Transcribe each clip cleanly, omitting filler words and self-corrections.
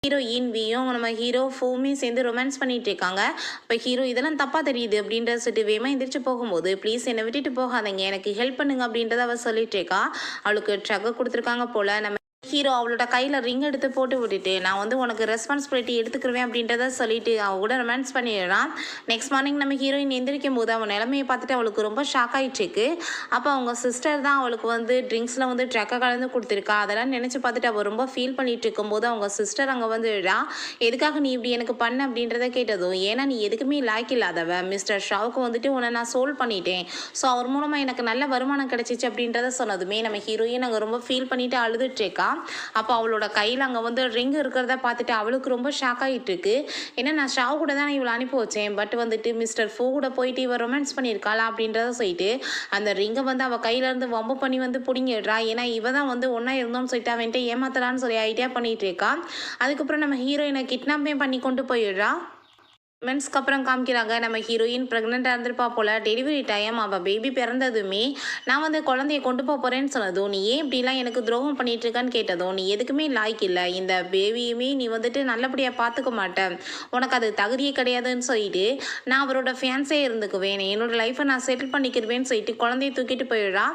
Heroine வியும் நம்ம hero ஃபோமே சேர்ந்து romance பண்ணிட்டு இருக்காங்க. இப்போ ஹீரோ இதெல்லாம் தப்பாக தெரியுது அப்படின்றத சொல்லிட்டு வேகமாக எந்திரிச்சு போகும்போது, ப்ளீஸ் என்னை விட்டுட்டு போகாதீங்க, எனக்கு ஹெல்ப் பண்ணுங்க அப்படின்றத அவள் சொல்லிட்டு இருக்கா. அவளுக்கு ட்ரக்கை கொடுத்துருக்காங்க போல. நம்ம ஹீரோ அவளோட கையில் ரிங் எடுத்து போட்டு விட்டுட்டு, நான் வந்து உனக்கு ரெஸ்பான்சிபிலிட்டி எடுத்துக்கிருவேன் அப்படின்றத சொல்லிட்டு அவ கூட ரொமான்ஸ் பண்ணிடுறான். நெக்ஸ்ட் மார்னிங் நம்ம ஹீரோயின் எந்திரிக்கும் போது அவன் நிலைமையை பார்த்துட்டு அவளுக்கு ரொம்ப ஷாக் ஆகிட்டு இருக்கு. அப்போ அவங்க சிஸ்டர் தான் அவளுக்கு வந்து ட்ரிங்க்ஸில் வந்து ட்ரக்கை கலந்து கொடுத்துருக்கா. அதெல்லாம் நினச்சி பார்த்துட்டு அவள் ரொம்ப ஃபீல் பண்ணிட்டு இருக்கும்போது அவங்க சிஸ்டர் அங்கே வந்துடுறா. எதுக்காக நீ இப்படி எனக்கு பண்ண அப்படின்றத கேட்டதும், ஏன்னா நீ எதுக்குமே லாய்க்கு இல்லாதவ, மிஸ்டர் ஷாவுக்கு வந்துட்டு உன்னை நான் சோல் பண்ணிட்டேன், ஸோ அவர் மூலமாக எனக்கு நல்ல வருமானம் கிடைச்சிச்சு அப்படின்றத சொன்னதுமே நம்ம ஹீரோயின் அங்கே ரொம்ப ஃபீல் பண்ணிட்டு அழுதுட்டு இருக்கா. அப்போ அவளோட கையில் அங்கே வந்து ரிங் இருக்கிறத பார்த்துட்டு அவளுக்கு ரொம்ப ஷாக் ஆகிட்டு இருக்கு. ஏன்னா நான் ஷாவ் கூட தான் இவளை அனுப்பி வச்சேன், பட் வந்துட்டு மிஸ்டர் ஃபோ கூட போயிட்டு இவள் ரொமான்ஸ் பண்ணியிருக்காளா அப்படின்றத சொல்லிட்டு அந்த ரிங்கை வந்து அவள் கையிலேருந்து வம்பு பண்ணி வந்து பிடிங்கிடுறா. ஏன்னா இவ தான் வந்து ஒன்றா இருந்தோம்னு சொல்லிட்டு அவன்ட்டு ஏமாத்தலான்னு சொல்லி ஐடியா பண்ணிட்டு இருக்கா. அதுக்கப்புறம் நம்ம ஹீரோயினை கிட்னாப்பே பண்ணி கொண்டு போயிடுறா. மென்ஸ்க்கு அப்புறம் காமிக்கிறாங்க நம்ம ஹீரோயின் ப்ரெக்னெண்ட்டாக இருந்திருப்பா போல். டெலிவரி டைம் அவள் பேபி பிறந்ததுமே நான் வந்து குழந்தைய கொண்டு போகிறேன்னு சொன்னதும், நீ ஏன் இப்படிலாம் எனக்கு துரோகம் பண்ணிகிட்ருக்கான்னு கேட்டதும், நீ எதுக்குமே லாய்க்கு இல்லை, இந்த பேபியுமே நீ வந்துட்டு நல்லபடியாக பார்த்துக்க மாட்டேன், உனக்கு அது தகுதியே கிடையாதுன்னு சொல்லிட்டு நான் அவரோட ஃபேன்ஸே இருந்துக்குவேன், என்னோடய லைஃப்பை நான் செட்டில் பண்ணிக்கிடுவேன்னு சொல்லிட்டு குழந்தைய தூக்கிட்டு போயிடுறா.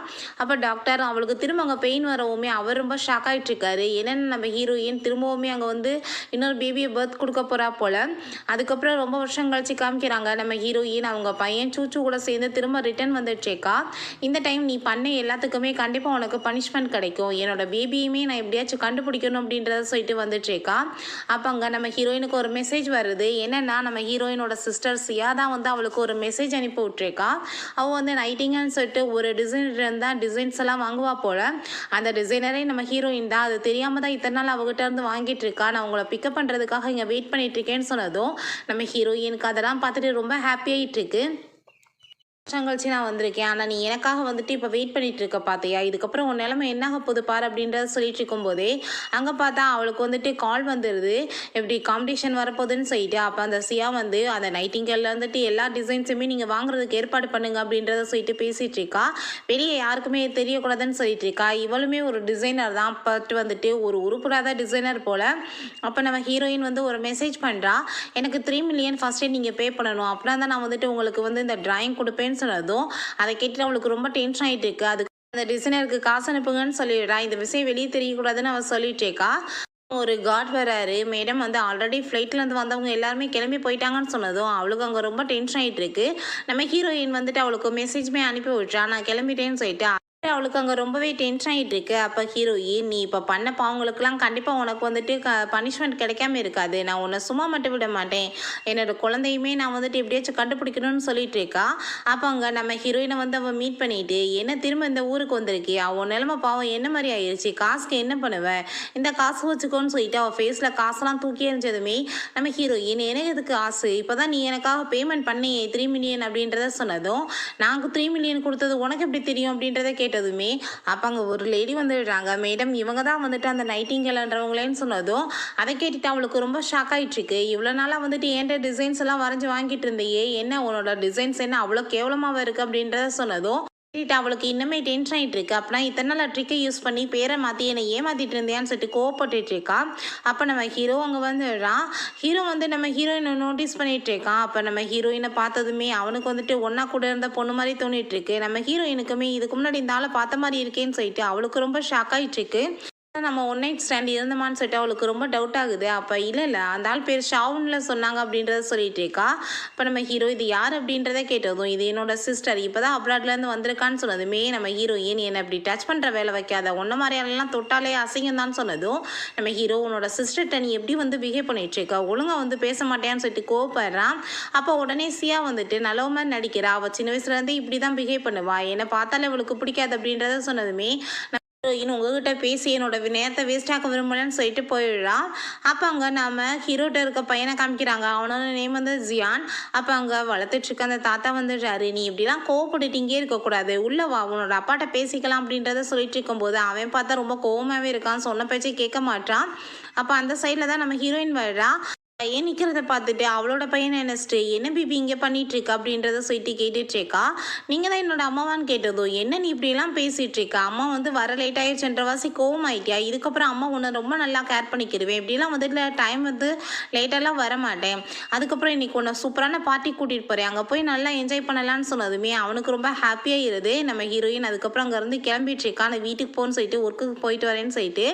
அப்போ டாக்டர் அவளுக்கு திரும்ப அங்கே பெயின் வரவுமே அவர் ரொம்ப ஷாக் ஆகிட்டுருக்காரு. என்னென்னு நம்ம ஹீரோயின் திரும்பவுமே அங்கே வந்து இன்னொரு பேபியை பர்த் கொடுக்க போகிறா போல். அதுக்கப்புறம் ரொம்ப வருஷம் கழிச்சு காமிக்கிறாங்க நம்ம ஹீரோயின் அவங்க பையன் சூச்சு கூட சேர்ந்து திரும்ப ரிட்டர்ன் வந்துட்டுருக்கா. இந்த டைம் நீ பண்ண எல்லாத்துக்குமே கண்டிப்பாக உனக்கு பனிஷ்மெண்ட் கிடைக்கும், என்னோட பேபியுமே நான் எப்படியாச்சும் கண்டுபிடிக்கணும் அப்படின்றத சொல்லிட்டு வந்துட்டுருக்கா. அப்போ அங்கே நம்ம ஹீரோயினுக்கு ஒரு மெசேஜ் வருது. என்னென்னா நம்ம ஹீரோயினோட சிஸ்டர் சியா தான் வந்து அவளுக்கு ஒரு மெசேஜ் அனுப்பி விட்டுருக்கா. அவள் வந்து நைட்டிங்கன்னு சொல்லிட்டு ஒரு டிசைனர் தான் டிசைன்ஸ் எல்லாம் வாங்குவா போல். அந்த டிசைனரே நம்ம ஹீரோயின் தான், அது தெரியாமல் தான் இத்தனை நாள் அவகிட்ட இருந்து வாங்கிட்டு இருக்கா. நான் உங்களை பிக்கப் பண்ணுறதுக்காக இங்கே வெயிட் பண்ணிட்டு இருக்கேன்னு சொன்னதும் நம்ம ஹீரோயினுக்கு அதெல்லாம் பார்த்துட்டு ரொம்ப ஹாப்பியாகிட்டு இருக்கு. வருஷம் கழிச்சு நான் வந்திருக்கேன், ஆனால் நீ எனக்காக வந்துட்டு இப்போ வெயிட் பண்ணிட்டு இருக்க பார்த்தியா, இதுக்கப்புறம் உன் நிலைமை என்னாக போகுது பாரு அப்படின்றத சொல்லிட்டு இருக்கும்போதே அங்கே பார்த்தா அவளுக்கு வந்துட்டு கால் வந்துடுது, எப்படி காம்படிஷன் வரப்போகுதுன்னு சொல்லிட்டு. அப்போ அந்த சியா வந்து அந்த நைட்டிங்கல்ல வந்துட்டு எல்லா டிசைன்ஸுமே நீங்கள் வாங்குறதுக்கு ஏற்பாடு பண்ணுங்க அப்படின்றத சொல்லிட்டு பேசிகிட்டு இருக்கா. வெளியே யாருக்குமே தெரியக்கூடாதுன்னு சொல்லிட்டு இருக்கா. இவளுமே ஒரு டிசைனர் தான், பட் வந்துட்டு ஒரு உருப்படாத டிசைனர் போல். அப்போ நம்ம ஹீரோயின் வந்து ஒரு மெசேஜ் பண்ணுறா, எனக்கு 3 மில்லியன் ஃபஸ்ட்டே நீங்கள் பே பண்ணணும், அப்படின்னா தான் நான் வந்துட்டு உங்களுக்கு வந்து இந்த டிராயிங் கொடுப்பேன் சொன்னதும் அதை கேட்டு அவளுக்கு ரொம்ப டென்ஷன் ஆகிட்டு இருக்கு. அதுக்கு அந்த டிசைனருக்கு காசு அனுப்புங்கன்னு சொல்லிடுறா. இந்த விஷயம் வெளியே தெரியக்கூடாதுன்னு அவள் சொல்லிட்டு இருக்கா. ஒரு காட் வராரு, மேடம் வந்து ஆல்ரெடி ஃப்ளைட்லேருந்து வந்தவங்க எல்லாருமே கிளம்பி போயிட்டாங்கன்னு சொன்னதும் அவளுக்கு அங்கே ரொம்ப டென்ஷன் ஆகிட்டு இருக்கு. நம்ம ஹீரோயின் வந்துட்டு அவளுக்கு மெசேஜ்மே அனுப்பி விட்றா, நான் கிளம்பிட்டேன்னு சொல்லிட்டு. அவளுக்கு அங்கே ரொம்பவே டென்ஷன் ஆகிட்டு இருக்கு. அப்போ ஹீரோயின், நீ இப்போ பண்ண பாவங்களுக்கெல்லாம் கண்டிப்பாக உனக்கு வந்துட்டு பனிஷ்மெண்ட் கிடைக்காம இருக்காது, நான் உன்னை சும்மா மட்டும் விட மாட்டேன், என்னோட குழந்தையுமே நான் வந்துட்டு எப்படியாச்சும் கண்டுபிடிக்கணும்னு சொல்லிட்டு இருக்கா. அப்போ அங்கே நம்ம ஹீரோயினை வந்து அவள் மீட் பண்ணிட்டு, என்ன திரும்ப இந்த ஊருக்கு வந்திருக்கே, அவன் நிலமை பாவம் என்ன மாதிரி ஆயிடுச்சு, காசுக்கு என்ன பண்ணுவேன், இந்த காசு வச்சுக்கோன்னு சொல்லிட்டு அவள் ஃபேஸில் காசெல்லாம் தூக்கி எறிஞ்சதுமே நம்ம ஹீரோயின், எனக்கு எதுக்கு காசு, இப்போ தான் நீ எனக்காக பேமெண்ட் பண்ணியே 3 மில்லியன் அப்படின்றத சொன்னதும், நாங்கள் 3 மில்லியன் கொடுத்தது உனக்கு எப்படி தெரியும் அப்படின்றத கேட்டதுமே அப்போ அங்கே ஒரு லேடி வந்துடுறாங்க. மேடம் இவங்க தான் வந்துட்டு அந்த நைட்டிங்கல்ன்றவங்களேன்னு சொன்னதும் அதை கேட்டுட்டு அவளுக்கு ரொம்ப ஷாக் ஆகிட்டு இருக்கு. இவ்வளோ நாளாக வந்துட்டு ஏன்ட்ட டிசைன்ஸ் எல்லாம் வரைஞ்சி வாங்கிட்டு இருந்தையே, என்ன உன்னோட டிசைன்ஸ் என்ன அவ்வளோ கேவலமாக இருக்குது அப்படின்றத சொன்னதும் அவளுக்கு இன்னுமே டென்ஷன் ஆகிட்டு இருக்கு. அப்படின்னா இத்தனை நாள் ட்ரிக்கை யூஸ் பண்ணி பேரை மாற்றி என்னை ஏமாற்றிட்டு இருந்தேன்னு சொல்லிட்டு கோவப்பட்டுட்டு இருக்கா. அப்போ நம்ம ஹீரோ அங்கே வந்துடுறான். ஹீரோ வந்து நம்ம ஹீரோயினை நோட்டீஸ் பண்ணிட்டு இருக்கான். அப்போ நம்ம ஹீரோயினை பார்த்ததுமே அவனுக்கு வந்துட்டு ஒன்றா கூட இருந்த பொண்ணு மாதிரி தோணிட்டு இருக்கு. நம்ம ஹீரோயினுக்குமே இதுக்கு முன்னாடி இந்த ஆளை பார்த்த மாதிரி இருக்கேன்னு சொல்லிட்டு அவளுக்கு ரொம்ப ஷாக் ஆகிட்டு இருக்கு. நம்ம ஒன் நைட் ஸ்டாண்ட் இருந்தமான்னு சொல்லிட்டு அவளுக்கு ரொம்ப டவுட் ஆகுது. அப்போ இல்லை அந்த ஆள் பேர் ஷாவுன்ல சொன்னாங்க அப்படின்றத சொல்லிட்டு இருக்கா. இப்போ நம்ம ஹீரோ இது யார் அப்படின்றத கேட்டதும், இது என்னோட சிஸ்டர், இப்போ தான் அப்ராட்லேருந்து வந்திருக்கான்னு சொன்னதுமே நம்ம ஹீரோயின், என்னை அப்படி டச் பண்ணுற வேலை வைக்காத, ஒன்றை மாதிரியெல்லாம் தொட்டாலே அசிங்கம் தான் சொன்னதும் நம்ம ஹீரோ, உன்னோட சிஸ்டர்கிட்ட நீ எப்படி வந்து பிஹேவ் பண்ணிட்டு இருக்கா, ஒழுங்காக வந்து பேச மாட்டேன்னு சொல்லிட்டு கோவப்படுறான். அப்போ உடனே சியா வந்துட்டு நல்ல மாதிரி நடிக்கிறா, அவள் சின்ன வயசுலேருந்து இப்படி தான் பிஹேவ் பண்ணுவா, என்னை பார்த்தாலே அவளுக்கு பிடிக்காது அப்படின்றத சொன்னதுமே இன்னும் உங்ககிட்ட பேசி என்னோட நேரத்தை வேஸ்ட் ஆக்க விரும்பலன்னு சொல்லிட்டு போயிடுறான். அப்போ அங்கே நம்ம ஹீரோட்ட இருக்க பையனை காமிக்கிறாங்க. அவனோட நேம் வந்து ஜியான். அப்போ அங்கே வளர்த்துட்டு இருக்க அந்த தாத்தா வந்துடுறாரு, நீ இப்படிலாம் கோவப்பட்டுட்டு இங்கே இருக்கக்கூடாது, உள்ளே வா, உன்னோட அப்பாட்ட பேசிக்கலாம் அப்படின்றத சொல்லிட்டு இருக்கும்போது அவன் பார்த்தா ரொம்ப கோவமாகவே இருக்கான், சொன்ன பேச்சே கேட்க மாட்டான். அப்போ அந்த சைடில் தான் நம்ம ஹீரோயின் வர்றா. பையன் நிற்கிறத பார்த்துட்டு அவளோட பையனை நினச்சிட்டு என்ன பேபி இங்கே பண்ணிட்டு இருக்க அப்படின்றத சொல்லிட்டு கேட்டுட்டு இருக்கா. நீங்கள் தான் என்னோட அம்மாவான்னு கேட்டதும் என்ன நீ இப்படிலாம் பேசிகிட்டு இருக்கா, அம்மா வந்து வர லேட் ஆயிடுச்சுன்ற வாசி கோவம் ஆயிட்டியா, இதுக்கப்புறம் அம்மா உன்னை ரொம்ப நல்லா கேர் பண்ணிக்கிடுவேன், இப்படிலாம் வந்துட்டு டைம் வந்து லேட்டெல்லாம் வர மாட்டேன், அதுக்கப்புறம் இன்னைக்கு உன்னை சூப்பரான பார்ட்டி கூட்டிகிட்டு போகிறேன், அங்கே போய் நல்லா என்ஜாய் பண்ணலான்னு சொன்னதுமே அவனுக்கு ரொம்ப ஹாப்பியாக இருது நம்ம ஹீரோயின். அதுக்கப்புறம் அங்கேருந்து கிளம்பிட்டு இருக்கா, நான் வீட்டுக்கு போகணும்னு சொல்லிட்டு ஒர்க்குக்கு போயிட்டு வரேன்னு சொல்லிட்டு.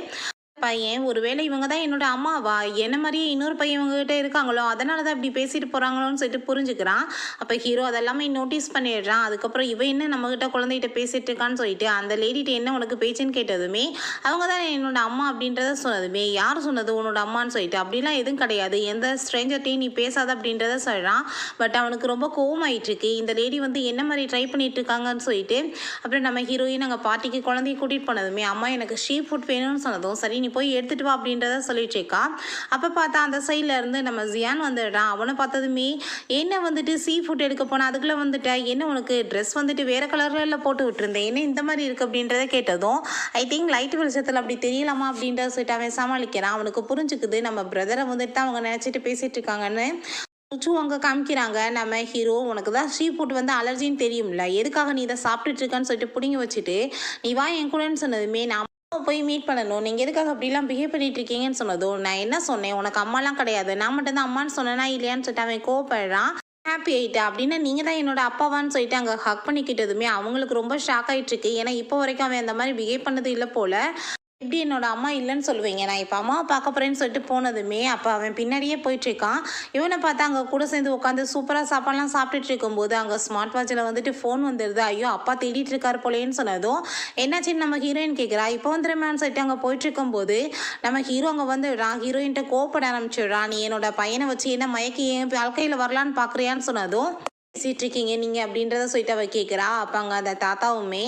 பையன் ஒருவேளை இவங்க தான் என்னோட அம்மாவா, என்ன மாதிரியே இன்னொரு பையன் இவங்ககிட்ட இருக்காங்களோ அதனால தான் இப்படி பேசிட்டு போகிறாங்களோன்னு சொல்லிட்டு புரிஞ்சுக்கிறான். அப்போ ஹீரோ அதெல்லாமே நோட்டீஸ் பண்ணிடுறான். அதுக்கப்புறம் இவ என்ன நம்மகிட்ட குழந்தைகிட்ட பேசிட்டு இருக்கான்னு சொல்லிட்டு அந்த லேடிகிட்ட என்ன உனக்கு பேச்சுன்னு கேட்டதுமே அவங்க தான் என்னோட அம்மா அப்படின்றத சொன்னதுமே யார் சொன்னது உன்னோட அம்மான்னு சொல்லிட்டு அப்படிலாம் எதுவும் கிடையாது, எந்த ஸ்ட்ரேஞ்சர்ட்டையும் நீ பேசாத அப்படின்றத சொல்கிறான். பட் அவனுக்கு ரொம்ப கோவமாயிட்டு இருக்கு, இந்த லேடி வந்து என்ன மாதிரி ட்ரை பண்ணிட்டு இருக்காங்கன்னு சொல்லிட்டு. அப்புறம் நம்ம ஹீரோயின் அங்கே பார்ட்டிக்கு குழந்தைய கூட்டிகிட்டு போனதுமே அம்மா எனக்கு ஷீ ஃபுட் வேணும்னு சொன்னதும் சரி நீ போய் எடுத்துட்டு வா அப்படின்றத சொல்லிட்டு இருக்கா. அப்போ பார்த்தா அந்த சைடில் இருந்து நம்ம ஜியான் வந்துடுறான். அவனை பார்த்ததுமே என்ன வந்துட்டு சீ ஃபுட் எடுக்க போனா அதுக்குள்ளே வந்துட்ட, என்ன உனக்கு ட்ரெஸ் வந்துட்டு வேறு கலரில் போட்டு விட்டுருந்தேன், என்ன இந்த மாதிரி இருக்குது அப்படின்றத கேட்டதும் ஐ திங்க் லைட் வெளிச்சத்தில் அப்படி தெரியலாமா அப்படின்றத சொல்லிட்டு அவன் சமாளிக்கிறான். அவனுக்கு புரிஞ்சுக்குது நம்ம பிரதரை வந்துட்டு தான் அவங்க நினச்சிட்டு பேசிகிட்டு இருக்காங்கன்னு. சுச்சு அங்கே காமிக்கிறாங்க. நம்ம ஹீரோ உனக்கு தான் சீ ஃபுட் வந்து அலர்ஜின்னு தெரியும்ல, எதுக்காக நீ இதை சாப்பிட்டுட்டு இருக்கான்னு சொல்லிட்டு பிடிங்கி வச்சுட்டு நீ வா என் கூடன்னு சொன்னதுமே நான் போய் மீட் பண்ணணும், நீங்கள் எதுக்காக அப்படிலாம் பிஹேவ் பண்ணிட்டு இருக்கீங்கன்னு சொன்னதும் நான் என்ன சொன்னேன், உனக்கு அம்மாலாம் கிடையாது, நான் மட்டும் தான் அம்மான்னு சொன்னேன்னா இல்லையான்னு சொல்லிட்டு அவன் கோவப்படுறான். ஹாப்பி ஆகிட்டா அப்படின்னா நீங்கள் தான் என்னோட அப்பாவான்னு சொல்லிட்டு அங்கே ஹக் பண்ணிக்கிட்டதுமே அவங்களுக்கு ரொம்ப ஷாக் ஆகிட்டு இருக்கு. ஏன்னா இப்போ வரைக்கும் அவன் அந்த மாதிரி பிஹேவ் பண்ணது இல்லை போல். எப்படி என்னோட அம்மா இல்லைன்னு சொல்லுவீங்க, நான் இப்போ அம்மாவை பார்க்க போகிறேன்னு சொல்லிட்டு போனதுமே அப்போ அவன் பின்னாடியே போயிட்டுருக்கான். இவனை பார்த்தா அங்கே கூட சேர்ந்து உட்காந்து சூப்பராக சாப்பாடுலாம் சாப்பிட்டுட்டு இருக்கும்போது அங்கே ஸ்மார்ட் வாட்சில் வந்துட்டு ஃபோன் வந்துடுது. ஐயோ அப்பா தேடிட்டு இருக்காரு போலேன்னு சொன்னதும் என்னாச்சுன்னு நம்ம ஹீரோயின் கேட்குறா. இப்போ வந்துடுமேன்னு சொல்லிட்டு அங்கே போயிட்டுருக்கும்போது நம்ம ஹீரோ அங்கே வந்துடுறான். ஹீரோயின்ட்ட கோப்பட ஆரம்பிச்சிடுறான். நீ என்னோட பையனை வச்சு என்ன மயக்கி என் வாழ்க்கையில் வரலான்னு பார்க்குறியான்னு சொன்னதும் பேசிகிட்டு இருக்கீங்க நீங்கள் அப்படின்றத சொல்லிட்டு அவள் கேட்குறா. அப்போ அங்கே அந்த தாத்தாவுமே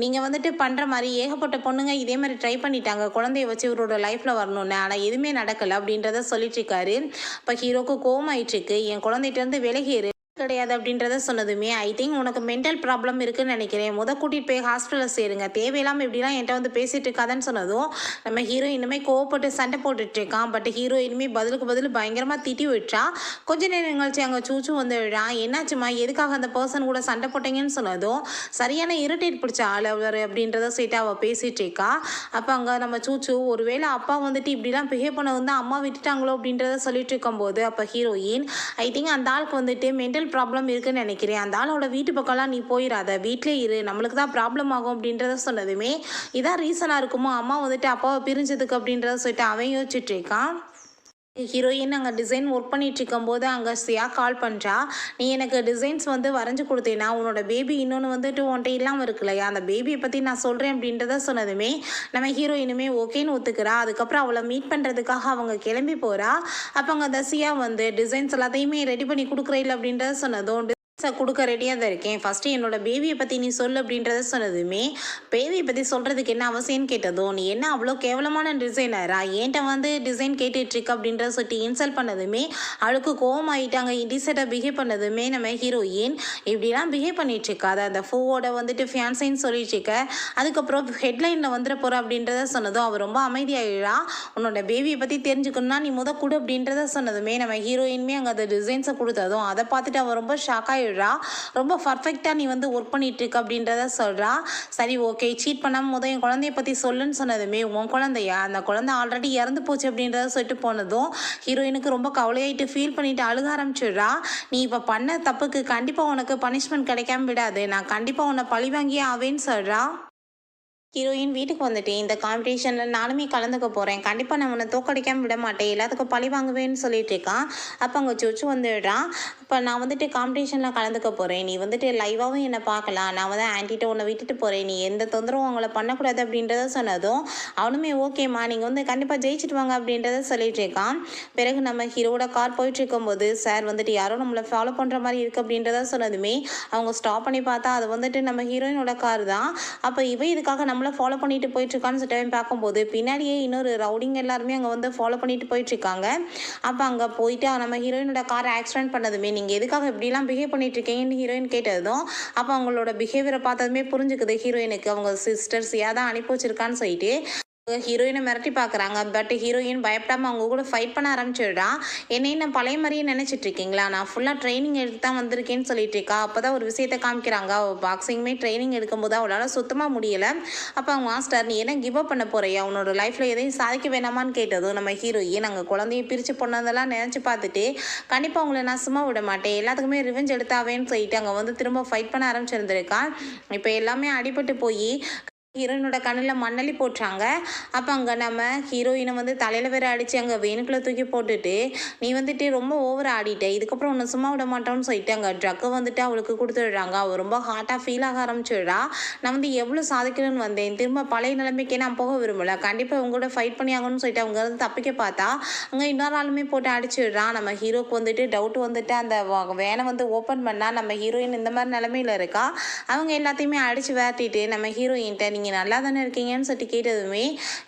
நீங்கள் வந்துட்டு பண்ணுற மாதிரி ஏகப்பட்ட பொண்ணுங்க இதே மாதிரி ட்ரை பண்ணிட்டாங்க குழந்தைய வச்சு இவரோட லைஃப்பில் வரணும்னு, ஆனால் எதுவுமே நடக்கலை அப்படின்றத சொல்லிட்டு இருக்காரு. இப்போ ஹீரோக்கு கோவம் ஆயிட்டுருக்கு. என் குழந்தைகிட்டேருந்து விலகிரு கிடையாது அப்படின்றத சொன்னதுமே ஐ திங்க் உனக்கு மென்டல் ப்ராப்ளம் இருக்குன்னு நினைக்கிறேன், கூட்டிகிட்டு போய் ஹாஸ்பிட்டலில் சேருங்க, தேவையில்லாமல் இப்படிலாம் என்கிட்ட வந்து பேசிகிட்டு இருக்காதுன்னு சொன்னதும் நம்ம ஹீரோ இனிமேல் கோவப்பட்டு சண்டை போட்டுட்டு இருக்கான். பட் ஹீரோ இனிமேல் பதிலுக்கு பதில் பயங்கரமாக திட்டி விட்டுறா. கொஞ்ச நேரம் கழிச்சு அங்கே சூச்சு வந்து விடுறான். என்னாச்சுமா எதுக்காக அந்த பர்சன் கூட சண்டை போட்டீங்கன்னு சொன்னதும் சரியான இரிட்டேட் பிடிச்ச ஆள் அவர் அப்படின்றத சேர்த்து அவள் பேசிகிட்டு இருக்கா. அப்போ அங்கே நம்ம சூச்சு ஒருவேளை அப்பா வந்துட்டு இப்படிலாம் பிஹேவ் பண்ண வந்து அம்மா விட்டுட்டாங்களோ அப்படின்றத சொல்லிட்டு இருக்கும்போது அப்போ ஹீரோயின் ஐ திங்க் அந்த ஆளுக்கு வந்துட்டு மென்டல் ப்ராப்ளம் இருக்குன்னு நினைக்கிறேன், அந்த ஆளோட வீட்டு பக்கம்லாம் நீ போயிடாத, வீட்டிலே இரு, நம்மளுக்கு தான் ப்ராப்ளம் ஆகும் அப்படின்றத சொன்னதுமே இதான் ரீசனாக இருக்குமோ அம்மா வந்துட்டு அப்பாவை பிரிஞ்சதுக்கு அப்படின்றத சொல்லிட்டு அவன் யோசிச்சுட்டு இருக்கான். ஹீரோயின் அங்கே டிசைன் ஒர்க் பண்ணிட்டு இருக்கும்போது அங்கே சியா கால் பண்ணுறா. நீ எனக்கு டிசைன்ஸ் வந்து வரைஞ்சி கொடுத்தேன்னா உன்னோட பேபி இன்னொன்று வந்துட்டு உன்ட்ட இல்லாமல் இருக்குல்லையா, அந்த பேபியை பற்றி நான் சொல்கிறேன் அப்படின்றத சொன்னதுமே நம்ம ஹீரோயினுமே ஓகேன்னு ஒத்துக்கிறா. அதுக்கப்புறம் அவளை மீட் பண்ணுறதுக்காக அவங்க கிளம்பி போகிறா. அப்போ அங்கே அந்த சியா வந்து டிசைன்ஸ் எல்லாத்தையுமே ரெடி பண்ணி கொடுக்குறேன் அப்படின்றத சொன்னதும் கொடுக்க ரெடியாக தான் இருக்கேன், ஃபஸ்ட்டு என்னோட பேபியை பற்றி நீ சொல்லு அப்படின்றத சொன்னதுமே பேபியை பற்றி சொல்கிறதுக்கு என்ன அவசியம்னு கேட்டதும் நீ என்ன அவ்வளோ கேவலமான டிசைனரா, என்கிட்ட வந்து டிசைன் கேட்டுட்ருக்கு அப்படின்றத சொல்லிட்டு இன்சல்ட் பண்ணதுமே அவளுக்கு கோவம் ஆகிட்டாங்க. இன்டிசைட்டாக பிஹேவ் பண்ணதுமே நம்ம ஹீரோயின் இப்படிலாம் பிஹேவ் பண்ணிகிட்ருக்காத, அந்த ஃபோவோட வந்துட்டு ஃபியான்சைன்னு சொல்லிட்டுருக்க, அதுக்கப்புறம் ஹெட்லைனில் வந்துட போகிற அப்படின்றத சொன்னதும் அவள் ரொம்ப அமைதியாகிடா. உன்னோட பேபியை பற்றி தெரிஞ்சுக்கணும்னா நீ கொடு அப்படின்றத சொன்னதுமே நம்ம ஹீரோயின்மே அங்கே அந்த டிசைன்ஸை கொடுத்ததும் அதை பார்த்துட்டு அவள் ரொம்ப ஷாக்காக ரொம்ப பர்ஃபெக்டாக நீ வந்து ஒர்க் பண்ணிட்டு இருக்க அப்படின்றத சொல்கிறா. சரி ஓகே சீட் பண்ணாமல் என் குழந்தைய பற்றி சொல்லுன்னு சொன்னதுமே உன் குழந்தையா, அந்த குழந்தை ஆல்ரெடி இறந்து போச்சு அப்படின்றத சொல்லிட்டு போனதும் ஹீரோயினுக்கு ரொம்ப கவலையாயிட்டு ஃபீல் பண்ணிட்டு அழுக ஆரம்பிச்சிடுறா. நீ இப்போ பண்ண தப்புக்கு கண்டிப்பாக உனக்கு பனிஷ்மெண்ட் கிடைக்காம விடாது, நான் கண்டிப்பாக உன்னை பழி வாங்கியே ஆவேன்னு சொல்கிறா. ஹீரோயின் வீட்டுக்கு வந்துட்டேன், இந்த காம்படிஷனில் நானுமே கலந்துக்க போகிறேன், கண்டிப்பாக நான் உன்னை தோக்கடிக்காமல் விட மாட்டேன், எல்லாத்துக்கும் பழி வாங்குவேன்னு சொல்லிட்டு இருக்கான். அப்போ அங்கே சொச்சு வந்துடுறான். இப்போ நான் வந்துட்டு காம்படிஷனில் கலந்துக்க போகிறேன், நீ வந்துட்டு லைவாகவும் என்னை பார்க்கலாம், நான் வந்து ஆன்ட்டிகிட்ட உன்னை விட்டுட்டு போகிறேன், நீ எந்த தொந்தரவும் அவங்கள பண்ணக்கூடாது அப்படின்றத சொன்னதும் அவனுமே ஓகேம்மா நீங்கள் வந்து கண்டிப்பாக ஜெயிச்சுட்டு வாங்க அப்படின்றத சொல்லிட்டு இருக்கான். பிறகு நம்ம ஹீரோட கார் போயிட்டு இருக்கும்போது சார் வந்துட்டு யாரோ நம்மளை ஃபாலோ பண்ணுற மாதிரி இருக்குது அப்படின்றத சொன்னதுமே அவங்க ஸ்டாப் பண்ணி பார்த்தா அது வந்துட்டு நம்ம ஹீரோயினோட கார் தான். அப்போ இதுக்காக நம்மளை ஃபாலோ பண்ணிட்டு போயிட்டுருக்கான்னு சொல்லிட்டு பார்க்கும்போது பின்னாடியே இன்னொரு ரவுடிங் எல்லாருமே அங்கே வந்து ஃபாலோ பண்ணிட்டு போயிட்டுருக்காங்க. அப்போ அங்கே போயிட்டு நம்ம ஹீரோயினோட கார் ஆக்சிடென்ட் பண்ணதுமே நீங்கள் எதுக்காக இப்படிலாம் பிஹேவ் பண்ணிட்டு இருக்கீங்கன்னு ஹீரோயின் கேட்டதும் அப்போ அவங்களோட பிஹேவியரை பார்த்ததுமே புரிஞ்சுக்குது ஹீரோயினுக்கு அவங்க சிஸ்டர்ஸ் ஏதாவது அனுப்பி வச்சிருக்கான்னு சொல்லிட்டு ஹீரோயினை மிரட்டி பார்க்குறாங்க. பட் ஹீரோயின் பயப்படாம அவங்க கூட ஃபைட் பண்ண ஆரம்பிச்சிடுறா. என்னைய நான் பழைய மாரியே நினைச்சிட்டு இருக்கீங்களா? நான் ஃபுல்லா ட்ரெய்னிங் எடுத்து தான் வந்திருக்கேன்னு சொல்லிட்டு இருக்கா. அப்பதான் ஒரு விஷயத்த காமிக்கிறாங்க. அவ பாக்ஸிங்குமே ட்ரெய்னிங் எடுக்கும்போது அவளால சுத்தமா முடியல. அப்ப அவங்க மாஸ்டர், "நீ என்ன கிவ் அப் பண்ண போறியா? உன்னோட லைஃப்ல எதையும் சாதிக்க வேணாமான்னு?" கேட்டதும் நம்ம ஹீரோயின் அங்க குழந்தைய பிரிச்சு போனதெல்லாம் நினைச்சு பார்த்துட்டு, "கண்டிப்பா உங்கள நான் சும்மா விட மாட்டேன். எல்லாத்துக்குமே ரிவெஞ்ச் எடுத்தாவேன்னு" சொல்லிட்டு அங்க வந்து திரும்ப ஃபைட் பண்ண ஆரம்பிச்சிருந்திருக்கா. இப்ப எல்லாமே அடிபட்டு போயி ஹீரோயினோட கண்ணுல மண்ணள்ளி போட்டுறாங்க. அப்ப அங்க நம்ம ஹீரோயின வந்து தலையில வேற அடிச்சு அங்க வேணுக்குள்ள தூக்கி போட்டுட்டு, "நீ வந்துட்டு ரொம்ப ஓவரா ஆடிட்ட. இதுக்கப்புறம் உன்ன சும்மா விட மாட்டோம்னு" சொல்லிட்டு அங்க ட்ரக்க வந்துட்டு அவளுக்கு குடுத்துடுறாங்க. அவ ரொம்ப ஹார்ட்டா ஃபீல் ஆக ஆரம்பிச்சுடுறா. "நான் வந்து எவ்வளோ சாதிக்கணும்னு வந்தேன். திரும்ப பழைய நிலைமைக்கே நான் போக விரும்பல. கண்டிப்பா இவங்க கூட ஃபைட் பண்ணி ஆகணும்னு" சொல்லிட்டு அவங்க வந்து தப்பிக்க பார்த்தா, அங்க இன்னொரு ஆளுமே போட்டு அடிச்சுடுறான். நம்ம ஹீரோக்கு வந்துட்டு டவுட் வந்துட்டு அந்த வேன வந்து ஓப்பன் பண்ணா நம்ம ஹீரோயின் இந்த மாரி நிலைமையில இருக்கா. அவங்க எல்லாத்தையுமே அடிச்சு விரட்டிட்டு நம்ம ஹீரோயின்ட்ட, "நீங்க நல்லா தானே இருக்கீங்கன்னு" சொல்லிட்டு கேட்டதுமே,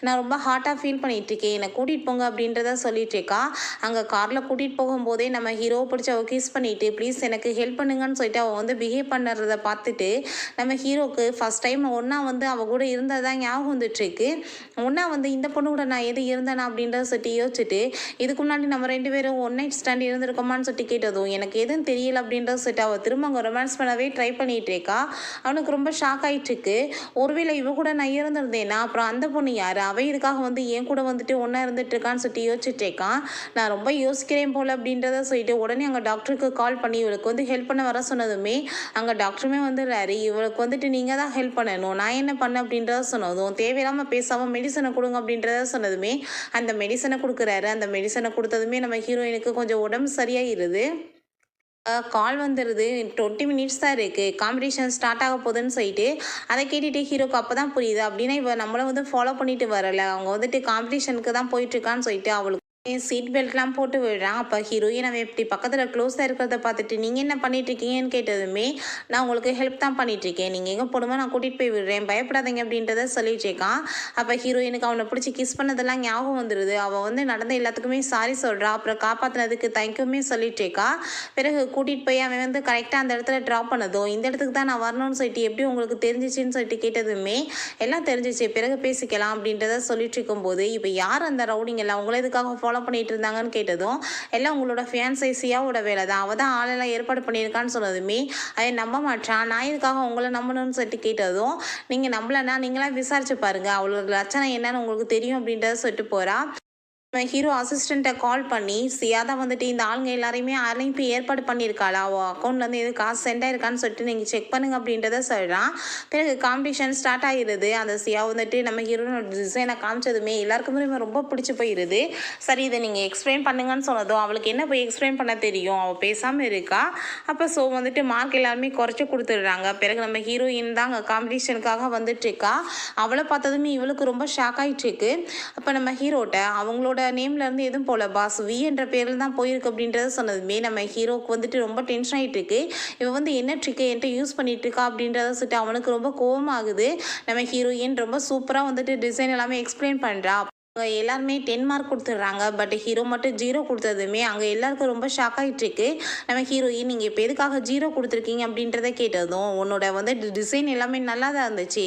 "நான் ரொம்ப ஹார்ட்டா ஃபீல் பண்ணிட்டு இருக்கேன். என்னை கூட்டிட்டு போங்க" அப்படின்றத சொல்லிட்டு இருக்கா. அங்க கார்ல கூட்டிட்டு போகும்போதே நம்ம ஹீரோவை பிடிச்சி அவ கிஸ் பண்ணிட்டு, "ப்ளீஸ் எனக்கு ஹெல்ப் பண்ணுங்கன்னு" சொல்லிட்டு அவ வந்து பிஹேவ் பண்ணுறத பார்த்துட்டு நம்ம ஹீரோக்கு ஃபர்ஸ்ட் டைம் ஒண்ணா வந்து அவ கூட இருந்தது தான் ஞாபகம் வந்துட்டு இருக்கு. ஒண்ணா வந்து இந்த பொண்ணு கூட நான் எது இருந்தேனா அப்படின்றத சொல்லிட்டு யோசிச்சுட்டு, "இதுக்கு முன்னாடி நம்ம 2 பேரும் ஒன் நைட் ஸ்டாண்ட் இருந்திருக்கோமான்னு" சொல்லிட்டு கேட்டதும், "எனக்கு எதுவும் தெரியல" அப்படின்றத சொல்லிட்டு அவ திரும்ப அங்க ரொமான்ஸ் பண்ணவே ட்ரை பண்ணிட்டு இருக்கா. அவனுக்கு ரொம்ப ஷாக் ஆயிட்டு இருக்கு. ஒருவேளை இவ கூட நான் இருந்திருந்தேனா, அப்புறம் அந்த பொண்ணு யாரு? அவ இதுக்காக வந்து என் கூட வந்துட்டு ஒண்ணா இருந்துட்டு இருக்கான்னு சொல்லிட்டு யோசிச்சுட்டு இருக்கான். நான் ரொம்ப யோசிக்கிறேன் போல அப்படின்றத சொல்லிட்டு உடனே அங்க டாக்டருக்கு கால் பண்ணி இவளுக்கு வந்து ஹெல்ப் பண்ண வர சொன்னதுமே, அங்க டாக்டருமே வந்துடுறாரு. இவளுக்கு வந்துட்டு நீங்க தான் ஹெல்ப் பண்ணணும். நான் என்ன பண்ணேன் அப்படின்றத சொன்னதும், தேவையில்லாம பேசாம மெடிசனை கொடுங்க அப்படின்றத சொன்னதுமே, அந்த மெடிசனை கொடுக்குறாரு. அந்த மெடிசனை கொடுத்ததுமே நம்ம ஹீரோயினுக்கு கொஞ்சம் உடம்பு சரியாயிருது. கால் வந்துருது. 20 மினிட்ஸ் தான் இருக்கு. காம்படிஷன் ஸ்டார்ட் ஆக போகுதுன்னு சொல்லிட்டு, அத கேட்டுட்டு ஹீரோக்கு அப்பதான் புரியுது. அப்படின்னா இவ நம்மள வந்து ஃபாலோ பண்ணிட்டு வரல. அவங்க வந்துட்டு காம்படிஷனுக்கு தான் போயிட்டு இருக்கான்னு சொல்லிட்டு அவளுக்கு சீட் பெல்ட்லாம் போட்டு விடுறான். அப்ப ஹீரோயின் அவன் இப்படி பக்கத்துல க்ளோஸா இருக்கிறத பார்த்துட்டு, "நீங்க என்ன பண்ணிட்டு இருக்கீங்கன்னு?" கேட்டதுமே, "நான் உங்களுக்கு ஹெல்ப் தான் பண்ணிட்டு இருக்கேன். நீங்க எங்க போணுமோ நான் கூட்டிட்டு போய் விடுறேன். பயப்படாதீங்க" அப்படின்றத சொல்லிட்டு இருக்கான். அப்ப ஹீரோயினுக்கு அவனை பிடிச்சி கிஸ் பண்ணதெல்லாம் ஞாபகம் வந்துருது. அவ வந்து நடந்த எல்லாத்துக்குமே சாரி சொல்றா. அப்புறம் காப்பாத்துனதுக்கு தேங்க்யூமே சொல்லிட்டு இருக்கா. பிறகு கூட்டிட்டு போய் அவன் வந்து கரெக்டா அந்த இடத்துல ட்ராப் பண்ணதும், "இந்த இடத்துக்கு தான் நான் வரணும்னு சொல்லிட்டு எப்படி உங்களுக்கு தெரிஞ்சிச்சுன்னு?" சொல்லிட்டு கேட்டதுமே, "எல்லாம் தெரிஞ்சிச்சு. பிறகு பேசிக்கலாம்" அப்படின்றத சொல்லிட்டு இருக்கும்போது, "இப்ப யார் அந்த ரவுடிங்க எல்லாம்? உங்கள எதுக்காக ஃபாலோ பண்ணிட்டு இருந்தாங்கன்னு?" கேட்டதும், "எல்லாம் உங்களோட ஃபியான்சே சியாவோட வேலை தான். அவ தான் ஆளெல்லாம் ஏற்பாடு பண்ணியிருக்கான்னு" சொன்னதுமே, அவன் நம்ப மாட்றான். "நான் எதுக்காக உங்கள நம்பணும்னு?" சொல்லிட்டு கேட்டதும், "நீங்க நம்பலன்னா நீங்களா விசாரிச்சு பாருங்க. அவளோட லட்சணம் என்னன்னு உங்களுக்கு தெரியும்" அப்படின்றத சொல்லிட்டு போறா. நம்ம ஹீரோ அசிஸ்டண்ட்டை கால் பண்ணி, "சியா தான் வந்துட்டு இந்த ஆளுங்க எல்லாரையுமே அனுப்பி ஏற்பாடு பண்ணியிருக்காளா? அவ அக்கௌண்ட்லேருந்து எதுவும் காசு சென்ட் ஆயிருக்கான்னு சொல்லிட்டு நீங்கள் செக் பண்ணுங்க" அப்படின்றத சொல்கிறான். பிறகு காம்படிஷன் ஸ்டார்ட் ஆகிருது. அந்த சியா வந்துட்டு நம்ம ஹீரோனோட டிசைனை காமிச்சதுமே எல்லாருக்குமே ரொம்ப பிடிச்சி போயிருது. "சரி, இதை நீங்கள் எக்ஸ்பிளைன் பண்ணுங்கன்னு" சொன்னதும், அவளுக்கு என்ன போய் எக்ஸ்பிளைன் பண்ண தெரியும்? அவள் பேசாமல் இருக்கா. அப்போ வந்துட்டு மார்க் எல்லாருமே குறைச்சி கொடுத்துடுறாங்க. பிறகு நம்ம ஹீரோயின் தான் அங்கே காம்படிஷனுக்காக வந்துட்டு இருக்கா. அவளை பார்த்ததுமே இவளுக்கு ரொம்ப ஷாக் ஆகிட்டு இருக்கு. அப்போ நம்ம ஹீரோட்ட அவங்களோட நேம்ல இருந்து எதுவும் போல பாஸ், வி என்ற பேரில் தான் போயிருக்கு அப்படின்றத சொன்னதுமே நம்ம ஹீரோக்கு வந்துட்டு ரொம்ப டென்ஷன் ஆகிட்டு இருக்கு. இவ வந்து என்ன ட்ரிக்கை என்கிட்ட யூஸ் பண்ணிட்டு இருக்கா அப்படின்றத சொல்லிட்டு அவனுக்கு ரொம்ப கோவமாகுது. நம்ம ஹீரோயின் ரொம்ப சூப்பராக வந்துட்டு டிசைன் எல்லாமே எக்ஸ்பிளைன் பண்ணுறா. அவங்க எல்லாருமே 10 மார்க் கொடுத்துட்றாங்க. பட் ஹீரோ மட்டும் 0 கொடுத்ததுமே அங்கே எல்லாருக்கும் ரொம்ப ஷாக் ஆகிட்டு இருக்கு. நம்ம ஹீரோயின், "நீங்கள் இப்போ எதுக்காக 0 கொடுத்துருக்கீங்க?" அப்படின்றத கேட்டதும், "உன்னோட வந்து டிசைன் எல்லாமே நல்லா தான் இருந்துச்சு.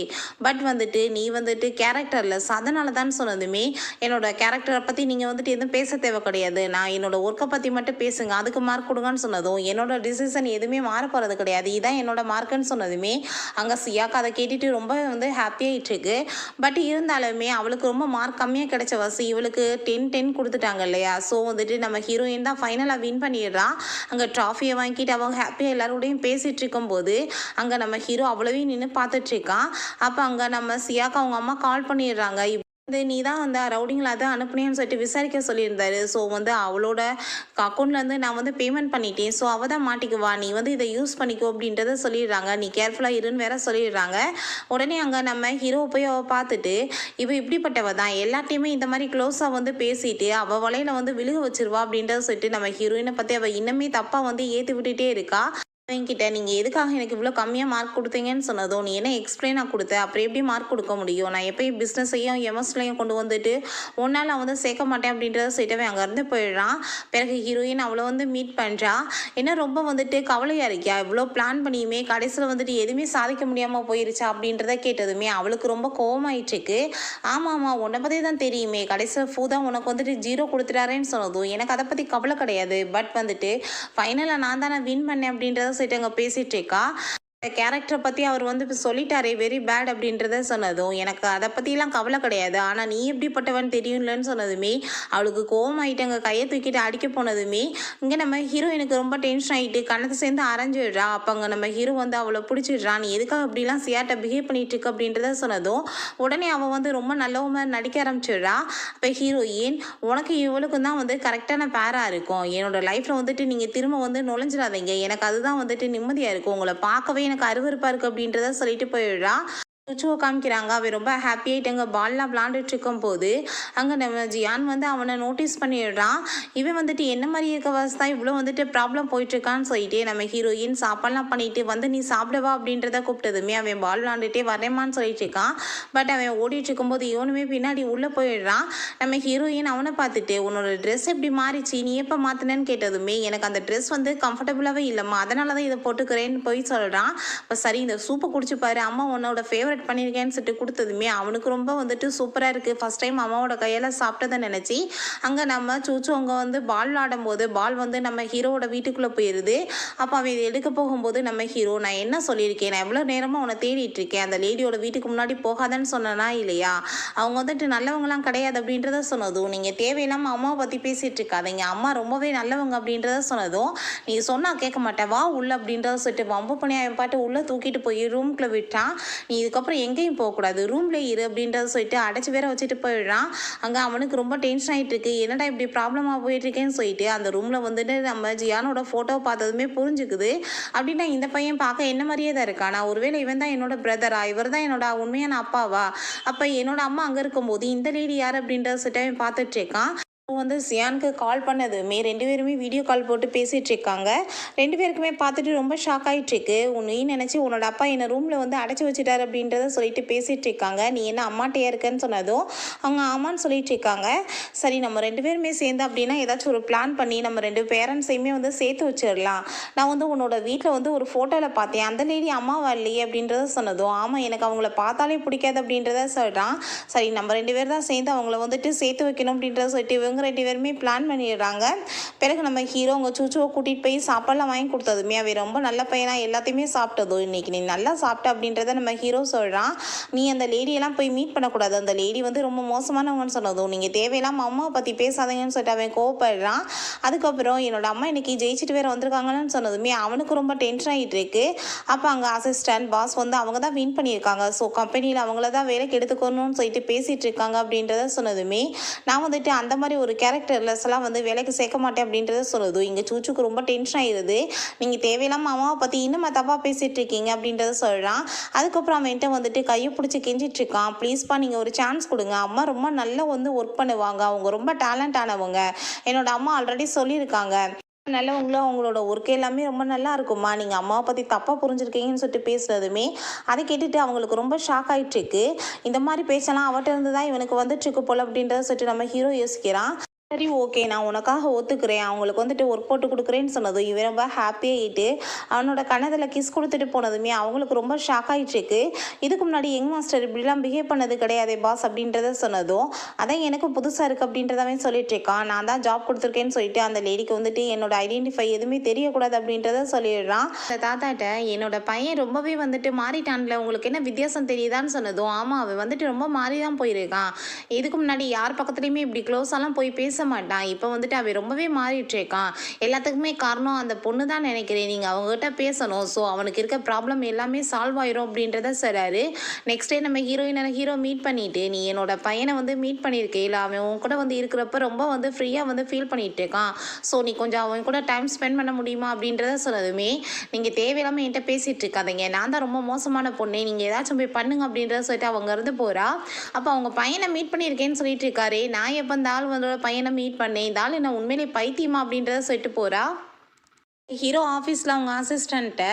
பட் வந்துட்டு நீ வந்துட்டு கேரக்டர்லெஸ், அதனால தான்" சொன்னதுமே, "என்னோட கேரக்டரை பற்றி நீங்கள் வந்துட்டு எதுவும் பேச தேவை கிடையாது. நான் என்னோட ஒர்க்கை பற்றி மட்டும் பேசுங்க. அதுக்கு மார்க் கொடுங்கன்னு" சொன்னதும், "என்னோட டிசிஷன் எதுவுமே மாற போகிறது கிடையாது. இதான் என்னோட மார்க்குன்னு" சொன்னதுமே அங்கே சியாக்கு அதை கேட்டுட்டு ரொம்ப வந்து ஹாப்பியாகிட்டு இருக்கு. பட் இருந்தாலுமே அவளுக்கு ரொம்ப மார்க் கம்மியாக கிடைச்ச வாசி இவளுக்கு 10 கொடுத்துட்டாங்க இல்லையா. ஸோ வந்துட்டு நம்ம ஹீரோயின் தான் ஃபைனலாக வின் பண்ணிடுறா. அங்கே ட்ராஃபியை வாங்கிட்டு அவங்க ஹாப்பியாக எல்லாரோடையும் பேசிகிட்டு இருக்கும்போது அங்கே நம்ம ஹீரோ அவ்வளவையும் நின்று பார்த்துட்ருக்கான். அப்போ அங்கே நம்ம சியாக்கு அவங்க அம்மா கால் பண்ணிடுறாங்க. வந்து, "நீ தான் அந்த ரவுடிங்களை தான் அனுப்புனேன்னு சொல்லிட்டு விசாரிக்க சொல்லியிருந்தாரு. ஸோ வந்து அவளோட அக்கௌண்ட்லேருந்து நான் வந்து பேமெண்ட் பண்ணிட்டேன். ஸோ அவள் தான் மாட்டிக்குவா. நீ வந்து இதை யூஸ் பண்ணிக்கோ" அப்படின்றத சொல்லிடுறாங்க. "நீ கேர்ஃபுல்லாக இருன்னு" வேற சொல்லிடுறாங்க. உடனே அங்கே நம்ம ஹீரோவை போய் அவள் பார்த்துட்டு, "இவ இப்படிப்பட்டவ தான். எல்லாத்தையுமே இந்த மாதிரி க்ளோஸாக வந்து பேசிட்டு அவள் வலையில வந்து விழுக வச்சிருவா" அப்படின்றத சொல்லிட்டு நம்ம ஹீரோயினை பற்றி அவள் இன்னுமே தப்பாக வந்து ஏற்றி விட்டுட்டே இருக்கா. என்கிட்ட நீங்கள் எதுக்காக எனக்கு இவ்வளோ கம்மியாக மார்க் கொடுத்தீங்கன்னு சொன்னதும், நீ என்ன எக்ஸ்பிளைனாக கொடுத்த, அப்புறம் எப்படி மார்க் கொடுக்க முடியும், நான் எப்பயும் பிஸ்னஸையும் எமோஸ்லையும் கொண்டு வந்துட்டு ஒன்றால் நான் வந்து சேர்க்க மாட்டேன் அப்படின்றத சொல்லிட்டவே அங்கேருந்து போயிடுறான். பிறகு ஹீரோயின் அவளை வந்து மீட் பண்ணுறா. என்ன ரொம்ப வந்துட்டு கவலையாக இருக்கியா, இவ்வளோ பிளான் பண்ணியுமே கடைசியில் வந்துட்டு எதுவுமே சாதிக்க முடியாமல் போயிருச்சா அப்படின்றத கேட்டதுமே அவளுக்கு ரொம்ப கோவமாயிட்டுருக்கு. ஆமாம் ஆமாம், உன்னை பற்றி தான் தெரியுமே, கடைசியில் ஃபூதா உனக்கு வந்துட்டு 0 கொடுத்துட்டாரேன்னு சொன்னதும் எனக்கு அதை பற்றி கவலை கிடையாது, பட் வந்துட்டு ஃபைனலாக நான் தானே வின் பண்ணேன் அப்படின்றத சொல்லிட்டு அங்கே பேசிகிட்டு இருக்கா. கேரக்டரை பற்றி அவர் வந்து இப்போ சொல்லிட்டாரே வெரி பேட் அப்படின்றத சொன்னதும் எனக்கு அதை பற்றிலாம் கவலை கிடையாது, ஆனால் நீ எப்படிப்பட்டவன் தெரியும்லன்னு சொன்னதுமே அவளுக்கு கோவமாயிட்டு அங்கே கையை தூக்கிட்டு அடிக்க போனதுமே இங்கே நம்ம ஹீரோயினுக்கு ரொம்ப டென்ஷன் ஆகிட்டு கணத்தை சேர்ந்து அரைஞ்சிடுறா. அப்போ அங்கே நம்ம ஹீரோ வந்து அவளை பிடிச்சிடுறா. நீ எதுக்காக அப்படிலாம் சியாட்ட பிஹேவ் பண்ணிட்டு இருக்கு அப்படின்றத சொன்னதும் உடனே அவள் வந்து ரொம்ப நல்லவ மாதிரி நடிக்க ஆரம்பிச்சிடுறா. அப்போ ஹீரோயின் உனக்கு இவளுக்கும் தான் வந்து கரெக்டான பேராக இருக்கும், என்னோட லைஃப்பில் வந்துட்டு நீங்கள் திரும்ப வந்து நுழைஞ்சிடாதீங்க, எனக்கு அதுதான் வந்துட்டு நிம்மதியாக இருக்கும், உங்களை பார்க்கவே எனக்கு அருவருப்பா இருக்கு அப்படின்றத சொல்லிட்டு போயிடுறா. சுச்சுவை காமிக்கிறாங்க. அவன் ரொம்ப ஹாப்பியாகிட்டு அங்கே பால்லாம் விளாண்டுட்டு இருக்கும் போது அங்கே நம்ம ஜியான் வந்து அவனை நோட்டீஸ் பண்ணிடுறான். இவன் வந்துட்டு என்ன மாதிரி இருக்க வசதி தான் இவ்வளோ வந்துட்டு ப்ராப்ளம் போயிட்டுருக்கான்னு சொல்லிட்டு நம்ம ஹீரோயின் சாப்பாடுலாம் பண்ணிட்டு வந்து நீ சாப்பிடவா அப்படின்றத கூப்பிட்டதுமே அவன் பால் விளாண்டுட்டே வரேம்மான்னு சொல்லிட்டு இருக்கான். பட் அவன் ஓடிட்டு இருக்கும்போது இவனுமே பின்னாடி உள்ளே போயிடுறான். நம்ம ஹீரோயின் அவனை பார்த்துட்டு உன்னோட ட்ரெஸ் எப்படி மாறிச்சு, நீ எப்போ மாற்றினேன்னு கேட்டதுமே எனக்கு அந்த ட்ரெஸ் வந்து கம்ஃபர்டபுளாகவே இல்லைம்மா, அதனால தான் இதை போட்டுக்கிறேன்னு போய் சொல்கிறான். இப்போ சரி இந்த சூப்பை குடிச்சு பாரு, அம்மா உன்னோட ஃபேவரட் பண்ணியிருக்கேன்னு சொல்லிட்டு கொடுத்ததுமே அவனுக்கு ரொம்ப வந்துட்டு சூப்பராக இருக்குது, ஃபஸ்ட் டைம் அம்மாவோட கையால் சாப்பிட்டதை நினச்சி அங்கே நம்ம சூச்சு அங்கே வந்து பால் விளாடும்போது பால் வந்து நம்ம ஹீரோவோட வீட்டுக்குள்ளே போயிடுது. அப்போ அவன் இதை எடுக்க போகும்போது நம்ம ஹீரோ நான் என்ன சொல்லியிருக்கேன், நான் எவ்வளோ நேரமாக உன்னை தேடிட்டு இருக்கேன், அந்த லேடியோட வீட்டுக்கு முன்னாடி போகாதன்னு சொன்னனா இல்லையா, அவங்க வந்துட்டு நல்லவங்களாம் கிடையாது அப்படின்றத சொன்னதும் நீங்கள் தேவையில்லாமல் அம்மாவை பற்றி பேசிகிட்டு இருக்காதீங்க, அம்மா ரொம்பவே நல்லவங்க அப்படின்றத சொன்னதும் நீ சொன்னால் கேட்க மாட்டேன் வா உள்ள அப்படின்றத சொல்லிட்டு வம்பு பண்ணி அவன் பாட்டு உள்ளே தூக்கிட்டு போய் ரூம்குள்ளே விட்டான். நீ இதுக்கப்புறம் எங்கேயும் போகக்கூடாது, ரூம்லேயே இரு அப்படின்றத சொல்லிட்டு அடைச்சி வேற வச்சுட்டு போயிடுறான். அங்கே அவனுக்கு ரொம்ப டென்ஷன் ஆகிட்டு இருக்கு, என்னடா இப்படி ப்ராப்ளமாக போயிட்டுருக்கேன்னு சொல்லிட்டு அந்த ரூமில் வந்துட்டு நம்ம ஜியானோட ஃபோட்டோ பார்த்ததுமே புரிஞ்சுக்குது. அப்படின்னா இந்த பையன் பார்க்க என்ன மாதிரியே தான் இருக்கானா, ஒருவேளை இவன் தான் என்னோட பிரதரா, இவர் தான் என்னோட உண்மையான அப்பாவா, அப்போ என்னோட அம்மா அங்கே இருக்கும்போது இந்த லேடி யார் அப்படின்றத சொல்லிட்டு அவன் பார்த்துட்டு இருக்கான். வந்து சியானுக்கு கால் பண்ணதுமே 2 பேருமே வீடியோ கால் போட்டு பேசிகிட்டு இருக்காங்க. 2 பேருக்குமே பார்த்துட்டு ரொம்ப ஷாக் ஆகிட்டுருக்கு. நீ நினச்சி உன்னோட அப்பா என்னை ரூமில் வந்து அடைச்சி வச்சுட்டாரு அப்படின்றத சொல்லிட்டு பேசிகிட்டு இருக்காங்க. நீ என்ன அம்மாட்டையா இருக்கன்னு சொன்னதும் அவங்க ஆமான்னு சொல்லிட்டு இருக்காங்க. சரி நம்ம 2 பேருமே சேர்ந்து அப்படின்னா ஏதாச்சும் ஒரு பிளான் பண்ணி நம்ம 2 பேரண்ட்ஸையுமே வந்து சேர்த்து வச்சிடலாம். நான் வந்து உன்னோட வீட்டில் வந்து ஒரு ஃபோட்டோவில் பார்த்தேன், அந்த லேடி அம்மாவா இல்லையே அப்படின்றத சொன்னதும் ஆமாம் எனக்கு அவங்கள பார்த்தாலே பிடிக்காது அப்படின்றத சொல்கிறான். சரி நம்ம 2 பேர் தான் சேர்ந்து அவங்கள வந்துட்டு சேர்த்து வைக்கணும் அப்படின்றத சொல்லிட்டு 2 பேருமே பிளான் பண்ணிடுறாங்க. பிறகு நம்ம ஹீரோ உங்கள் சூச்சுவை கூட்டிகிட்டு போய் சாப்பாடெலாம் வாங்கி கொடுத்ததுமே அவன் ரொம்ப நல்ல பையனாக எல்லாத்தையுமே சாப்பிட்டதும் இன்றைக்கி நீ நல்லா சாப்பிட்ட அப்படின்றத நம்ம ஹீரோ சொல்கிறான். நீ அந்த லேடியெல்லாம் போய் மீட் பண்ணக்கூடாது, அந்த லேடி வந்து ரொம்ப மோசமானவங்கன்னு சொன்னதும் நீங்கள் தேவையில்லாமல் அம்மாவை பற்றி பேசாதீங்கன்னு சொல்லிட்டு அவன் கோவப்படுறான். அதுக்கப்புறம் என்னோட அம்மா இன்றைக்கி ஜெயிச்சுட்டு வேறு வந்திருக்காங்கன்னு சொன்னதுமே அவனுக்கு ரொம்ப டென்ஷன் ஆகிட்டு இருக்கு. அப்போ அங்கே அசிஸ்டன்ட் பாஸ் வந்து அவங்க தான் வின் பண்ணியிருக்காங்க, ஸோ கம்பெனியில் அவங்கள தான் வேலைக்கு எடுத்துக்கணும்னு சொல்லிட்டு பேசிகிட்டு இருக்காங்க அப்படின்றத சொன்னதுமே நான் வந்துட்டு அந்த மாதிரி ஒரு கேரக்டர்லெஸ் எல்லாம் வந்து வேலைக்கு சேர்க்க மாட்டேன் அப்படின்றத சொல்லுது. இங்கே சூச்சுக்கு ரொம்ப டென்ஷன் ஆயிடுது. நீங்கள் தேவையில்லாமல் அம்மாவை பற்றி இன்னும் தப்பாக பேசிகிட்டு இருக்கீங்க அப்படின்றத சொல்கிறான். அதுக்கப்புறம் அவன்கிட்ட வந்துட்டு கையை பிடிச்சி கெஞ்சிட்டு இருக்கான். ப்ளீஸ்ப்பா நீங்கள் ஒரு சான்ஸ் கொடுங்க, அம்மா ரொம்ப நல்லா வந்து ஒர்க் பண்ணுவாங்க, அவங்க ரொம்ப டேலண்ட் ஆனவங்க, என்னோட அம்மா ஆல்ரெடி சொல்லியிருக்காங்க, நல்லவங்களும் அவங்களோட ஒர்க் எல்லாமே ரொம்ப நல்லா இருக்குமா, நீங்கள் அம்மாவை பற்றி தப்பாக புரிஞ்சுருக்கீங்கன்னு சொல்லிட்டு பேசுகிறதுமே அதை கேட்டுட்டு அவங்களுக்கு ரொம்ப ஷாக் ஆகிட்டுருக்கு. இந்த மாதிரி பேசலாம் அவர்கிட்ட இருந்து தான் இவனுக்கு வந்துட்டுருக்கு போல் அப்படின்றத சொல்லிட்டு நம்ம ஹீரோ யோசிக்கிறான். சரி ஓகே நான் உனக்காக ஒத்துக்கிறேன், அவங்களுக்கு வந்துட்டு ஒர்க் போட்டு கொடுக்குறேன்னு சொன்னதும் இவன் ரொம்ப ஹாப்பியாகிட்டு அவனோட கணதில் கிஸ் கொடுத்துட்டு போனதுமே அவங்களுக்கு ரொம்ப ஷாக் ஆகிட்டுருக்கு. இதுக்கு முன்னாடி யங் மாஸ்டர் இப்படிலாம் பிஹேவ் பண்ணது கிடையாதே பாஸ் அப்படின்றத சொன்னதும் அதான் எனக்கு புதுசாக இருக்குது அப்படின்றதவே சொல்லிட்டு இருக்கான். நான் தான் ஜாப் கொடுத்துருக்கேன்னு சொல்லிட்டு அந்த லேடிக்கு வந்துட்டு என்னோட ஐடென்டிஃபை எதுவுமே தெரியக்கூடாது அப்படின்றத சொல்லிடுறான். அந்த தாத்தாட்ட என்னோட பையன் ரொம்பவே வந்துட்டு மாறிட்டான்ல, உங்களுக்கு என்ன வித்தியாசம் தெரியுதான்னு சொன்னதும் ஆமாம் அவன் வந்துட்டு ரொம்ப மாறி தான் போயிருக்கான், இதுக்கு முன்னாடி யார் பக்கத்துலேயுமே இப்படி க்ளோஸாலாம் போய் பேச மாட்டான், இப்போ வந்துட்டு அவன் ரொம்பவே மாறிட்டு இருக்கான், எல்லாத்துக்குமே காரணம் அந்த பொண்ணு தான் நினைக்கிறேன், நீங்கள் அவங்ககிட்ட பேசணும், ஸோ அவனுக்கு இருக்க ப்ராப்ளம் எல்லாமே சால்வ் ஆயிரும் அப்படின்றத சொல்கிறாரு. நெக்ஸ்ட் டே நம்ம ஹீரோ மீட் பண்ணிட்டு நீ என்னோட பையனை வந்து மீட் பண்ணியிருக்கே, இல்லை அவன் உன் கூட வந்து இருக்கிறப்ப ரொம்ப வந்து ஃப்ரீயாக வந்து ஃபீல் பண்ணிட்டு இருக்கான், ஸோ நீ கொஞ்சம் அவன் கூட டைம் ஸ்பெண்ட் பண்ண முடியுமா அப்படின்றத சொன்னதுமே நீங்கள் தேவையில்லாமல் என்கிட்ட பேசிகிட்டு இருக்காதீங்க, நான் தான் ரொம்ப மோசமான பொண்ணு, நீங்கள் ஏதாச்சும் போய் பண்ணுங்க அப்படின்றத சொல்லிட்டு அவங்க இருந்து போகிறா. அப்போ அவங்க பையனை மீட் பண்ணியிருக்கேன்னு சொல்லிட்டு இருக்காரு. நான் எப்போ இந்த ஆள் வந்து பையனை மீட் பண்ணேன், இந்த ஆள் என்ன உண்மையிலே பைத்தியமா அப்படின்றத சொல்லிட்டு போகிறா. ஹீரோ ஆஃபீஸில் அவங்க அசிஸ்டண்ட்டை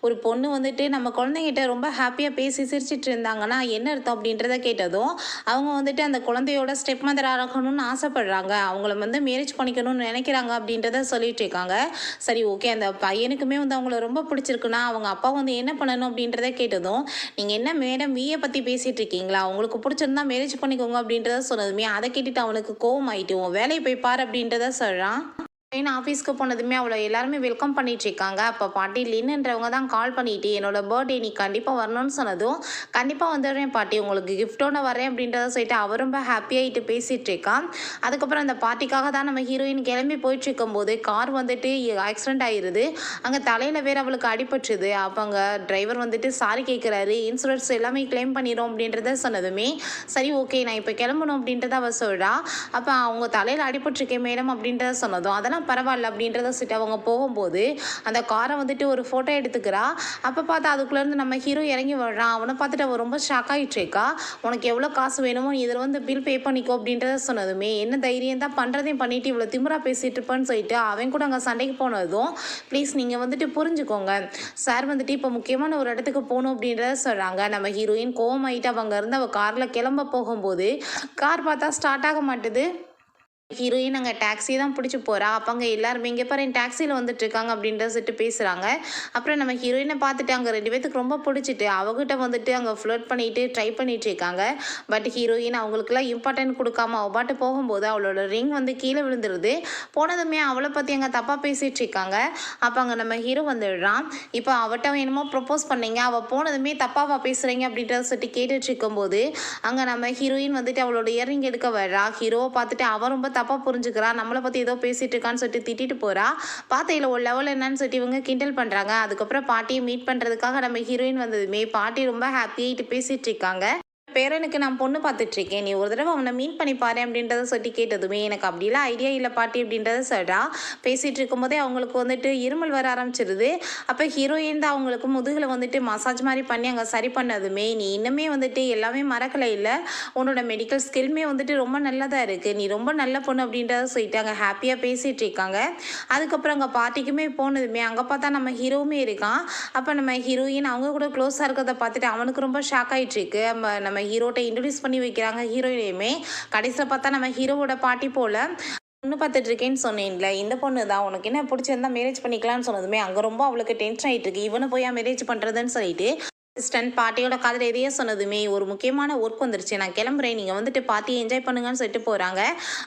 ஒரு பொண்ணு வந்துட்டு நம்ம குழந்தைங்கிட்ட ரொம்ப ஹாப்பியாக பேசி சிரிச்சிட்டு இருந்தாங்கன்னா என்ன அர்த்தம் அப்படின்றத கேட்டதும் அவங்க வந்துட்டு அந்த குழந்தையோட ஸ்டெப் மதர் ஆகணும்னு ஆசைப்படுறாங்க, அவங்கள வந்து மேரேஜ் பண்ணிக்கணும்னு நினைக்கிறாங்க அப்படின்றத சொல்லிட்டு இருக்காங்க. சரி, ஓகே, அந்த பையனுக்குமே வந்து அவங்கள ரொம்ப பிடிச்சிருக்குன்னா அவங்க அப்பா வந்து என்ன பண்ணணும் அப்படின்றத கேட்டதும், நீங்கள் என்ன மேடம் விஏ பற்றி பேசிகிட்டு இருக்கீங்களா, உங்களுக்கு பிடிச்சிருந்தா மேரேஜ் பண்ணிக்கோங்க அப்படின்றத சொன்னதுமே அதை கேட்டுட்டு அவனுக்கு கோவம் ஆயிட்டு உன் வேலையை போய் பாரு அப்படின்றத சொல்கிறான். ஏன்னா ஆஃபீஸ்க்கு போனதுமே அவளை எல்லாருமே வெல்கம் பண்ணிட்டு இருக்காங்க. அப்போ பாட்டி லின்னுன்றவங்க தான் கால் பண்ணிட்டு என்னோட பர்த்டே நீ கண்டிப்பாக வரணும்னு சொன்னதும், கண்டிப்பாக வந்துடுறேன் பாட்டி, உங்களுக்கு கிஃப்டோட வரேன் அப்படின்றத சொல்லிட்டு அவ ரொம்ப ஹாப்பியாகிட்டு பேசிகிட்டு இருக்கான். அதுக்கப்புறம் அந்த பார்ட்டிக்காக தான் நம்ம ஹீரோயின் கிளம்பி போயிட்டு இருக்கும்போது கார் வந்துட்டு ஆக்சிடென்ட் ஆகிடுது. அங்கே தலையில் வேற அவளுக்கு அடிபட்டுருது. அப்போ அங்கே டிரைவர் வந்துட்டு சாரி கேட்குறாரு, இன்சூரன்ஸ் எல்லாமே கிளைம் பண்ணிடும் அப்படின்றத சொன்னதுமே சரி, ஓகே, நான் இப்போ கிளம்பணும் அப்படின்றத அவள் சொல்கிறா. அப்போ அவங்க தலையில் அடிபட்டுருக்கேன் மேடம் அப்படின்றத சொன்னதும் அதெல்லாம் பரவாயில்ல அப்படின்றத சொல்லிட்டு அவங்க போகும்போது அந்த காரை வந்துட்டு ஒரு ஃபோட்டோ எடுத்துக்கிறா. அப்போ பார்த்தா அதுக்குள்ளேருந்து நம்ம ஹீரோ இறங்கி வர்றான். அவனை பார்த்துட்டு அவள் ரொம்ப ஷாக் ஆகிட்டு இருக்கா. உனக்கு எவ்வளோ காசு வேணுமோ இதில் வந்து பில் பே பண்ணிக்கோ அப்படின்றத சொன்னதுமே என்ன தைரியம் தான் பண்ணுறதையும் பண்ணிட்டு இவ்வளோ திமிரா பேசிகிட்டு இருப்பேன்னு சொல்லிட்டு அவன் கூட அங்கே சண்டைக்கு போனதும், ப்ளீஸ் நீங்கள் வந்துட்டு புரிஞ்சுக்கோங்க, சார் வந்துட்டு இப்போ முக்கியமான ஒரு இடத்துக்கு போகணும் அப்படின்றத சொல்கிறாங்க. நம்ம ஹீரோயின் கோவமாயிட்டு அவங்க இருந்து அவள் காரில் கிளம்ப போகும்போது கார் பார்த்தா ஸ்டார்ட் ஆக மாட்டுது. ஹீரோயின் அங்கே டாக்ஸி தான் பிடிச்சி போகிறா. அப்போ அங்கே எல்லாருமே இங்கே பாரு டாக்ஸியில் வந்துட்டு இருக்காங்க அப்படின்றத சொல்லிட்டு பேசுகிறாங்க. அப்புறம் நம்ம ஹீரோயினை பார்த்துட்டு அங்கே 2 பேத்துக்கு ரொம்ப பிடிச்சிட்டு அவகிட்ட வந்துட்டு அங்கே ஃப்ளோட் பண்ணிட்டு ட்ரை பண்ணிட்டு இருக்காங்க. பட் ஹீரோயின் அவங்களுக்குலாம் இம்பார்ட்டன்ட் கொடுக்காம அவள் பாட்டு போகும்போது அவளோட ரிங் வந்து கீழே விழுந்துருது. போனதுமே அவளை பற்றி அங்கே தப்பாக பேசிகிட்டு இருக்காங்க. அப்போ அங்கே நம்ம ஹீரோ வந்துடுறான். இப்போ அவட்ட என்னமோ ப்ரப்போஸ் பண்ணீங்க, அவள் போனதுமே தப்பாவா பேசுகிறீங்க அப்படின்றத சொல்லிட்டு கேட்டுட்டு இருக்கும்போது அங்கே நம்ம ஹீரோயின் வந்துட்டு அவளோட இயரிங் எடுக்க வர்றா. ஹீரோவை பார்த்துட்டு அவன் ரொம்ப தப்பாக புரிஞ்சுக்கிறா, நம்மளை பற்றி ஏதோ பேசிகிட்டு இருக்கான்னு சொல்லிட்டு திட்டிட்டு போகிறா. பார்த்தையில் ஒரு லெவல் என்னன்னு சொல்லிட்டு இவங்க கிண்டல் பண்ணுறாங்க. அதுக்கப்புறம் பாட்டியை மீட் பண்ணுறதுக்காக நம்ம ஹீரோயின் வந்ததுமே பாட்டி ரொம்ப ஹாப்பியாகிட்டு பேசிகிட்டு இருக்காங்க. பேரனுக்கு நான் பொண்ணு பார்த்துட்ருக்கேன், நீ ஒரு தடவை அவனை மீட் பண்ணி பாரு அப்படின்றத சொல்லி கேட்டதுமே எனக்கு அப்படிலாம் ஐடியா இல்லை பாட்டி அப்படின்றத சொல்கிறா. பேசிகிட்டு இருக்கும்போதே அவங்களுக்கு வந்துட்டு இருமல் வர ஆரம்பிச்சிருது. அப்போ ஹீரோயின் தான் அவங்களுக்கு முதுகில் வந்துட்டு மசாஜ் மாதிரி பண்ணி அங்கே சரி பண்ணதுமே நீ இன்னுமே வந்துட்டு எல்லாமே மறக்கலை இல்லை, உன்னோட மெடிக்கல் ஸ்கில்மே வந்துட்டு ரொம்ப நல்லதாக இருக்குது, நீ ரொம்ப நல்ல பொண்ணு அப்படின்றத சொல்லிட்டு அங்கே ஹாப்பியாக பேசிகிட்டு இருக்காங்க. அதுக்கப்புறம் அங்கே பார்ட்டிக்குமே போனதுமே அங்கே பார்த்தா நம்ம ஹீரோவுமே இருக்கான். அப்போ நம்ம ஹீரோயின் அவங்க கூட க்ளோஸாக இருக்கிறத பார்த்துட்டு அவனுக்கு ரொம்ப ஷாக் ஆகிட்டுருக்கு. நம்ம ஹீரோட்ட இன்ட்ரடியூஸ் பண்ணி வைக்கிறாங்க ஹீரோயினையுமே. கடைசியில் பார்த்தா நம்ம ஹீரோவோட பாட்டி போல் பொண்ணு பார்த்துட்டு இருக்கேன்னு சொன்னேன்ல, இந்த பொண்ணு தான், உனக்கு என்ன பிடிச்சிருந்தா மேரேஜ் பண்ணிக்கலாம்னு சொன்னதுமே அங்கே ரொம்ப அவளுக்கு டென்ஷன் ஆகிட்டு இருக்கு. இவனை போய் மேரேஜ் பண்ணுறதுன்னு சொல்லிட்டு அசிஸ்டன்ட் பாட்டியோட காதில் எதையே சொன்னதுமே ஒரு முக்கியமான ஒர்க் வந்துருச்சு, நான் கிளம்புறேன், நீங்கள் வந்துட்டு பார்ட்டியை என்ஜாய் பண்ணுங்கன்னு சொல்லிட்டு போகிறாங்க.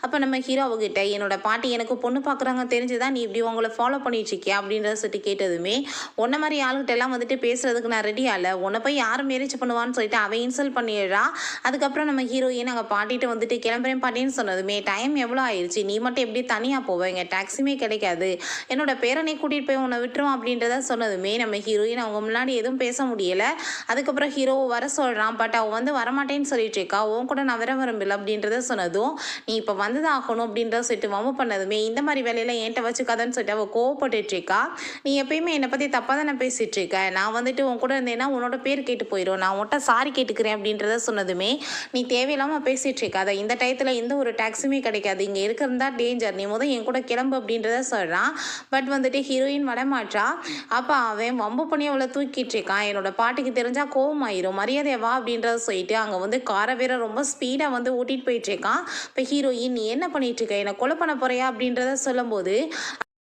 அப்போ நம்ம ஹீரோ அவகிட்ட என்னோட பாட்டி எனக்கு பொண்ணு பார்க்குறாங்க தெரிஞ்சுதான் நீ இப்படி உங்களை ஃபாலோ பண்ணிட்டு இருக்கியா அப்படின்றத சொல்லிட்டு கேட்டதுமே உன்ன மாதிரி ஆளுகிட்ட எல்லாம் வந்துட்டு பேசுறதுக்கு நான் ரெடி ஆகலை, உன்னை போய் யாரும் மேரேஜ் பண்ணுவான்னு சொல்லிட்டு அவன் இன்சல்ட் பண்ணிடுறா. அதுக்கப்புறம் நம்ம ஹீரோயின் நாங்கள் பாட்டிகிட்ட வந்துட்டு கிளம்புறேன் பாட்டின்னு சொன்னதுமே டைம் எவ்வளோ ஆயிடுச்சு, நீ மட்டும் எப்படி தனியாக போவேங்க, டாக்ஸியுமே கிடைக்காது, என்னோட பேரனை கூட்டிகிட்டு போய் உன்னை விட்டுருவோம் அப்படின்றத சொன்னதுமே நம்ம ஹீரோயின் அவங்க முன்னாடி எதுவும் பேச முடியலை. அதுக்கப்புறம் ஹீரோவை வர சொல்கிறான். பட் அவன் வந்து வரமாட்டேன்னு சொல்லிட்டு இருக்கா. உன் கூட நான் வர விரும்பல அப்படின்றத சொன்னதும் நீ இப்போ வந்து தான் ஆகணும் அப்படின்றத சொல்லிட்டு வம்பு பண்ணதுமே இந்த மாதிரி வேலையெல்லாம் என்கிட்ட வச்சுக்காதன்னு சொல்லிட்டு அவள் கோவப்பட்டுட்டு இருக்கா. நீ எப்பயுமே என்னை பற்றி தப்பாக தான் நான் பேசிகிட்டு இருக்கேன், நான் வந்துட்டு உன் கூட இருந்தேன்னா உன்னோட பேர் கேட்டு போயிடும், நான் உன்ட்ட சாரி கேட்டுக்கிறேன் அப்படின்றத சொன்னதுமே நீ தேவையில்லாமல் பேசிகிட்டு இருக்காத, இந்த டயத்தில் எந்த ஒரு டாக்ஸியுமே கிடைக்காது, இங்கே இருக்கிறதா டேஞ்சர், நீ முதல் என் கூட கிளம்பு அப்படின்றத சொல்கிறான். பட் வந்துட்டு ஹீரோயின் வரமாட்டா. அப்போ அவன் வம்பு பண்ணி அவளை தூக்கிட்டு இருக்கான். என்னோட பாட்டுக்கு தெரிஞ்சா கோவமாயிரும், மரியாதையா வா அப்படின்றத சொல்லிட்டு அங்கே வந்து காரை வேற ரொம்ப ஸ்பீடாக வந்து ஓட்டிகிட்டு போயிட்டு இருக்கான். இப்போ ஹீரோயின் நீ என்ன பண்ணிட்டு இருக்க, என்னை கொலை பண்ண போறியா அப்படின்றத சொல்லும்போது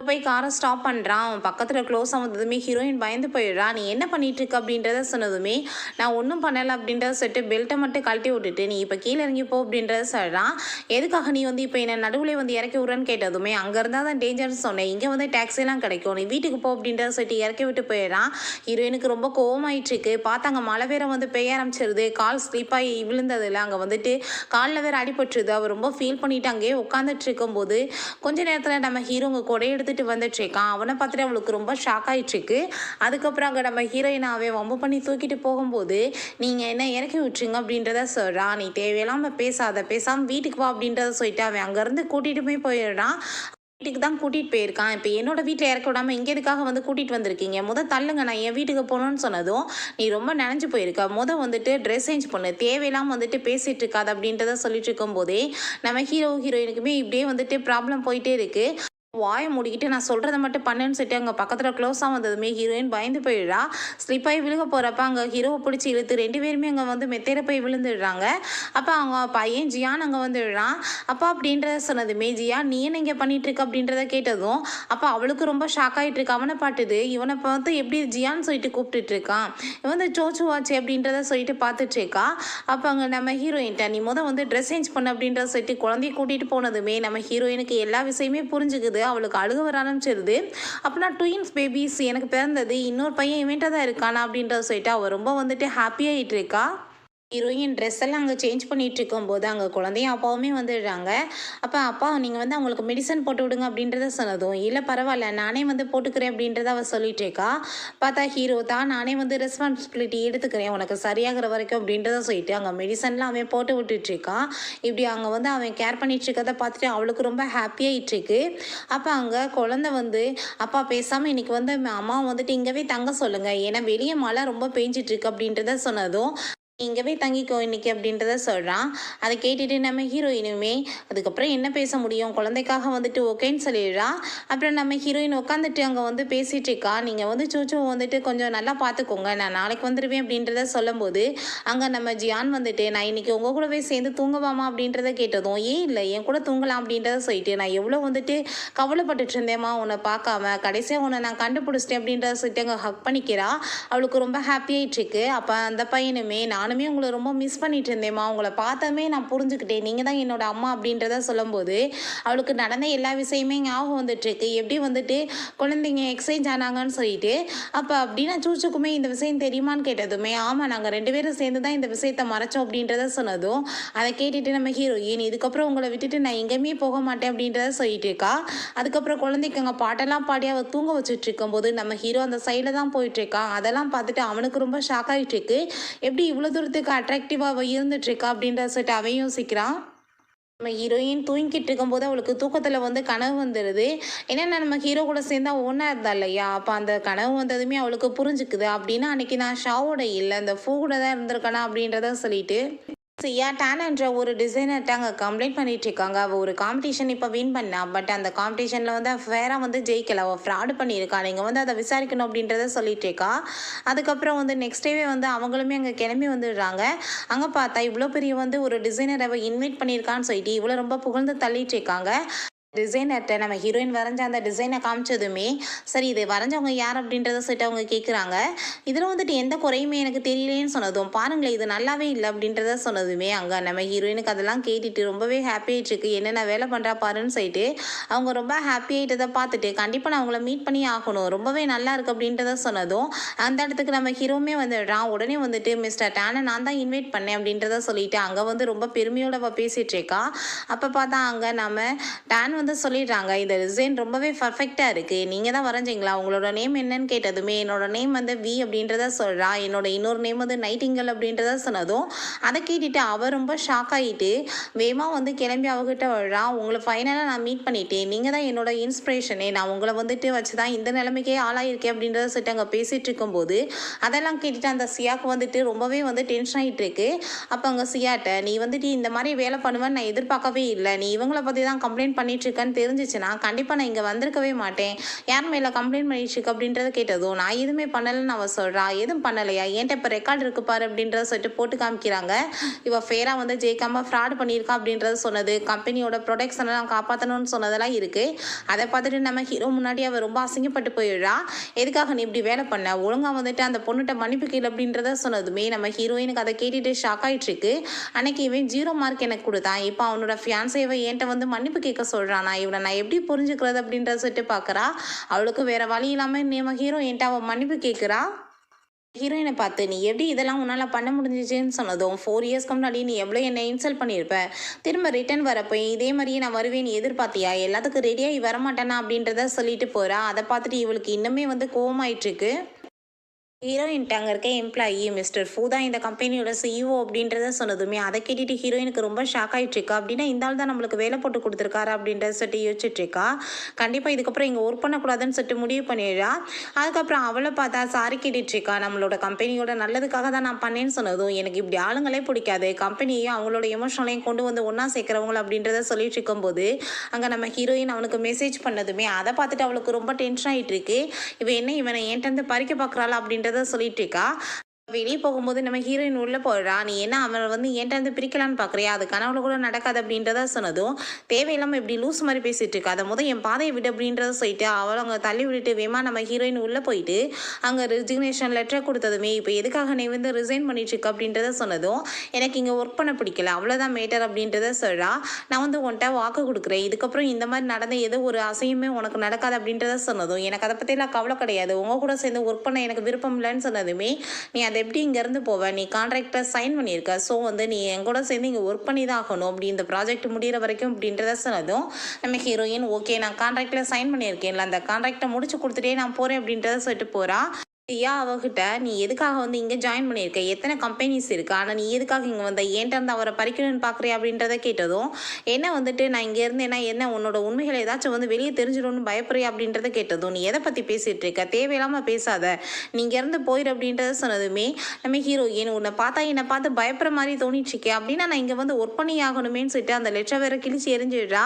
போய் காரை ஸ்டாப் பண்ணுறான். அவன் பக்கத்தில் க்ளோஸாக வந்ததுமே ஹீரோயின் பயந்து போயிடுறா. நீ என்ன பண்ணிட்டு இருக்க அப்படின்றத சொன்னதுமே நான் ஒன்றும் பண்ணலை அப்படின்றத சொல்லிட்டு பெல்ட்டை மட்டும் கழட்டி விட்டுட்டு நீ இப்போ கீழே இறங்கி போ அப்படின்றத சொல்கிறான். எதுக்காக நீ வந்து இப்போ என்னை நடுவில் வந்து இறக்கி விட்றன்னு கேட்டதுமே அங்கே இருந்தால் தான் டேஞ்சர்னு சொன்னேன், இங்கே வந்து டாக்ஸிலாம் கிடைக்கும், நீ வீட்டுக்கு போ அப்படின்றத சொல்லிட்டு இறக்கி விட்டு போயிடுறான். ஹீரோயினுக்கு ரொம்ப கோவமாயிட்டுருக்கு. பார்த்தாங்க மழை வேற வந்து பெய்ய ஆரம்பிச்சிருது. கால் ஸ்லீப்பாகி விழுந்ததில்ல, அங்கே வந்துட்டு காலில் வேற அடிபட்டுருது. அவர் ரொம்ப ஃபீல் பண்ணிட்டு அங்கேயே உட்காந்துட்டு இருக்கும்போது கொஞ்ச நேரத்தில் நம்ம ஹீரோங்க கூட எடுத்துட்டு வந்துட்டு இருக்கான். அவனை பார்த்துட்டு அவளுக்கு ரொம்ப ஷாக் ஆயிட்டு இருக்கு. அதுக்கப்புறம் அங்கே நம்ம ஹீரோயினாவே வம்பு பண்ணி தூக்கிட்டு போகும்போது நீங்கள் என்ன இறக்கி விட்டுருங்க அப்படின்றத சொல்கிறான். நீ தேவையில்லாமல் பேசாமல் வீட்டுக்கு வா அப்படின்றத சொல்லிட்டு அவன் அங்கேருந்து கூட்டிகிட்டு போயிடுறான். வீட்டுக்கு தான் கூட்டிகிட்டு போயிருக்கான். இப்போ என்னோட வீட்டில் இறக்க விடாமல் இங்கே எதுக்காக வந்து கூட்டிகிட்டு வந்திருக்கீங்க, தள்ளுங்க, நான் என் வீட்டுக்கு போகணுன்னு சொன்னதும் நீ ரொம்ப நினைஞ்சு போயிருக்க, வந்துட்டு ட்ரெஸ் சேஞ்ச் பண்ணு, தேவையில்லாமல் வந்துட்டு பேசிகிட்டு இருக்காது அப்படின்றத சொல்லிட்டு இருக்கும்போதே நம்ம ஹீரோயினுக்குமே இப்படியே வந்துட்டு ப்ராப்ளம் போயிட்டே இருக்குது. வாய மூடிக்கிட்டு நான் சொல்கிறத மட்டும் பண்ணுன்னு சொல்லிட்டு அங்கே பக்கத்தில் க்ளோஸாக வந்ததுமே ஹீரோயின் பயந்து போயிடுறா. ஸ்லிப்பாகி விழுக போகிறப்ப அங்கே ஹீரோவை பிடிச்சி இழுத்து 2 பேருமே அங்கே வந்து மெத்தையில போய் விழுந்துடுறாங்க. அப்போ அவங்க பையன் ஜியான் அங்கே வந்துடுறான். அப்பா அப்படின்றத சொன்னதுமே ஜியான் நீ என்ன இங்கே பண்ணிகிட்ருக்க அப்படின்றத கேட்டதும் அப்போ அவளுக்கு ரொம்ப ஷாக் ஆகிட்டு அவனை பாட்டுது இவனை பார்த்து எப்படி ஜியான்னு சொல்லிட்டு கூப்பிட்டுட்டு இருக்கான். இவன் வந்து சோச்சு வாச்சு அப்படின்றத சொல்லிட்டு பார்த்துட்ருக்கா. அப்போ அங்கே நம்ம ஹீரோயின்ட்ட நீ வந்து ட்ரெஸ் சேஞ்ச் பண்ணு அப்படின்றத சொல்லிட்டு குழந்தைய கூட்டிகிட்டு போனதுமே நம்ம ஹீரோயினுக்கு எல்லா விஷயமே புரிஞ்சுக்குது. அவளுக்கு அழுக வர ஆரம்பிச்சிருது. அப்படின்னா ட்வின்ஸ் பேபிஸ் எனக்கு பிறந்தது இன்னொரு பையன் இவன்ட்ட தான் இருக்கானா அப்படின்றத சொல்லிட்டு அவள் ரொம்ப ஹாப்பியாகிட்டு இருக்கா. ஹீரோயின் ட்ரெஸ் எல்லாம் அங்கே சேஞ்ச் பண்ணிட்டு இருக்கும்போது அங்கே குழந்தையும் அப்பாவுமே வந்துடுறாங்க. அப்போ அப்பா நீங்கள் அவங்களுக்கு மெடிசன் போட்டு விடுங்க அப்படின்றத சொன்னதும் இல்லை பரவாயில்ல நானே போட்டுக்கிறேன் அப்படின்றத அவள் சொல்லிட்டு இருக்கா. பார்த்தா ஹீரோ தான் நானே ரெஸ்பான்சிபிலிட்டி எடுத்துக்கிறேன் உனக்கு சரியாகிற வரைக்கும் அப்படின்றத சொல்லிட்டு அங்கே மெடிசன்லாம் அவன் போட்டு விட்டுட்ருக்கான். இப்படி அங்கே அவன் கேர் பண்ணிட்டு இருக்கதை பார்த்துட்டு அவளுக்கு ரொம்ப ஹாப்பியாகிட்டு இருக்கு. அப்போ அங்கே குழந்தை அப்பா பேசாமல் இன்னைக்கு அம்மா இங்கேவே தங்க சொல்லுங்கள் ஏன்னா வெளியே மழை ரொம்ப பெஞ்சிட்ருக்கு அப்படின்றத சொன்னதும் இங்கேவே தங்கிக்கோ இன்னைக்கு அப்படின்றத சொல்கிறான். அதை கேட்டுட்டு நம்ம ஹீரோயினுமே அதுக்கப்புறம் என்ன பேச முடியும் குழந்தைக்காக ஓகேன்னு சொல்லிடுறா. அப்புறம் நம்ம ஹீரோயின் உட்காந்துட்டு அங்கே பேசிகிட்டு இருக்கா. நீங்கள் சூச்சு கொஞ்சம் நல்லா பார்த்துக்கோங்க நான் நாளைக்கு வந்துடுவேன் அப்படின்றத சொல்லும்போது அங்கே நம்ம ஜியான் நான் இன்னைக்கு உங்கள் கூடவே சேர்ந்து தூங்குவாமா அப்படின்றத கேட்டதும் ஏன் இல்லை என் கூட தூங்கலாம் அப்படின்றத சொல்லிட்டு நான் எவ்வளோ கவலைப்பட்டுட்டு இருந்தேம்மா உன்னை பார்க்காம கடைசியாக உன்னை நான் கண்டுபிடிச்சிட்டேன் அப்படின்றத சொல்லிட்டு அங்கே ஹக் பண்ணிக்கிறா. அவளுக்கு ரொம்ப ஹாப்பியாயிட்டுருக்கு. அப்போ அந்த பையனுமே நானுமே உங்களை ரொம்ப மிஸ் பண்ணிட்டு இருந்தேம்மா உங்களை பார்த்தமே நான் புரிஞ்சுக்கிட்டேன் நீங்கள் தான் என்னோட அம்மா அப்படின்றத சொல்லும்போது அவளுக்கு நடந்த எல்லா விஷயமே ஞாபகம் வந்துட்டுருக்கு. எப்படி குழந்தைங்க எக்ஸ்சேஞ்ச் ஆனாங்கன்னு சொல்லிட்டு அப்போ அப்படின்னா சூச்சுக்குமே இந்த விஷயம் தெரியுமான்னு கேட்டதுமே ஆமாம் நாங்கள் 2 பேரும் சேர்ந்து தான் இந்த விஷயத்தை மறைச்சோம் அப்படின்றத சொன்னதும் அதை கேட்டுட்டு நம்ம ஹீரோயின் இதுக்கப்புறம் உங்களை விட்டுட்டு நான் எங்கேயுமே போக மாட்டேன் அப்படின்றத சொல்லிட்டு இருக்கா. அதுக்கப்புறம் குழந்தைக்கு அங்கே பாட்டெல்லாம் பாடி அவள் தூங்க வச்சுட்டு இருக்கும்போது நம்ம ஹீரோ அந்த சைடில் தான் போயிட்டுருக்கான். அதெல்லாம் பார்த்துட்டு அவனுக்கு ரொம்ப ஷாக் ஆகிட்டு இருக்கு. எப்படி இவ்வளோ தூரத்துக்கு அட்ராக்டிவாக இருந்துட்டுருக்கா அப்படின்றத சொல்லிட்டு அவன் யோசிக்கிறான். நம்ம ஹீரோயின் தூங்கிட்டு இருக்கும்போது அவளுக்கு தூக்கத்தில் கனவு வந்துடுது. என்னென்னா நம்ம ஹீரோ கூட சேர்ந்தா ஒன்றா இருந்தா இல்லையா அப்போ அந்த கனவு வந்ததுமே அவளுக்கு புரிஞ்சுக்குது. அப்படின்னா அன்றைக்கி நான் ஷாவோட இல்லை அந்த ஃபூ கூட தான் இருந்திருக்கேனா அப்படின்றத சொல்லிட்டு சியா டேன் என்ற ஒரு டிசைனர்கிட்ட அங்கே கம்ப்ளைண்ட் பண்ணிட்டு இருக்காங்க. அவள் ஒரு காம்படிஷன் இப்போ வின் பண்ணா. பட் அந்த காம்படிஷனில் ஃபேராக ஜெயிக்கல அவள் ஃப்ராடு பண்ணியிருக்கா. நீங்கள் அதை விசாரிக்கணும் அப்படின்றத சொல்லிட்டு இருக்கா. அதுக்கப்புறம் நெக்ஸ்ட் டேவே அவங்களுமே அங்கே கிளம்பி வந்துடுறாங்க. அங்கே பார்த்தா இவ்வளோ பெரிய ஒரு டிசைனர் அவள் இன்வைட் பண்ணியிருக்கான்னு சொல்லிட்டு இவ்வளோ ரொம்ப புகழ்ந்து தள்ளிட்டு இருக்காங்க. டிசைனர்கிட்ட நம்ம ஹீரோயின் வரைஞ்ச அந்த டிசைனை காமிச்சதுமே சரி இது வரைஞ்சவங்க யார் அப்படின்றத சொல்லிட்டு அவங்க கேட்குறாங்க. இதில் எந்த குறையுமே எனக்கு தெரியலேன்னு சொன்னதும் பாருங்களேன் இது நல்லாவே இல்லை அப்படின்றத சொன்னதுமே அங்கே நம்ம ஹீரோயினுக்கு அதெல்லாம் கேட்டுட்டு ரொம்பவே ஹாப்பி ஆகிட்டுருக்கு. என்னென்ன வேலை பண்ணுறா பாருன்னு சொல்லிட்டு அவங்க ரொம்ப ஹாப்பி ஆகிட்டதை பார்த்துட்டு கண்டிப்பாக நான் அவங்கள மீட் பண்ணி ஆகணும் ரொம்பவே நல்லா இருக்குது அப்படின்றத சொன்னதும் அந்த இடத்துக்கு நம்ம ஹீரோவுமே வந்துடுறான். உடனே மிஸ்டர் டேனை நான் தான் இன்வைட் பண்ணேன் அப்படின்றத சொல்லிட்டு அங்கே ரொம்ப பெருமையோட பேசிகிட்டு இருக்கா. அப்போ பார்த்தா அங்கே நம்ம டேன் சொல்லிடுறாங்க இந்த டிசைன் ரொம்பவே பர்ஃபெக்டாக இருக்குது நீங்கள் தான் வரைஞ்சிங்களா உங்களோட நேம் என்னன்னு கேட்டதுமே என்னோட நேம் வி அப்படின்றத சொல்கிறா. என்னோட இன்னொரு நேம் நைட்டிங்கல் அப்படின்றத சொன்னதும் அதை கேட்டுட்டு அவள் ரொம்ப ஷாக் ஆகிட்டு வேகமாக கிளம்பி அவகிட்ட வர்றா. உங்களை ஃபைனலாக நான் மீட் பண்ணிட்டேன் நீங்கள் தான் என்னோட இன்ஸ்பிரேஷனே நான் உங்களை வச்சு தான் இந்த நிலைமைக்கே ஆளாயிருக்கேன் அப்படின்றத சொல்லிட்டு அங்கே பேசிகிட்டு இருக்கும்போது அதெல்லாம் கேட்டுட்டு அந்த சியாவுக்கு ரொம்பவே டென்ஷன் ஆகிட்டு இருக்கு. அப்போ அங்கே சியாட்ட நீ இந்த மாதிரி வேலை பண்ணுவேன்னு நான் எதிர்பார்க்கவே இல்லை நீ இவங்களை பற்றி தான் கம்ப்ளைண்ட் பண்ணிட்டு இருக்கேன்னு தெரிஞ்சிச்சுன்னா கண்டிப்பாக நான் இங்கே வந்திருக்கவே மாட்டேன் யார் மேலே கம்ப்ளைண்ட் பண்ணிட்டுருக்கு அப்படின்றத கேட்டதும் நான் எதுவுமே பண்ணலைன்னு அவள் சொல்கிறா. எதுவும் பண்ணலையா என்கிட்ட இப்போ ரெக்கார்டு இருக்கு பாரு அப்படின்றத சொல்லிட்டு போட்டு காமிக்கிறாங்க. இவள் ஃபேராக ஜெயிக்காமல் ஃப்ராட் பண்ணியிருக்கா அப்படின்றத சொன்னது கம்பெனியோட ப்ரொடெக்ஷனெல்லாம் காப்பாற்றணும்னு சொன்னதெல்லாம் இருக்குது. அதை பார்த்துட்டு நம்ம ஹீரோ முன்னாடி அவள் ரொம்ப அசிங்கப்பட்டு போயிடுறா. எதுக்காக நீ இப்படி வேலை பண்ண ஒழுங்காக அந்த பொண்ணுகிட்ட மன்னிப்பு கீழ் அப்படின்றத சொன்னதுமே நம்ம ஹீரோயினுக்கு அதை கேட்டுட்டு ஷாக் ஆகிட்டுருக்கு. அன்னைக்கு இவன் 0 மார்க் எனக்கு கொடுத்தான் இப்போ அவனோட ஃபியான்ஸேவை என்கிட்ட மன்னிப்பு கேட்க சொல்கிறான். இவனை நான் எப்படி புரிஞ்சுக்கிறது அப்படின்றத சொல்லிட்டு பார்க்குறா. அவளுக்கு வேற வழி இல்லாமல் நம்ம ஹீரோ என்கிட்ட அவள் மன்னிப்பு கேட்குறா. ஹீரோயினை பார்த்து நீ எப்படி இதெல்லாம் உன்னால் பண்ண முடிஞ்சிச்சுன்னு சொன்னதும் 4 இயர்ஸ்க்கு முன்னாடி நீ எவ்வளோ என்னை இன்சல்ட் பண்ணியிருப்ப திரும்ப ரிட்டர்ன் வரப்போ இதே மாதிரியே நான் வருவேன் நீ எதிர்பார்த்தியா எல்லாத்துக்கும் ரெடியாகி வரமாட்டேனா அப்படின்றத சொல்லிட்டு போகிறா. அதை பார்த்துட்டு இவளுக்கு இன்னுமே கோவமாயிட்டுருக்கு. ஹீரோயின்ட்ட அங்கே இருக்க எம்ப்ளாயி மிஸ்டர் ஃபூ தான் இந்த கம்பெனியோட சிஇஓ அப்படின்றத சொன்னதுமே அதை கேட்டுட்டு ஹீரோயினுக்கு ரொம்ப ஷாக் ஆகிட்டு இருக்கா. அப்படின்னா இந்த ஆள் தான் நம்மளுக்கு வேலை போட்டு கொடுத்துருக்காரு அப்படின்றத சொல்லிட்டு யோசிச்சுட்டு இருக்கா. கண்டிப்பாக இதுக்கப்புறம் இங்கே ஒர்க் பண்ணக்கூடாதுன்னு சொல்லிட்டு முடிவு பண்ணிடுறா. அதுக்கப்புறம் அவளை பார்த்தா சாரி கேட்டுட்டு இருக்கா. நம்மளோட கம்பெனியோட நல்லதுக்காக தான் நான் பண்ணேன்னு சொன்னதும் எனக்கு இப்படி ஆளுங்களே பிடிக்காது, கம்பெனியையும் அவங்களோட எமோஷனலையும் கொண்டு வந்து ஒன்றா சேர்க்குறவங்கள அப்படின்றத சொல்லிட்டு இருக்கும்போது அங்கே நம்ம ஹீரோயின் அவனுக்கு மெசேஜ் பண்ணதுமே அதை பார்த்துட்டு அவளுக்கு ரொம்ப டென்ஷன் ஆகிட்டு இருக்கு. இவனை என்கிட்ட பறிக்க பார்க்குறாள் அப்படின்றத சொல்லிட்டு இருக்கா. வெளியே போகும்போது நம்ம ஹீரோயின் உள்ள போடுறா. நீ என்ன அவன் வந்து என்கிட்ட இருந்து பிரிக்கலான்னு பார்க்குறியா, அது கனவுல கூட நடக்காது அப்படின்றத சொன்னதும் தேவையில்லாமல் இப்படி லூஸ் மாதிரி பேசிட்டு இருக்கா, அதை முதல் என் பாதையை விடு அப்படின்றத சொல்லிட்டு அவளை அங்கே தள்ளி விட்டுட்டு வேமா நம்ம ஹீரோயின் உள்ளே போயிட்டு அங்கே ரிசிக்னேஷன் லெட்டர் கொடுத்ததுமே இப்போ எதுக்காக நீ வந்து ரிசைன் பண்ணிட்டு இருக்க அப்படின்றத சொன்னதும் எனக்கு இங்கே ஒர்க் பண்ண பிடிக்கல, அவ்வளோதான் மேட்டர் அப்படின்றத சொல்கிறா. நான் வந்து உன்கிட்ட வாக்கு கொடுக்குறேன், இதுக்கப்புறம் இந்த மாதிரி நடந்த ஏதோ ஒரு அசையுமே உனக்கு நடக்காது அப்படின்றத சொன்னதும் எனக்கு அதை பற்றிலாம் கவலை கிடையாது, உங்கள் கூட சேர்ந்து ஒர்க் பண்ண எனக்கு விருப்பம் இல்லைன்னு சொன்னதுமே நீ அதை எப்படி இங்கேருந்து போவேன், நீ கான்ட்ராக்டை சைன் பண்ணியிருக்க, ஸோ வந்து நீ என் கூட சேர்ந்து இங்கே ஒர்க் பண்ணி தான் ஆகணும் அப்படி இந்த ப்ராஜெக்ட் முடிகிற வரைக்கும் அப்படின்றத சொன்னதும் நம்ம ஹீரோயின் ஓகே நான் கான்ட்ராக்டில் சைன் பண்ணியிருக்கேன்ல, அந்த கான்ட்ராக்டை முடிச்சு கொடுத்துட்டே நான் போகிறேன் அப்படின்றத சொல்லிட்டு போகிறா. ஐயா அவகிட்ட நீ எதுக்காக வந்து இங்கே ஜாயின் பண்ணியிருக்க, எத்தனை கம்பெனிஸ் இருக்குது, ஆனால் நீ எதுக்காக இங்கே வந்த, ஏன்ட்ட இருந்து அவரை பறிக்கணும்னு பார்க்குறியா அப்படின்றத கேட்டதும் என்ன வந்துட்டு நான் இங்கே இருந்தேன்னா என்ன உன்னோட உண்மைகளை ஏதாச்சும் வந்து வெளியே தெரிஞ்சிடும்னு பயப்படுறியா அப்படின்றத கேட்டதும் நீ எதை பற்றி பேசிகிட்டு இருக்க, தேவையில்லாமல் பேசாத, நீ இங்கேருந்து போயிடு அப்படின்றத சொன்னதுமே நம்ம ஹீரோயின் உன்னை பார்த்தா என்னை பார்த்து பயப்படுற மாதிரி தோணிச்சுக்கே, அப்படின்னா நான் இங்கே வந்து ஒர்க் பண்ணி ஆகணுமேன்னு சொல்லிட்டு அந்த லெட்டர் வேற கிழிச்சு எரிஞ்சிடுறா.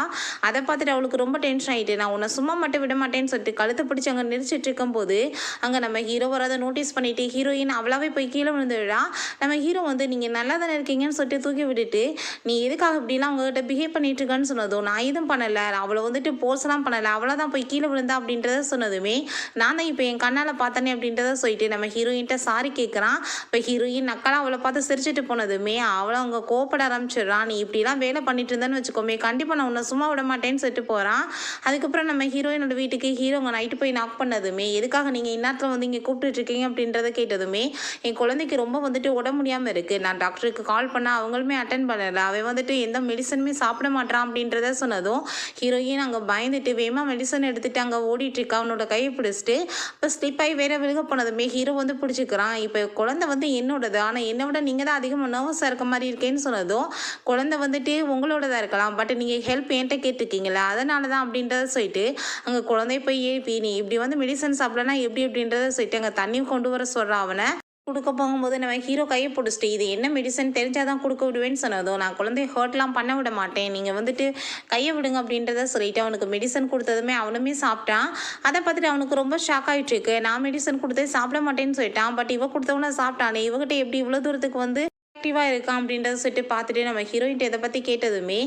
அதை பார்த்துட்டு அவளுக்கு ரொம்ப டென்ஷன் ஆகிட்டு நான் உன்னை சும்மா மட்டும் விட மாட்டேன்னு சொல்லிட்டு கழுத்தை பிடிச்சி அங்கே நிறுத்திட்டு இருக்கும்போது அங்கே நம்ம ஹீரோ வரதை நோட்டீஸ் பண்ணிட்டு ஹீரோயின் அவளாவே போய் கீழே விழுந்துடுறா. நம்ம ஹீரோ வந்து நீங்கள் நல்லா தானே இருக்கீங்கன்னு சொல்லிட்டு தூக்கி விட்டுட்டு நீ எதுக்காக இப்படிலாம் அவங்ககிட்ட பிஹேவ் பண்ணிட்டு இருக்கன்னு சொன்னதும் நான் எதுவும் பண்ணலை, அவளை வந்துட்டு போர்ஸ்லாம் பண்ணலை, அவளை தான் போய் கீழே விழுந்தா அப்படின்றத சொன்னதுமே நான் தான் இப்போ என் கண்ணால் பார்த்தனே அப்படின்றத சொல்லிட்டு நம்ம ஹீரோயின்ட்ட சாரி கேட்குறான். இப்போ ஹீரோயின் நக்கலாக அவளை பார்த்து சிரிச்சிட்டு போனதுமே அவளை அவங்க கோப்பட ஆரம்பிச்சிடுறான். நீ இப்படிலாம் வேலை பண்ணிட்டு இருந்தேன்னு வச்சுக்கோமே கண்டிப்பாக நான் உன்னை சும்மா விட மாட்டேன்னு சொல்லிட்டு போகிறான். அதுக்கப்புறம் நம்ம ஹீரோயினோட வீட்டுக்கு ஹீரோங்க நைட்டு போய் நாக் பண்ணதுமே எதுக்காக நீங்கள் இந்நேரத்தில் வந்து இங்கே கூப்பிட்டு இருக்கீங்க அப்படின்றத கேட்டதுமே என் குழந்தைக்கு ரொம்ப வந்துட்டு உடம்பு முடியாமல் இருக்குது, நான் டாக்டருக்கு கால் பண்ணால் அவங்களுமே அட்டன் பண்ணலை, அவன் வந்துட்டு எந்த மெடிசனுமே சாப்பிட மாட்டான் அப்படின்றத சொன்னதும் ஹீரோயின் அங்கே பயந்துட்டு வேமா மெடிசன் எடுத்துகிட்டு அங்கே ஓடிட்டு இருக்கா. அவனோட கையை பிடிச்சிட்டு இப்போ ஸ்லிப் ஆகி வேற விழுக போனதுமே ஹீரோ வந்து பிடிச்சிக்கிறான். இப்போ குழந்தை வந்து என்னோடது, ஆனால் என்னை விட நீங்கள் தான் அதிகமாக நர்வஸாக இருக்க மாதிரி இருக்கேன்னு சொன்னதும் குழந்தை வந்துட்டு உங்களோடதாக இருக்கலாம், பட் நீங்கள் ஹெல்ப் என்கிட்ட கேட்டிருக்கீங்களா அதனால தான் அப்படின்றத சொல்லிட்டு அங்கே குழந்தைய போய் எழுப்பி நீ இப்படி வந்து மெடிசன் சாப்பிடலாம் எப்படி அப்படின்றத சொல்லிட்டு அங்கே தண்ணி கொண்டு வர சொல்கிறான். அவனை கொடுக்க போகும்போது நம்ம ஹீரோ கையை பிடிச்சிட்டு இது என்ன மெடிசன் தெரிஞ்சாதான் கொடுக்க விடுவேன்னு சொன்னதும் நான் குழந்தைய ஹர்ட்லாம் பண்ண விட மாட்டேன், நீங்கள் வந்துட்டு கையை விடுங்க அப்படின்றத சொல்லிட்டு அவனுக்கு மெடிசன் கொடுத்ததுமே அவனுமே சாப்பிட்டான். அதை பார்த்துட்டு அவனுக்கு ரொம்ப ஷாக் ஆகிட்டு இருக்கு. நான் மெடிசன் கொடுத்தே சாப்பிட மாட்டேன்னு சொல்லிட்டான், பட் இவ கொடுத்தவன சாப்பிட்டானே, இவகிட்ட எப்படி இவ்வளோ தூரத்துக்கு வந்து ஆக்டிவாக இருக்கான் அப்படின்றத சொல்லிட்டு பார்த்துட்டு நம்ம ஹீரோயின்ட்டு இதை பற்றி கேட்டதுமே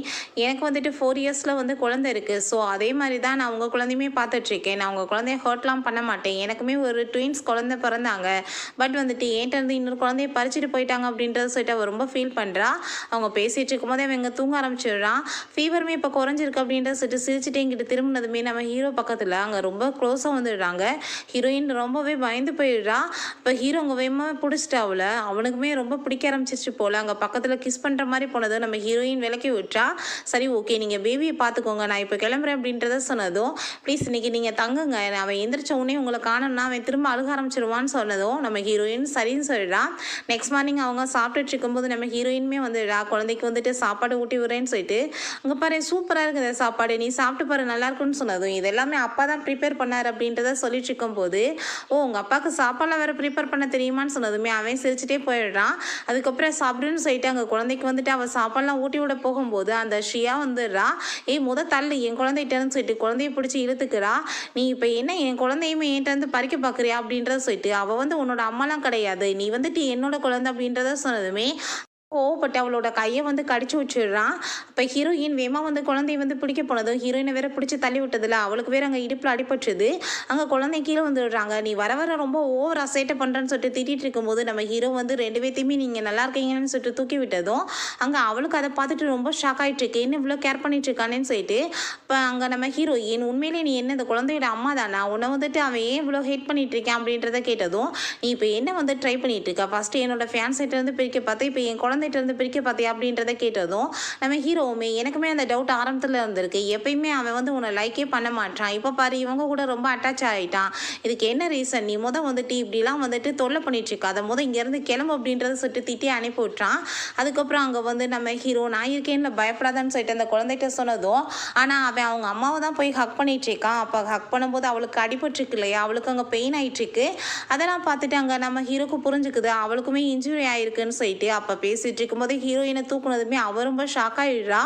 எனக்கு வந்துட்டு 4 இயர்ஸில் வந்து குழந்தை இருக்குது, ஸோ அதே மாதிரி தான் நான் உங்கள் குழந்தையுமே பார்த்துட்ருக்கேன், நான் உங்கள் குழந்தைய ஹர்ட்லாம் பண்ண மாட்டேன், எனக்குமே ஒரு ட்வின்ஸ் குழந்தை பிறந்தாங்க, பட் வந்துட்டு என்கிட்ட இருந்து இன்னொரு குழந்தைய பறிச்சுட்டு போயிட்டாங்க அப்படின்றத சொல்லிட்டு அவள் ரொம்ப ஃபீல் பண்ணுறா. அவங்க பேசிகிட்டு இருக்கும்போதே அவங்க தூங்க ஆரம்பிச்சிடுறான். ஃபீவருமே இப்போ குறைஞ்சிருக்கு அப்படின்றத சொல்லிட்டு சிரிச்சுட்டு எங்கிட்ட திரும்பினதுமே நம்ம ஹீரோ பக்கத்தில் அங்கே ரொம்ப க்ளோஸாக வந்துடுறாங்க. ஹீரோயின் ரொம்பவே பயந்து போயிடுறா. இப்போ ஹீரோ அங்கே வேகமாக பிடிச்சிட்டு அவனுக்குமே ரொம்ப பிடிக்க ஆரம்பிச்சிச்சு போல. அங்கே பக்கத்தில் கிஸ் பண்ணுற மாதிரி போனது நம்ம ஹீரோயின் விலக்கி விட்டுறா. சரி ஓகே நீங்கள் பேபியை பார்த்துக்கோங்க, நான் இப்போ கிளம்புறேன் அப்படின்றத சொன்னதும் ப்ளீஸ் இன்னைக்கு நீங்கள் தங்குங்க, அவன் எந்திரிச்ச உடனே உங்களை காணணும்னா அவன் திரும்ப அழுக ஆரம்பிச்சிருவான்னு சொன்னதும் நம்ம ஹீரோயின் சரின்னு சொல்லிடுறான். நெக்ஸ்ட் மார்னிங் அவங்க சாப்பிட்டுட்டு இருக்கும்போது நம்ம ஹீரோயினுமே வந்துடுறா. குழந்தைக்கு வந்துட்டு சாப்பாடு ஊட்டி விடுறேன்னு சொல்லிட்டு அங்கே பாரு சூப்பராக இருக்குது சாப்பாடு, நீ சாப்பிட்டு பாரு நல்லா இருக்குன்னு சொன்னதும் இது எல்லாமே அப்பா தான் ப்ரிப்பேர் பண்ணார் அப்படின்றத சொல்லிட்டு இருக்கும்போது உங்கள் அப்பாவுக்கு சாப்பாடெலாம் வேறு ப்ரிப்பேர் பண்ண தெரியுமான்னு சொன்னதுமே அவன் சிரிச்சுட்டே போயிடுறான். அதுக்கப்புறம் சாப்பிடுன்னு சொல்லிட்டு அங்கே குழந்தைக்கு வந்துட்டு அவள் சாப்பாடுலாம் ஊட்டி விட போகும்போது அந்த ஷியா வந்துடுறா. தள்ளு என் குழந்தைகிட்டன்னு சொல்லிட்டு குழந்தைய பிடிச்சி இழுத்துக்கிறா. நீ இப்போ என்ன என் குழந்தையுமே என்கிட்ட வந்து பறிக்க பார்க்குறியா அப்படின்றத சொல்லிட்டு அவள் வந்து உன்னோட அம்மாலாம் கிடையாது, நீ வந்துட்டு என்னோட குழந்தை அப்படின்றத சொன்னதுமே கோவப்பட்டு அவளோட கையை வந்து கடிச்சு வச்சிடுறான். அப்போ ஹீரோயின் வேமா வந்து குழந்தைய வந்து பிடிக்க போனதும் ஹீரோயினை வேற பிடிச்சி தள்ளி விட்டதில்ல, அவளுக்கு வேற அங்கே இடுப்பில் அடிபட்டுது. அங்கே குழந்தை கீழே வந்துடுறாங்க. நீ வர வர ரொம்ப ஓவர் அசைட்டை பண்ணுறேன்னு சொல்லிட்டு திட்டிகிட்டு இருக்கும்போது நம்ம ஹீரோ வந்து 2 பேர்த்தையுமே நீங்கள் நல்லா இருக்கீங்கன்னு சொல்லிட்டு தூக்கி விட்டதும் அங்கே அவளுக்கு அதை பார்த்துட்டு ரொம்ப ஷாக் ஆகிட்டு இருக்கு, என்ன இவ்வளோ கேர் பண்ணிட்டு இருக்கானேன்னு சொல்லிட்டு. இப்போ அங்கே நம்ம ஹீரோயின் உண்மையிலே நீ என்ன இந்த குழந்தையோட அம்மா தானா, உன்னை வந்துட்டு அவன் ஏன் இவ்வளோ ஹேட் பண்ணிட்டு இருக்கேன் அப்படின்றத கேட்டதும் நீ இப்போ என்ன வந்து ட்ரை பண்ணிட்டு இருக்க, ஃபஸ்ட்டு என்னோட ஃபேன்ஸ் கிட்ட இருந்து பிரிக்க பார்த்தா இப்போ என் குழந்தை குழந்தைகிட்ட இருந்து பிரிக்க பார்த்தியா அப்படின்றத கேட்டதும் நம்ம ஹீரோவுமே எனக்குமே அந்த டவுட் ஆரம்பத்தில் இருந்திருக்கு. எப்பயுமே அவன் வந்து உன்னை லைக்கே பண்ண மாட்டான், இப்போ பாரு இவங்க கூட ரொம்ப அட்டாச் ஆகிட்டான், இதுக்கு என்ன ரீசன்? நீ வந்துட்டு இப்படிலாம் வந்துட்டு தொல்லை பண்ணிட்டு இருக்கா, அதை இங்கேருந்து கிளம்பு அப்படின்றத சொல்லிட்டு திட்டி அனுப்பி விட்றான். அதுக்கப்புறம் அங்கே வந்து நம்ம ஹீரோ நான் இருக்கேன்னு பயப்படாதான்னு சொல்லிட்டு அந்த குழந்தைகிட்ட சொன்னதும் ஆனால் அவன் அவங்க அம்மாவை தான் போய் ஹக் பண்ணிட்டு இருக்கான். அப்போ ஹக் பண்ணும்போது அவளுக்கு அடிபட்டுருக்கு இல்லையா, அவளுக்கு அங்கே பெயின் ஆகிட்டுருக்கு. அதெல்லாம் பார்த்துட்டு அங்கே நம்ம ஹீரோக்கு புரிஞ்சுக்குது அவளுக்குமே இன்ஜுரி ஆயிருக்குன்னு சொல்லிட்டு. அப்போ பேசிகிட்டு இருக்கும்போது ஹீரோயினை தூக்குனதுமே அவ ரொம்ப ஷாக் ஆகிடுறா.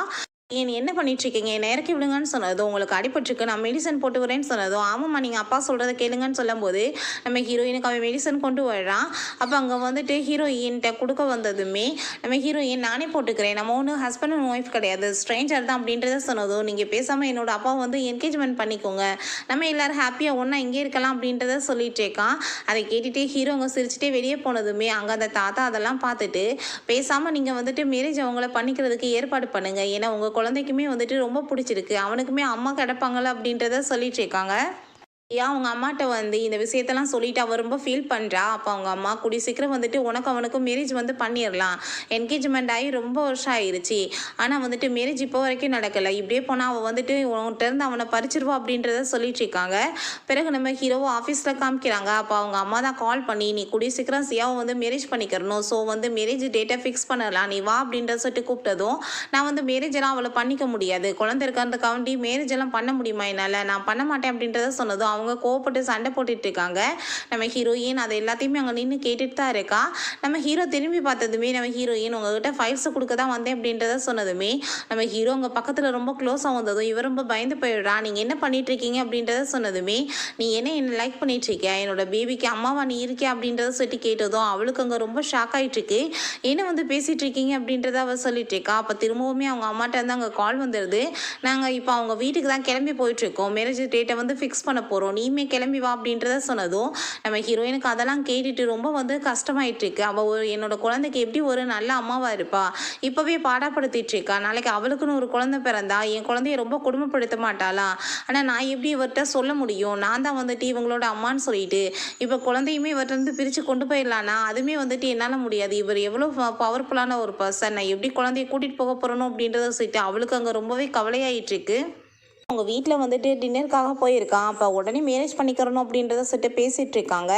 நீ என்ன பண்ணிட்டு இருக்கீங்க, என்னை இறக்கி விடுங்கன்னு சொன்னதும், உங்களுக்கு அடிபட்டுருக்கு நான் மெடிசன் போட்டு வரேன்னு சொன்னதும், ஆமாம்மா நீங்கள் அப்பா சொல்கிறத கேளுங்கன்னு சொல்லும்போது நம்ம ஹீரோயினுக்கு அவன் மெடிசன் கொண்டு வர்றான். அப்போ அங்கே வந்துட்டு ஹீரோயின்கிட்ட கொடுக்க வந்ததுமே நம்ம ஹீரோயின் நானே போட்டுக்கிறேன், நம்ம ஒன்றும் ஹஸ்பண்ட் அண்ட் ஒய்ஃப் கிடையாது, ஸ்ட்ரேஞ்சர் தான் அப்படின்றத சொன்னதும், நீங்கள் பேசாமல் என்னோட அப்பா வந்து என்கேஜ்மெண்ட் பண்ணிக்கோங்க, நம்ம எல்லோரும் ஹாப்பியாக ஒன்றா இங்கே இருக்கலாம் அப்படின்றத சொல்லிட்டு இருக்கான். அதை கேட்டுகிட்டே ஹீரோ அங்கே சிரிச்சுட்டே வெளியே போனதுமே அங்கே அந்த தாத்தா அதெல்லாம் பார்த்துட்டு பேசாமல் நீங்கள் வந்துட்டு மேரேஜ் அவங்கள பண்ணிக்கிறதுக்கு ஏற்பாடு பண்ணுங்கள், ஏன்னா உங்கள் குழந்தைக்குமே வந்துட்டு ரொம்ப பிடிச்சிருக்கு, அவனுக்குமே அம்மா கிடப்பாங்கள்ல அப்படின்றத சொல்லிட்டு இருக்காங்க. அவங்க அம்மாட்ட வந்து இந்த விஷயத்தெல்லாம் சொல்லிட்டு அவள் ரொம்ப ஃபீல் பண்ணுறா. அப்போ அவங்க அம்மா கூடிய சீக்கிரம் வந்துட்டு உனக்கு அவனுக்கும் மேரேஜ் வந்து பண்ணிடலாம், என்கேஜ்மெண்ட் ஆகி ரொம்ப வருஷம் ஆயிடுச்சு, ஆனால் வந்துட்டு மேரேஜ் இப்போ வரைக்கும் நடக்கலை, இப்படியே போனால் அவள் வந்துட்டு உன்கிட்டருந்து அவனை பறிச்சிருவா அப்படின்றத சொல்லிட்டு இருக்காங்க. பிறகு நம்ம ஹீரோவை ஆஃபீஸில் காமிக்கிறாங்க. அப்போ அவங்க அம்மா தான் கால் பண்ணி நீ கூடிய சீக்கிரம் சியாவை வந்து மேரேஜ் பண்ணிக்கிறணும், ஸோ வந்து மேரேஜ் டேட்டை ஃபிக்ஸ் பண்ணலாம், நீ வா அப்படின்ற சொல்லிட்டு கூப்பிட்டதும் நான் வந்து மேரேஜ் எல்லாம் அவளை பண்ணிக்க முடியாது, குழந்தை இருக்கிறதுக்காண்டி மேரேஜ் எல்லாம் பண்ண முடியுமா என்னால், நான் பண்ண மாட்டேன் அப்படின்றத சொன்னதும் அவங்க கோவப்பட்டு சண்டை போட்டுட்டு இருக்காங்க. நம்ம ஹீரோயின் அதை எல்லாத்தையுமே அங்கே நின்று கேட்டுட்டு தான் இருக்கா. நம்ம ஹீரோ திரும்பி பார்த்ததுமே நம்ம ஹீரோயின் உங்ககிட்ட ஃபைல்ஸை கொடுக்க தான் வந்தேன் அப்படின்றத சொன்னதுமே நம்ம ஹீரோ உங்க பக்கத்தில் ரொம்ப க்ளோஸாக வந்ததும் இவர் ரொம்ப பயந்து போயிடுறா. நீங்கள் என்ன பண்ணிட்டு இருக்கீங்க அப்படின்றத சொன்னதுமே நீ என்ன லைக் பண்ணிட்டு இருக்க, என்னோட பேபிக்கு அம்மாவா நீ இருக்க அப்படின்றத சொல்லி கேட்டதும் அவளுக்கு அங்கே ரொம்ப ஷாக் ஆகிட்டு இருக்கு. என்ன வந்து பேசிட்டு இருக்கீங்க அப்படின்றத அவள் சொல்லிட்டு இருக்கா. அப்போ திரும்பவுமே அவங்க அம்மாட்ட இருந்து அங்கே கால் வந்துடுது. நாங்கள் இப்போ அவங்க வீட்டுக்கு தான் கிளம்பி போயிட்டு இருக்கோம், மேரேஜ் டேட்டை வந்து ஃபிக்ஸ் பண்ண போகிறோம், நீமே கிளம்பி வா அப்படின்றத சொன்னதும் நம்ம ஹீரோயினுக்கு அதெல்லாம் கேட்டுட்டு ரொம்ப வந்து கஷ்டமாயிட்டு இருக்கு. அவள் என்னோட குழந்தைக்கு எப்படி ஒரு நல்ல அம்மாவா இருப்பா, இப்போவே பாடப்படுத்திட்டு இருக்கா, நாளைக்கு அவளுக்குன்னு ஒரு குழந்தை பிறந்தா என் குழந்தைய ரொம்ப கொடுமைப்படுத்த மாட்டாளா, ஆனால் நான் எப்படி இவர்கிட்ட சொல்ல முடியும், நான் தான் வந்துட்டு இவங்களோட அம்மான்னு சொல்லிட்டு இப்போ குழந்தையுமே இவர்கிட்ட இருந்து பிரித்து கொண்டு போயிடலான்னா அதுவுமே வந்துட்டு என்னால் முடியாது, இவர் எவ்வளோ பவர்ஃபுல்லான ஒரு பர்சன், நான் எப்படி குழந்தைய கூட்டிகிட்டு போக போகிறணும் அப்படின்றத சொல்லிட்டு அவளுக்கு அங்கே ரொம்பவே கவலையாயிட்டு இருக்கு. அவங்க வீட்டில் வந்துட்டு டின்னருக்காக போயிருக்கான். அப்போ உடனே மேரேஜ் பண்ணிக்கிறணும் அப்படின்றத சொல்லிட்டு பேசிகிட்டு இருக்காங்க.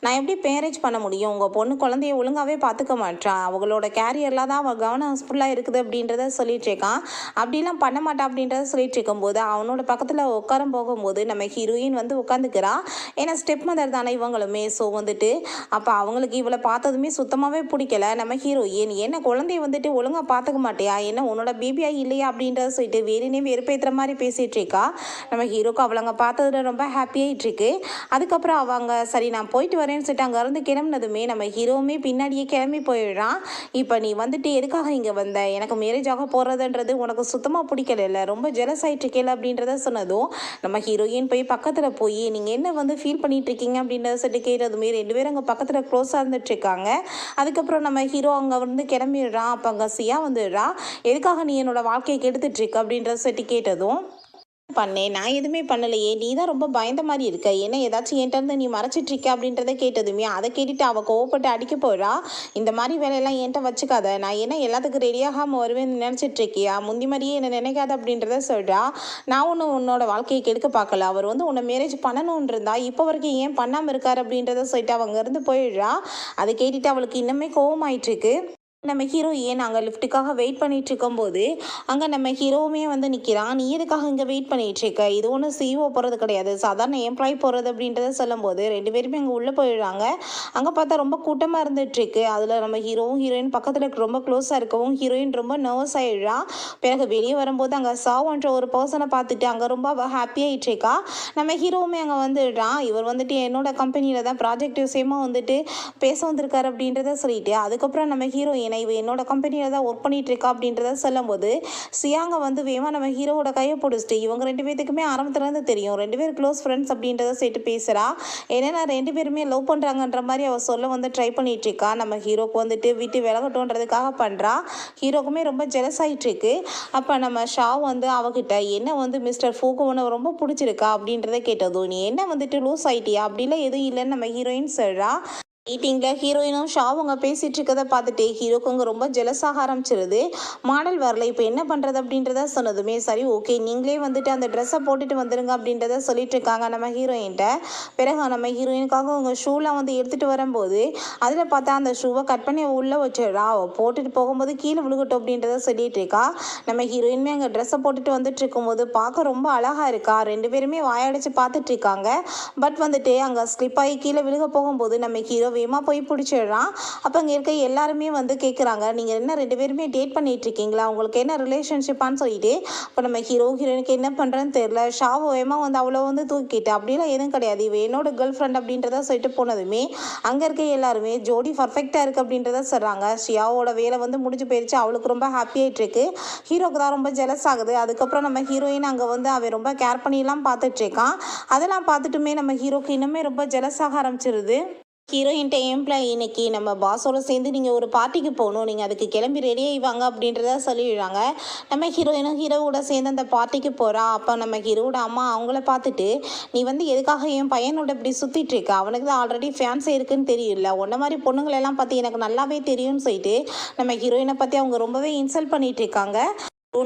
நான் எப்படி மேரேஜ் பண்ண முடியும், உங்கள் பொண்ணு குழந்தைய ஒழுங்காகவே பார்த்துக்க மாட்டான், அவங்களோட கேரியரில் தான் அவள் கவனம் ஃபுல்லாக இருக்குது அப்படின்றத சொல்லிட்டு இருக்கான். அப்படிலாம் பண்ண மாட்டான் அப்படின்றத சொல்லிட்டு இருக்கும்போது அவனோட பக்கத்தில் உட்கார போகும்போது நம்ம ஹீரோயின் வந்து உட்காந்துக்கிறா. ஏன்னா ஸ்டெப் மதர் தானே இவங்களுமே. ஸோ வந்துட்டு அப்போ அவங்களுக்கு இவளை பார்த்ததுமே சுத்தமாகவே பிடிக்கல. நம்ம ஹீரோயின் என்ன குழந்தைய வந்துட்டு ஒழுங்காக பார்த்துக்க மாட்டியா, என்ன உன்னோட பேபியாக இல்லையா அப்படின்றத சொல்லிட்டு வேறுனே வெறுப்பேற்றுற மாதிரி பேசிட்டு இருக்கா. நம்ம ஹீரோக்கு அவளங்க பார்த்ததுல ரொம்ப ஹாப்பியாகிட்டு இருக்கு. அதுக்கப்புறம் அவங்க சரி நான் போயிட்டு வரேன்னு சொல்லிட்டு அங்கேருந்து கிளம்புனதுமே நம்ம ஹீரோவுமே பின்னாடியே கிளம்பி போயிடுறான். இப்போ நீ வந்துட்டு எதுக்காக இங்கே வந்த, எனக்கு மேரேஜ் ஆக போகிறதுன்றது உனக்கு சுத்தமாக பிடிக்கல, ரொம்ப ஜெலஸ் ஆகிட்டு இருக்கல அப்படின்றத சொன்னதும் நம்ம ஹீரோயின் போய் பக்கத்தில் போய் நீங்கள் என்ன வந்து ஃபீல் பண்ணிட்டு இருக்கீங்க அப்படின்றத சொல்லிட்டு கேட்டதுமே ரெண்டு பேரும் அங்கே பக்கத்தில் க்ளோஸாக இருந்துட்டு இருக்காங்க. அதுக்கப்புறம் நம்ம ஹீரோ அங்கே வந்து கிளம்பிடுறான். அப்போ அங்கே சியா வந்துடுறா. எதுக்காக நீ என்னோட வாழ்க்கையை கெடுத்துட்டு இருக்க அப்படின்றத சொல்லிட்டு கேட்டதும் பண்ணேன், நான் எதுவுமே பண்ணலையே, நீ தான் ரொம்ப பயந்த மாதிரி இருக்க, என்ன ஏதாச்சும் என்கிட்ட நீ மறைச்சிட்டு இருக்க அப்படின்றத கேட்டதுமே அதை கேட்டுட்டு அவள் கோவப்பட்டு அடிக்க போகிறா. இந்த மாதிரி வேலையெல்லாம் என்கிட்ட வச்சுக்காத, நான் என்ன எல்லாத்துக்கும் ரெடியாகாமல் வருவேன்னு நினச்சிட்டு இருக்கியா, முந்தி மாதிரியே என்னை நினைக்காத அப்படின்றத சொல்கிறா. நான் ஒன்றும் உன்னோட வாழ்க்கையை கெடுக்க பார்க்கல, அவர் வந்து உன்னை மேரேஜ் பண்ணணும்னு இருந்தா இப்போ வரைக்கும் ஏன் பண்ணாமல் இருக்கார் அப்படின்றத சொல்லிட்டு அவங்க இருந்து போயிடுறா. அதை கேட்டுட்டு அவளுக்கு இன்னுமே கோவமாயிட்டுருக்கு. நம்ம ஹீரோயின் அங்கே லிஃப்ட்டுக்காக வெயிட் பண்ணிட்டு இருக்கும்போது அங்கே நம்ம ஹீரோவுமே வந்து நிற்கிறான். நீ எதுக்காக இங்கே வெயிட் பண்ணிட்டு இருக்க, இது ஒன்றும் சிஇஓ போகிறது கிடையாது, சாதாரண எம்ப்ளாயி போகிறது அப்படின்றத சொல்லும்போது ரெண்டு பேருமே அங்கே உள்ளே போயிடுறாங்க. அங்கே பார்த்தா ரொம்ப கூட்டமாக இருந்துகிட்ருக்கு. அதில் நம்ம ஹீரோவும் ஹீரோயின் பக்கத்தில் ரொம்ப க்ளோஸாக இருக்கவும் ஹீரோயின் ரொம்ப நர்வஸ் ஆகிடுறா. பிறகு வெளியே வரும்போது அங்கே சாவுன்ற ஒரு பர்சனை பார்த்துட்டு அங்கே ரொம்ப ஹாப்பியாகிட்டு இருக்கா. நம்ம ஹீரோவுமே அங்கே வந்துடுறான். இவர் வந்துட்டு என்னோட கம்பெனியில் தான் ப்ராஜெக்ட் விஷயமாக வந்துட்டு பேச வந்திருக்காரு அப்படின்றத சொல்லிட்டு அதுக்கப்புறம் நம்ம ஹீரோயின் இவ என்னோட கம்பெனியில் தான் ஒர்க் பண்ணிட்டு இருக்கா அப்படின்றத சொல்லும்போது சியாங்க வந்து வேமா நம்ம ஹீரோவோட கையை பிடிச்சிட்டு இவங்க ரெண்டு பேத்துக்குமே ஆரம்பத்துலேருந்து தெரியும், ரெண்டு பேரும் க்ளோஸ் ஃப்ரெண்ட்ஸ் அப்படின்றத சேர்த்து பேசுகிறா. ஏன்னா ரெண்டு பேருமே லவ் பண்ணுறாங்கன்ற மாதிரி அவள் சொல்ல வந்து ட்ரை பண்ணிட்டு இருக்கா. நம்ம ஹீரோக்கு வந்துட்டு வீட்டு விலகட்டும்ன்றதுக்காக பண்ணுறா. ஹீரோக்குமே ரொம்ப ஜெலஸ் ஆகிட்டு இருக்கு. அப்போ நம்ம ஷா வந்து அவகிட்ட என்ன வந்து மிஸ்டர் ஃபூக்கு உனக்கு ரொம்ப பிடிச்சிருக்கா அப்படின்றத கேட்டதும் நீ என்ன வந்துட்டு லூஸ் ஆகிட்டியா அப்படிலாம் எதுவும் இல்லைன்னு நம்ம ஹீரோயின் சொல்கிறா. மீட்டிங்கில் ஹீரோயினும் ஷாவுங்க பேசிகிட்டு இருக்கதை பார்த்துட்டு ஹீரோக்குங்க ரொம்ப ஜெலஸாக ஆரம்பிச்சிருது. மாடல் வரல, இப்போ என்ன பண்ணுறது அப்படின்றத சொன்னதுமே சரி ஓகே நீங்களே வந்துட்டு அந்த ட்ரெஸ்ஸை போட்டுட்டு வந்துடுங்க அப்படின்றத சொல்லிட்டு இருக்காங்க நம்ம ஹீரோயின்கிட்ட. பிறகு நம்ம ஹீரோயினுக்காக உங்கள் ஷூலாம் வந்து எடுத்துகிட்டு வரும்போது அதில் பார்த்தா அந்த ஷூவை கட் பண்ணி உள்ளே வச்சிடறா. போட்டுட்டு போகும்போது கீழே விழுகட்டும் அப்படின்றத சொல்லிட்டு இருக்கா. நம்ம ஹீரோயினுமே அங்கே ட்ரெஸ்ஸை போட்டுட்டு வந்துட்டு இருக்கும்போது பார்க்க ரொம்ப அழகாக இருக்கா. ரெண்டு பேருமே வாயடிச்சு பார்த்துட்டு இருக்காங்க. பட் வந்துட்டு அங்கே ஸ்லிப் ஆகி கீழே விழுக போகும்போது நம்ம ஹீரோ வேகமாக போய் பிடிச்சிடுறான். அப்போ இங்கே இருக்க எல்லாருமே வந்து கேட்குறாங்க, நீங்கள் என்ன ரெண்டு பேருமே டேட் பண்ணிட்டு இருக்கீங்களா, உங்களுக்கு என்ன ரிலேஷன்ஷிப்பான்னு சொல்லிட்டு. இப்போ நம்ம ஹீரோயினுக்கு என்ன பண்ணுறேன்னு தெரியல. ஷாவு வேகமாக வந்து அவ்வளோ வந்து தூக்கிட்டு அப்படிலாம் எதுவும் கிடையாது, இவ என்னோட கேர்ள் ஃப்ரெண்ட் அப்படின்றத சொல்லிட்டு போனதுமே அங்கே இருக்க எல்லாருமே ஜோடி பர்ஃபெக்டாக இருக்குது அப்படின்றத சொல்கிறாங்க. ஷியாவோட வேலை வந்து முடிஞ்சு போயிடுச்சு. அவளுக்கு ரொம்ப ஹாப்பியாகிட்டு இருக்கு. ஹீரோக்கு தான் ரொம்ப ஜெலஸ் ஆகுது. அதுக்கப்புறம் நம்ம ஹீரோயின் அங்கே வந்து அவன் ரொம்ப கேர் பண்ணிலாம் பார்த்துட்டு இருக்கான். அதெல்லாம் பார்த்துட்டுமே நம்ம ஹீரோக்கு இன்னுமே ரொம்ப ஜெலஸ் ஆக ஆரம்பிச்சிருது. ஹீரோயின்ட்ட எம்ப்ளாயி இன்னைக்கு நம்ம பாஸோட சேர்ந்து நீங்கள் ஒரு பார்ட்டிக்கு போகணும், நீங்கள் அதுக்கு கிளம்பி ரெடி ஆகிவாங்க அப்படின்றத சொல்லிடுறாங்க. நம்ம ஹீரோயினும் ஹீரோவோட சேர்ந்து அந்த பார்ட்டிக்கு போகிறா. அப்போ நம்ம ஹீரோவோட அம்மா அவங்கள பார்த்துட்டு, நீ வந்து எதுக்காக என் பையனோட இப்படி சுற்றிட்டு இருக்க, அவனுக்கு தான் ஆல்ரெடி ஃபேன்ஸே இருக்குன்னு தெரியல, உன்ன மாதிரி பொண்ணுங்களெல்லாம் பார்த்து எனக்கு நல்லாவே தெரியும்னு சொல்லிட்டு நம்ம ஹீரோயினை பற்றி அவங்க ரொம்பவே இன்சல்ட் பண்ணிட்டு இருக்காங்க.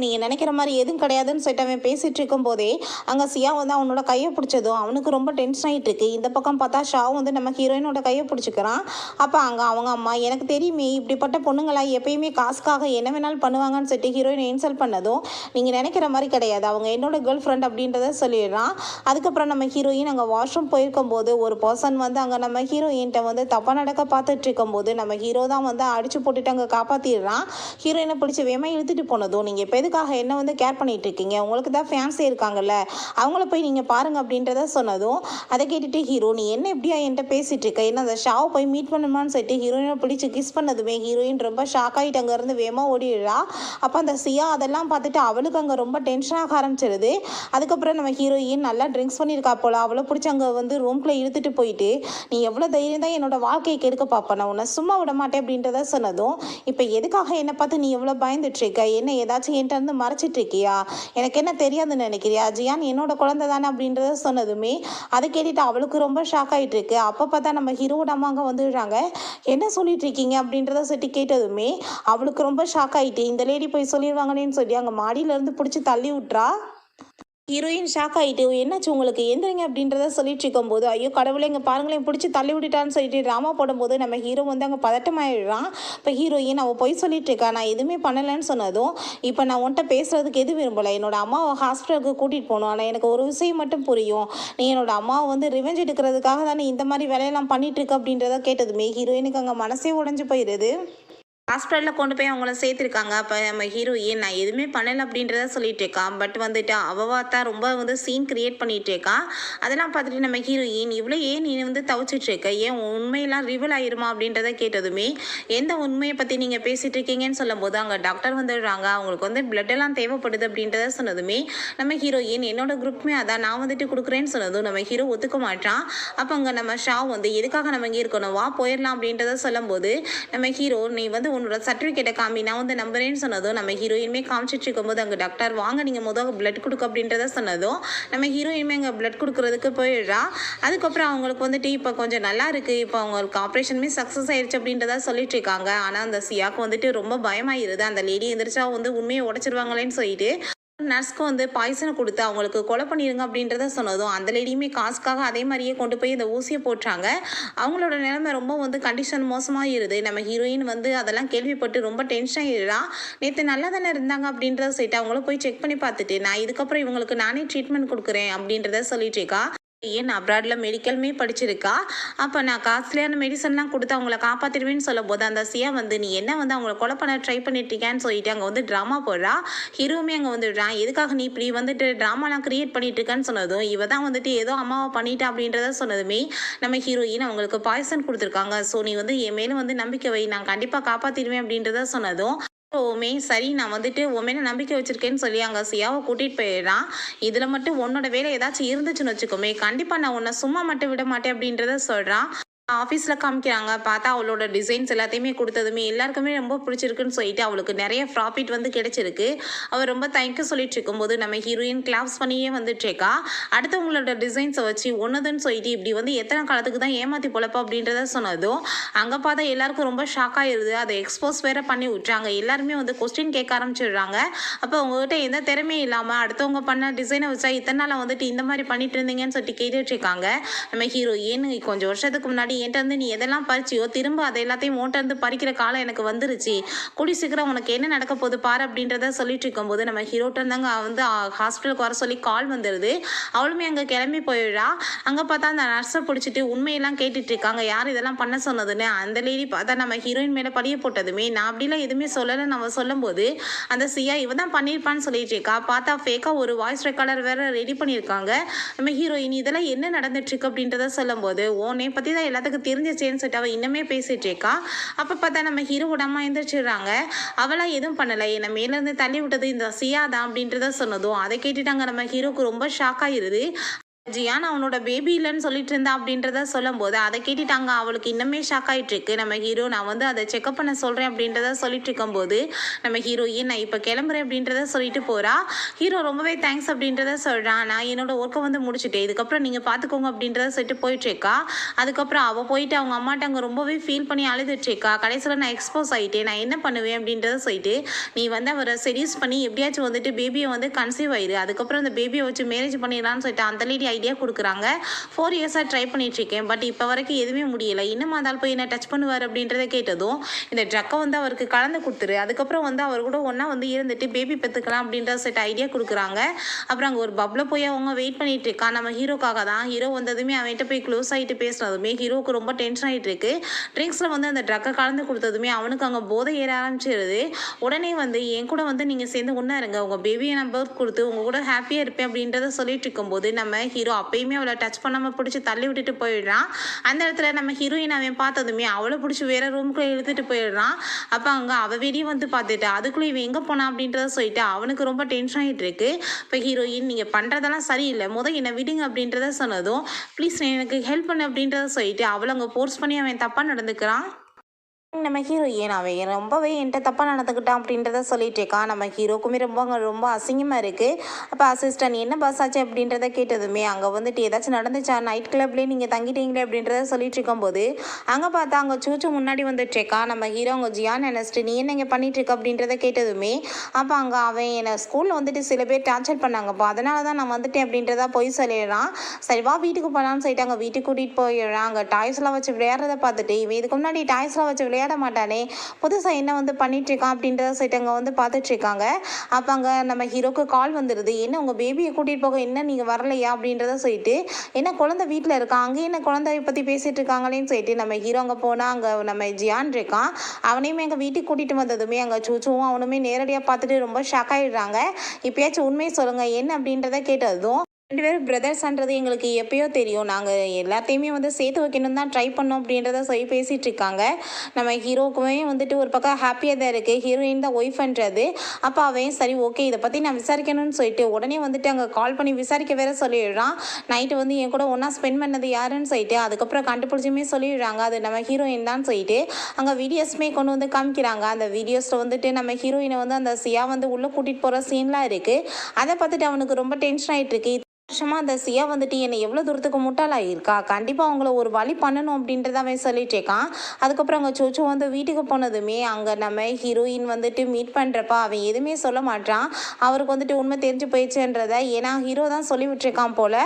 நீங்கள் நினைக்கிற மாதிரி எதுவும் கிடையாதுன்னு சொல்லிட்டு அவன் பேசிகிட்டு இருக்கும் போதே அங்கே சியா வந்து அவனோட கையை பிடிச்சதும் அவனுக்கு ரொம்ப டென்ஷன் ஆகிட்டு இருக்கு. இந்த பக்கம் பார்த்தா ஷா வந்து நம்ம ஹீரோயினோட கையை பிடிச்சிக்கிறான். அப்போ அங்கே அவங்க அம்மா, எனக்கு தெரியுமே இப்படிப்பட்ட பொண்ணுங்களா எப்பயுமே காசுக்காக என்ன வேணாலும் பண்ணுவாங்கன்னு சொல்லிட்டு ஹீரோயினை இன்சல்ட் பண்ணதும், நீங்கள் நினைக்கிற மாதிரி கிடையாது, அவங்க என்னோட கேர்ள் ஃப்ரெண்ட் அப்படின்றத சொல்லிடுறான். அதுக்கப்புறம் நம்ம ஹீரோயின் அங்கே வாஷ்ரூம் போயிருக்கும்போது ஒரு பர்சன் வந்து அங்கே நம்ம ஹீரோயின்கிட்ட வந்து தப்பாக நடக்க பார்த்துட்டு இருக்கும்போது நம்ம ஹீரோ தான் வந்து அடிச்சு போட்டுட்டு அங்கே காப்பாற்றிடுறான். ஹீரோயினை பிடிச்சி வேகமாக இழுத்துட்டு போனதும், நீங்கள் இப்போ எதுக்காக என்ன வந்து கேர் பண்ணிட்டு இருக்கீங்க, உங்களுக்கு தான் ஃபேன்ஸே இருக்காங்கல்ல, அவங்கள போய் நீங்கள் பாருங்க அப்படின்றத சொன்னதும் அதை கேட்டுட்டு ஹீரோ, நீ என்ன எப்படியா என்கிட்ட பேசிட்டு இருக்க, என்ன அந்த ஷாவை போய் மீட் பண்ணுமான்னு சொல்லிட்டு ஹீரோயினை பிடிச்சி கிஸ் பண்ணதுமே ஹீரோயின் ரொம்ப ஷாக் ஆகிட்டு அங்கேருந்து வேகமாக ஓடிடுறா. அப்போ அந்த சியா அதெல்லாம் பார்த்துட்டு அவளுக்கு அங்கே ரொம்ப டென்ஷனாக ஆரம்பிச்சிருது. அதுக்கப்புறம் நம்ம ஹீரோயின் நல்லா ட்ரிங்க்ஸ் பண்ணியிருக்கா போல, அவளை பிடிச்சி அங்கே வந்து ரூம்குள்ளே இழுத்துட்டு போயிட்டு, நீ எவ்வளோ தைரியம் தான் என்னோட வாழ்க்கையை கெடுக்க பார்ப்பேன், நான் உன்னை சும்மா விட மாட்டேன் அப்படின்றத சொன்னதும், இப்போ எதுக்காக என்னை பார்த்து நீ எவ்வளோ பயந்துட்டு இருக்க, என்ன ஏதாச்சும் என்கிட்ட இருந்து மறைச்சிட்டு இருக்கியா, எனக்கு என்ன தெரியாதுன்னு நினைக்கிறியா, ஜியான் என்னோட குழந்தை தானே அப்படின்றத சொன்னதுமே அதை கேட்டுட்டு அவளுக்கு ரொம்ப ஷாக் ஆகிட்டு இருக்கு. அப்போ பார்த்தா நம்ம ஹீரோட அம்மா அங்கே வந்துடுறாங்க. என்ன சொல்லிட்டு இருக்கீங்க அப்படின்றத சொல்லி கேட்டதுமே அவளுக்கு ரொம்ப ஷாக் ஆகிட்டு, இந்த லேடி போய் சொல்லிடுவாங்கன்னு சொல்லி அங்கே மாடியிலேருந்து பிடிச்சி தள்ளி விட்றா. ஹீரோயின் ஷாக் ஆகிட்டு, என்னாச்சு உங்களுக்கு, எந்திரிங்க அப்படின்றத சொல்லிட்டு இருக்கும்போது, ஐயோ கடவுளே இங்கே பாருங்களேன் பிடிச்சி தள்ளி விட்டுட்டான்னு சொல்லிட்டு ட்ராமா போடும்போது நம்ம ஹீரோ வந்து அங்கே பதட்டமாயிடுறான். இப்போ ஹீரோயின் அவள் போய் சொல்லிட்டு இருக்கா, நான் எதுவுமே பண்ணலைன்னு சொன்னதும், இப்போ நான் உன்கிட்ட பேசுறதுக்கு எது விரும்பலை, என்னோட அம்மாவை ஹாஸ்பிட்டலுக்கு கூட்டிகிட்டு போகணும், ஆனால் எனக்கு ஒரு விஷயம் மட்டும் புரியும், நீ என்னோட அம்மாவை வந்து ரிவெஞ்ச் எடுக்கிறதுக்காக தானே இந்த மாதிரி வேலையெல்லாம் பண்ணிட்டு இருக்க அப்படின்றத கேட்டதுமே ஹீரோயினுக்கு அங்கே மனசே உடஞ்சி போயிடுது. ஹாஸ்பிட்டலில் கொண்டு போய் அவங்கள சேர்த்துருக்காங்க. அப்போ நம்ம ஹீரோயின் நான் எதுவுமே பண்ணலை அப்படின்றத சொல்லிட்டு இருக்கான். பட் வந்துட்டு அவள் ரொம்ப வந்து சீன் கிரியேட் பண்ணிட்டு இருக்கான். அதெல்லாம் பார்த்துட்டு நம்ம ஹீரோயின், இவ்வளோ ஏன் நீ வந்து தவிச்சிட்டு இருக்க, ஏன் உண்மையெல்லாம் ரிவல் ஆயிருமா அப்படின்றத கேட்டதுமே, எந்த உண்மையை பற்றி நீங்கள் பேசிகிட்டு இருக்கீங்கன்னு சொல்லும்போது அங்கே டாக்டர் வந்துடுறாங்க. அவங்களுக்கு வந்து பிளட்டெல்லாம் தேவைப்படுது அப்படின்றத சொன்னதுமே நம்ம ஹீரோயின், என்னோட குரூப்புமே அதான் நான் வந்துட்டு கொடுக்குறேன்னு சொன்னதும் நம்ம ஹீரோ ஒத்துக்க மாட்டான். அப்போ அங்கே நம்ம ஷா வந்து எதுக்காக நம்ம இங்கே இருக்கணும், வா போயிடலாம் அப்படின்றத சொல்லும்போது நம்ம ஹீரோ, நீ வந்து உன்னோட சர்டிஃபிகேட்டை காமி, நான் வந்து நம்புறேன்னு சொன்னதும் நம்ம ஹீரோயின்மே காமிச்சிட்டு இருக்கும்போது அங்கே டாக்டர் வாங்க நீங்கள் முதல் பிளட் கொடுக்க அப்படின்றத சொன்னதும் நம்ம ஹீரோயின்மே அங்கே பிளட் கொடுக்குறதுக்கு போயிடுறா. அதுக்கப்புறம் அவங்களுக்கு வந்துட்டு இப்போ கொஞ்சம் நல்லா இருக்குது, இப்போ அவங்களுக்கு ஆப்ரேஷனுமே சக்ஸஸ் ஆயிடுச்சு அப்படின்றத சொல்லிட்டு இருக்காங்க. ஆனால் அந்த சியாவுக்கு வந்துட்டு ரொம்ப பயமாயிருது, அந்த லேடி எந்திரிச்சா வந்து உண்மையை உடைச்சிருவாங்களேன்னு சொல்லிட்டு நர்ஸ்க்கு வந்து பாய்சனை கொடுத்து அவங்களுக்கு கொலை பண்ணிடுங்க அப்படின்றத சொன்னதும் அந்த லேடியுமே காசுக்காக அதே மாதிரியே கொண்டு போய் இந்த ஊசியை போட்டாங்க. அவங்களோட நிலைமை ரொம்ப வந்து கண்டிஷன் மோசமாகிடுது. நம்ம ஹீரோயின் வந்து அதெல்லாம் கேள்விப்பட்டு ரொம்ப டென்ஷன் ஆகிடுறா. நேற்று நல்லா தானே இருந்தாங்க அப்படின்றத சொல்லிட்டு அவங்கள போய் செக் பண்ணி பார்த்துட்டு, நான் இதுக்கப்புறம் இவங்களுக்கு நானே ட்ரீட்மெண்ட் கொடுக்குறேன் அப்படின்றத சொல்லிட்டு இருக்கா. ஏன் அப்ராடில் மெடிக்கலுமே படிச்சிருக்கா. அப்போ நான் காஸ்ட்லியான மெடிசன்லாம் கொடுத்து அவங்கள காப்பாற்றிடுவேன்னு சொல்லும் போது அந்த சியா வந்து, நீ என்ன வந்து அவங்கள கொலை பண்ண ட்ரை பண்ணிட்டுருக்கேன்னு சொல்லிட்டு அங்கே வந்து ட்ராமா போடுறா. ஹீரோவுமே அங்கே வந்துடுறான். எதுக்காக நீ இப்படி வந்துட்டு ட்ராமாலாம் கிரியேட் பண்ணிட்டு இருக்கேன்னு சொன்னதும், இவ தான் வந்துட்டு ஏதோ அம்மாவை பண்ணிட்டா அப்படின்றத சொன்னதுமே நம்ம ஹீரோயின் அவங்களுக்கு பாய்சன் கொடுத்துருக்காங்க, ஸோ நீ வந்து என் மேலே வந்து நம்பிக்கை வை, நான் கண்டிப்பாக காப்பாற்றிடுவேன் அப்படின்றத சொன்னதும் ஓமே சரி நான் வந்துட்டு உன் மேலே நம்பிக்கை வச்சிருக்கேன்னு சொல்லி அங்கே சியாவை கூட்டிகிட்டு போயிடுறான். இதில் மட்டும் உன்னோட வேலை ஏதாச்சும் இருந்துச்சுன்னு வச்சுக்கோமே, கண்டிப்பாக நான் உன்னை சும்மா மட்டும் விட மாட்டேன் அப்படின்றத சொல்கிறான். ஆஃபீஸில் காமிக்கிறாங்க. பார்த்தா அவளோட டிசைன்ஸ் எல்லாத்தையுமே கொடுத்ததுமே எல்லாருக்குமே ரொம்ப பிடிச்சிருக்குன்னு சொல்லிட்டு அவளுக்கு நிறைய ப்ராஃபிட் வந்து கிடைச்சிருக்கு. அவள் ரொம்ப தேங்க்யூ சொல்லிட்டு இருக்கும்போது நம்ம ஹீரோயின் கிளாப்ஸ் பண்ணியே வந்துட்டுருக்கா. அடுத்தவங்களோட டிசைன்ஸை வச்சு ஒன்றுதுன்னு சொல்லிட்டு இப்படி வந்து எத்தனை காலத்துக்கு தான் ஏமாற்றி பொழப்பா அப்படின்றத சொன்னதும் அங்கே பார்த்தா எல்லாருக்கும் ரொம்ப ஷாக் ஆயிடுது. அதை எக்ஸ்போஸ் வேற பண்ணி விட்றாங்க. எல்லாருமே வந்து கொஸ்டின் கேட்க ஆரம்பிச்சிடுறாங்க. அப்போ உங்ககிட்ட எந்த திறமையும் இல்லாமல் அடுத்தவங்க பண்ண டிசைனை வச்சா இத்தனை நாளாக வந்துட்டு இந்த மாதிரி பண்ணிட்டு இருந்தீங்கன்னு சொல்லிட்டு கேட்டுட்டு இருக்காங்க. நம்ம ஹீரோயின் கொஞ்சம் வருஷத்துக்கு முன்னாடி என்கிட்ட இருந்து நீ எதெல்லாம் பறிச்சியோ திரும்ப அதை எல்லாத்தையும் உன்கிட்ட இருந்து பறிக்கிற காலம் எனக்கு வந்துருச்சு. கூடி சீக்கிரம் உனக்கு என்ன நடக்க போகுது பாரு அப்படின்றத சொல்லிட்டு இருக்கும்போது நம்ம ஹீரோட்ட இருந்தாங்க வந்து ஹாஸ்பிட்டலுக்கு வர சொல்லி கால் வந்துடுது. அவளுமே அங்கே கிளம்பி போயிடுறா. அங்கே பார்த்தா அந்த நர்ஸை பிடிச்சிட்டு உண்மையெல்லாம் கேட்டுட்டு இருக்காங்க. யார் இதெல்லாம் பண்ண சொன்னதுன்னு. அந்த லேடி பார்த்தா நம்ம ஹீரோயின் மேலே பழிய போட்டதுமே நான் அப்படிலாம் எதுவுமே சொல்லலை நம்ம சொல்லும்போது அந்த சியா இவ தான் பண்ணியிருப்பான்னு சொல்லிட்டு இருக்கா. பார்த்தா ஃபேக்காக ஒரு வாய்ஸ் ரெக்கார்டர் வேற ரெடி பண்ணியிருக்காங்க. நம்ம ஹீரோயின் இதெல்லாம் என்ன நடந்துட்டு இருக்கு அப்படின்றத சொல்லும்போது உன்னை பற்றி தான் எல்லாத்துக்கும் தெரிஞ்சிச்சேன்னு சொல்லிட்டு அவள் இன்னுமே பேசிட்டு இருக்கா. அப்போ பார்த்தா நம்ம ஹீரோட அம்மா எந்திரிச்சிடுறாங்க. அவளாம் எதுவும் பண்ணலை, என்னை மேலேருந்து தள்ளி விட்டது இந்த சியா தான் அப்படின்றத சொன்னதும் அதை கேட்டுட்டாங்க. நம்ம ஹீரோக்கு ரொம்ப ஷாக் ஆகிடுது. ஜியான் அவனோட பேபி இல்லைன்னு சொல்லிட்டு இருந்தா அப்படின்றத சொல்லும் போது அதை கேட்டுட்டாங்க. அவளுக்கு இன்னுமே ஷாக் ஆகிட்டு இருக்கு. நம்ம ஹீரோ நான் வந்து அதை செக்அப் பண்ண சொல்கிறேன் அப்படின்றத சொல்லிட்டு இருக்கும்போது நம்ம ஹீரோயின் நான் இப்போ கிளம்புறேன் அப்படின்றத சொல்லிட்டு போகிறா. ஹீரோ ரொம்பவே தேங்க்ஸ் அப்படின்றத சொல்கிறான். நான் என்னோட ஒர்க்கை வந்து முடிச்சுட்டேன், இதுக்கப்புறம் நீங்கள் பார்த்துக்கோங்க அப்படின்றத சொல்லிட்டு போயிட்டுருக்கா. அதுக்கப்புறம் அவள் போயிட்டு அவங்க அம்மாட்ட அங்கே ரொம்பவே ஃபீல் பண்ணி அழுதுட்டுருக்கா. கடைசியில் நான் எக்ஸ்போஸ் ஆகிட்டேன், நான் என்ன பண்ணுவேன் அப்படின்றத சொல்லிட்டு நீ வந்து அவரை செடியூஸ் பண்ணி எப்படியாச்சும் வந்துட்டு பேபியை வந்து கன்சீவ் ஆயிரு, அதுக்கப்புறம் அந்த பேபியை வச்சு மேரேஜ் பண்ணிடலான்னு சொல்லிட்டு அந்த லேடி ஐடியா கொடுக்குறாங்க. 4 இயர்ஸாக ட்ரை பண்ணிட்டு இருக்கேன், பட் இப்போ வரைக்கும் எதுவுமே முடியலை, இன்னும் அதால் போய் என்ன டச் பண்ணுவார் அப்படின்றத கேட்டதும் இந்த ட்ரக்கை வந்து அவருக்கு கலந்து கொடுத்துரு, அதுக்கப்புறம் வந்து அவர் கூட ஒன்றா வந்து இருந்துட்டு பேபி பெற்றுக்கலாம் அப்படின்ற செட் ஐடியா கொடுக்குறாங்க. அப்புறம் அங்கே ஒரு பப்ளில் போய் அவங்க வெயிட் பண்ணிட்டு இருக்கா. நம்ம ஹீரோக்காக தான். ஹீரோ வந்ததுமே அவன்கிட்ட போய் க்ளோஸ் ஆகிட்டு பேசினதுமே ஹீரோவுக்கு ரொம்ப டென்ஷன் ஆகிட்டு இருக்கு. ட்ரிங்க்ஸில் வந்து அந்த ட்ரக்கை கலந்து கொடுத்ததுமே அவனுக்கு அங்கே போதை ஏற ஆரம்பிச்சிருது. உடனே வந்து என் கூட வந்து நீங்கள் சேர்ந்து ஒன்றா இருங்க, உங்கள் பேபியை நான் பர்த் கொடுத்து உங்கள் கூட ஹாப்பியாக இருப்பேன் அப்படின்றத சொல்லிட்டு இருக்கும்போது நம்ம ஹீரோ அப்பயுமே அவளை டச் பண்ணாமல் பிடிச்சி தள்ளி விட்டுட்டு போயிடுறான். அந்த இடத்துல நம்ம ஹீரோயின் அவன் பார்த்ததுமே அவளை பிடிச்சி வேற ரூமுக்குள்ளே இழுத்துட்டு போயிடுறான். அப்போ அங்கே அவள் வெளியே வந்து பார்த்துட்டு அதுக்குள்ளே இவன் எங்கே போனான் அப்படின்றத சொல்லிட்டு அவனுக்கு ரொம்ப டென்ஷன் ஆகிட்டு இருக்கு. இப்போ ஹீரோயின் நீங்கள் பண்ணுறதெல்லாம் சரியில்லை, என்னை விடுங்க அப்படின்றத சொன்னதும் ப்ளீஸ் எனக்கு ஹெல்ப் பண்ணு அப்படின்றத சொல்லிட்டு அவளை அங்கே ஃபோர்ஸ் பண்ணி அவன் தப்பாக நடந்துக்கிறான். நம்ம ஹீரோயின் அவன் ரொம்பவே என்கிட்ட தப்பாக நடந்துக்கிட்டான் அப்படின்றத சொல்லிட்டு இருக்கான். நம்ம ஹீரோக்குமே ரொம்ப அசிங்கமாக இருக்குது. அப்போ அசிஸ்டன்ட் என்ன பாஸ் ஆச்சு அப்படின்றத கேட்டதுமே அங்கே வந்துட்டு ஏதாச்சும் நடந்துச்சா, நைட் கிளப்லேயே நீங்கள் தங்கிட்டீங்களே அப்படின்றத சொல்லிட்டு இருக்கும்போது அங்கே பார்த்தா அங்கே சூச்சு முன்னாடி வந்துட்டு இருக்கான். நம்ம ஹீரோ அங்கே ஜியான் நினச்சிட்டு நீ என்ன இங்கே பண்ணிட்டு இருக்க அப்படின்றத கேட்டதுமே அப்போ அங்கே அவன் என்னை ஸ்கூலில் வந்துட்டு சில பேர் டார்ச்சர் பண்ணாங்கப்பா, அதனால தான் நான் வந்துட்டேன் அப்படின்றத போய் சொல்லிடுறான். சரி வா வீட்டுக்கு போகலான்னு சொல்லிட்டு அங்கே வீட்டுக்கு கூட்டிகிட்டு போயிடுறான். அங்கே டாய்ஸ்லாம் வச்சு விளையாடுறத பார்த்துட்டு இவன் இதுக்கு முன்னாடி டாய்ஸ்லாம் வச்சு விளையாட மாட்டானே, புதுசாக என்ன வந்து பண்ணிட்டு இருக்கான் அப்படின்றத சொல்லிட்டு அங்கே வந்து பார்த்துட்டு இருக்காங்க. அப்போ அங்கே நம்ம ஹீரோக்கு கால் வந்துடுது. என்ன உங்கள் பேபியை கூட்டிகிட்டு போக என்ன நீங்கள் வரலையா அப்படின்றத சொல்லிட்டு என்ன குழந்தை வீட்டில் இருக்கான், அங்கே என்ன குழந்தைய பற்றி பேசிகிட்டு இருக்காங்களேன்னு சொல்லிட்டு நம்ம ஹீரோ அங்கே போனால் அங்கே நம்ம ஜியான் இருக்கான். அவனையுமே எங்கள் வீட்டுக்கு கூட்டிகிட்டு வந்ததுமே அங்கே சூச்சுவும் அவனுமே நேரடியாக பார்த்துட்டு ரொம்ப ஷாக் ஆகிடுறாங்க. இப்போயாச்சும் உண்மையை சொல்லுங்கள் என்ன அப்படின்றத கேட்டதும் 2 பேரும் பிரதர்ஸ்ன்றது எங்களுக்கு எப்பயோ தெரியும், நாங்கள் எல்லாத்தையுமே வந்து சேர்த்து வைக்கணும் தான் ட்ரை பண்ணோம் அப்படின்றத சொல்லி பேசிகிட்டு இருக்காங்க. நம்ம ஹீரோக்குமே வந்துட்டு ஒரு பக்கம் ஹாப்பியாக தான் இருக்குது, ஹீரோயின் தான் ஒய்ஃப்ன்றது. அப்போ அவன் சரி ஓகே இதை பற்றி நான் விசாரிக்கணும்னு சொல்லிட்டு உடனே வந்துட்டு அங்கே கால் பண்ணி விசாரிக்க வேற சொல்லிடுறான். நைட்டு வந்து என் கூட ஒன்றா ஸ்பெண்ட் பண்ணது யாருன்னு சொல்லிட்டு அதுக்கப்புறம் கண்டுபிடிச்சுமே சொல்லிடுறாங்க அது நம்ம ஹீரோயின் தான் சொல்லிட்டு அங்கே வீடியோஸுமே கொண்டு வந்து காமிக்கிறாங்க. அந்த வீடியோஸில் வந்துட்டு நம்ம ஹீரோயினை வந்து அந்த சியா வந்து உள்ளே கூட்டிகிட்டு போகிற சீன்லாம் இருக்குது. அதை பார்த்துட்டு அவனுக்கு ரொம்ப டென்ஷன் ஆகிட்டு இருக்கு. வருஷமாக அந்த சியா வந்துட்டு என்னை எவ்வளோ தூரத்துக்கு முட்டாளாயிருக்கா, கண்டிப்பாக அவங்கள ஒரு வழி பண்ணணும் அப்படின்றத அவன் சொல்லிட்டு இருக்கான். அதுக்கப்புறம் அங்கே சோச்சு வந்து வீட்டுக்கு போனதுமே அங்கே நம்ம ஹீரோயின் வந்துட்டு மீட் பண்ணுறப்ப அவன் எதுவுமே சொல்ல மாட்டான். அவருக்கு வந்துட்டு உண்மை தெரிஞ்சு போயிடுச்சுன்றத, ஏன்னா ஹீரோ தான் சொல்லி விட்டுருக்கான் போல்,